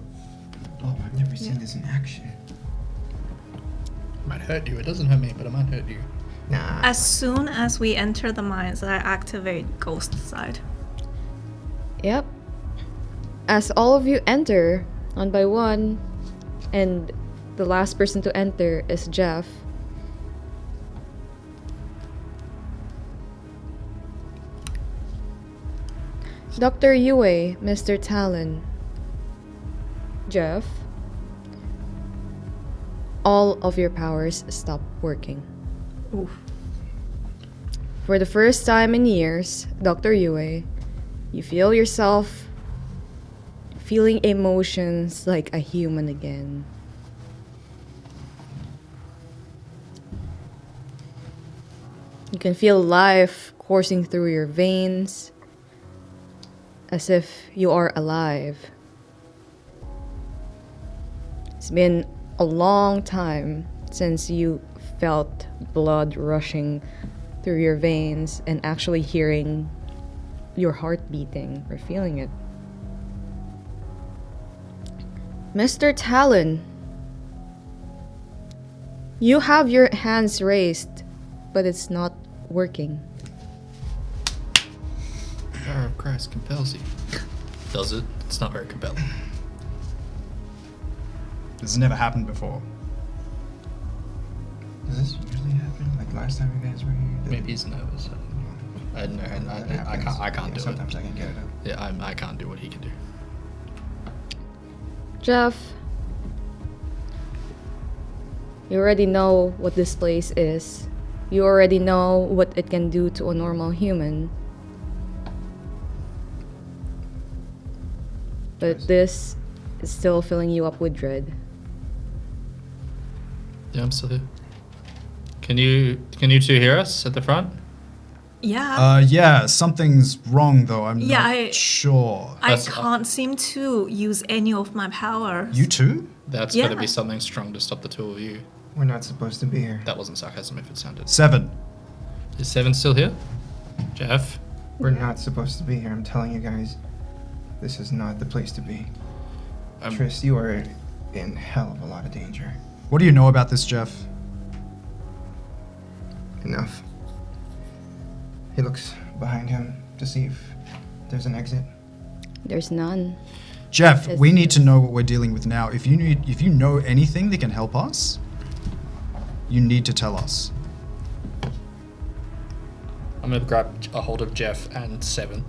Oh, I've never seen this in action. It might hurt you. It doesn't hurt me, but it might hurt you. Nah. As soon as we enter the mines, I activate Ghost Side. Yep. As all of you enter, one by one, and the last person to enter is Jeff. Dr. Yue, Mr. Talon. Jeff. All of your powers stop working. Oof. For the first time in years, Dr. Yue, you feel yourself feeling emotions like a human again. You can feel life coursing through your veins as if you are alive. It's been a long time since you felt blood rushing through your veins and actually hearing your heart beating or feeling it. Mr. Talon, you have your hands raised, but it's not working. Power of Christ compels you. Does it? It's not very compelling. This has never happened before. Does this usually happen? Like last time you guys were here? Maybe he's nervous. I don't know. I can't do it. Sometimes I can get it up. Yeah, I can't do what he can do. Jeff, you already know what this place is. You already know what it can do to a normal human. But this is still filling you up with dread. Yeah, I'm still here. Can you two hear us at the front? Yeah. Yeah, something's wrong though. I'm Yeah, not sure. I That's- can't seem to use any of my powers. You too? That's Yeah. got to be something strong to stop the two of you. We're not supposed to be here. That wasn't sarcasm if it sounded. 7. Is Seven still here? Jeff? We're not supposed to be here. I'm telling you guys, this is not the place to be. Tryst, you are in hell of a lot of danger. What do you know about this, Jeff? Enough. He looks behind him to see if there's an exit. There's none. Jeff, Yes. we need to know what we're dealing with now. If you know anything that can help us, you need to tell us. I'm gonna grab a hold of Jeff and Seven.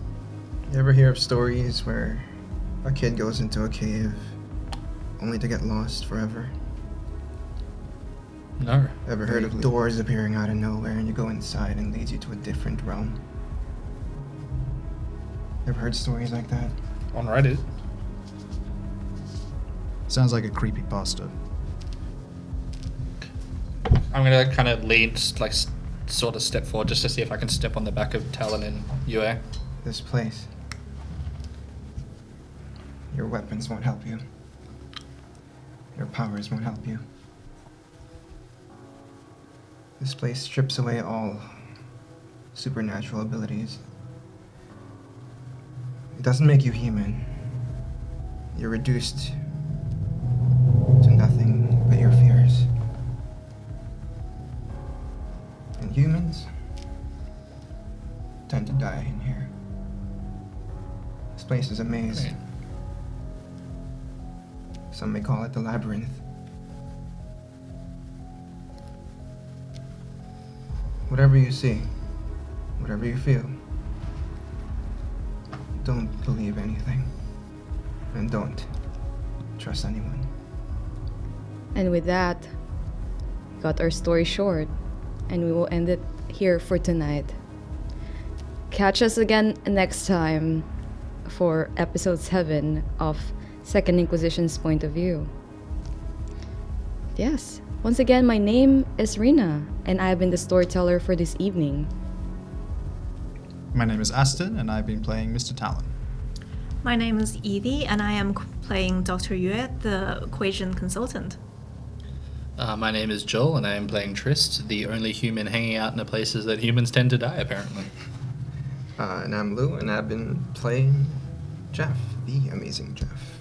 You ever hear of stories where a kid goes into a cave only to get lost forever? No. Ever heard of Vaguely. doors appearing out of nowhere and you go inside and leads you to a different realm? Ever heard stories like that? On Reddit. Sounds like a creepypasta. I'm gonna kind of lean, like, sort of step forward just to see if I can step on the back of Talon and Yue. This place. Your weapons won't help you. Your powers won't help you. This place strips away all supernatural abilities. It doesn't make you human. You're reduced to nothing but your fears. And humans tend to die in here. This place is a maze. Right. Some may call it the labyrinth. Whatever you see, whatever you feel, don't believe anything. And don't trust anyone. And with that, got our story short, and we will end it here for tonight. Catch us again next time for episode 7 of Second Inquisition's Point of View. Yes, once again, my name is Rina, and I've been the storyteller for this evening. My name is Aston, and I've been playing Mr. Talon. My name is Evie, and I am playing Dr. Yue, the equation consultant. My name is Joel, and I am playing Tryst, the only human hanging out in the places that humans tend to die, apparently. And I'm Lou, and I've been playing Jeff, the amazing Jeff.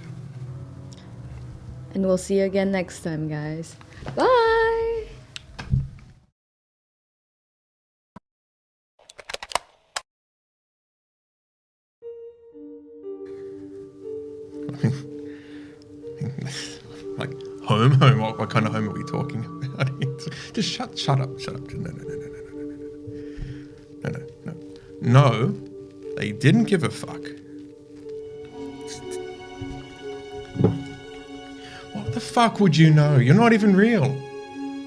And we'll see you again next time, guys. Bye! Like home? What kind of home are we talking about? Just shut up. No. No, they didn't give a fuck. fuck would you know? You're not even real.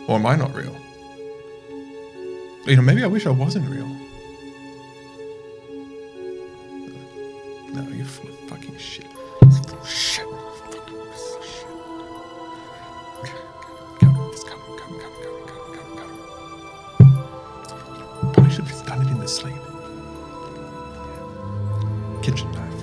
Or am I not real? You know, maybe I wish I wasn't real. No, you're full of fucking shit. Full of shit. Fucking piece of shit. Come. Probably should have done it in the sleep. Kitchen knife.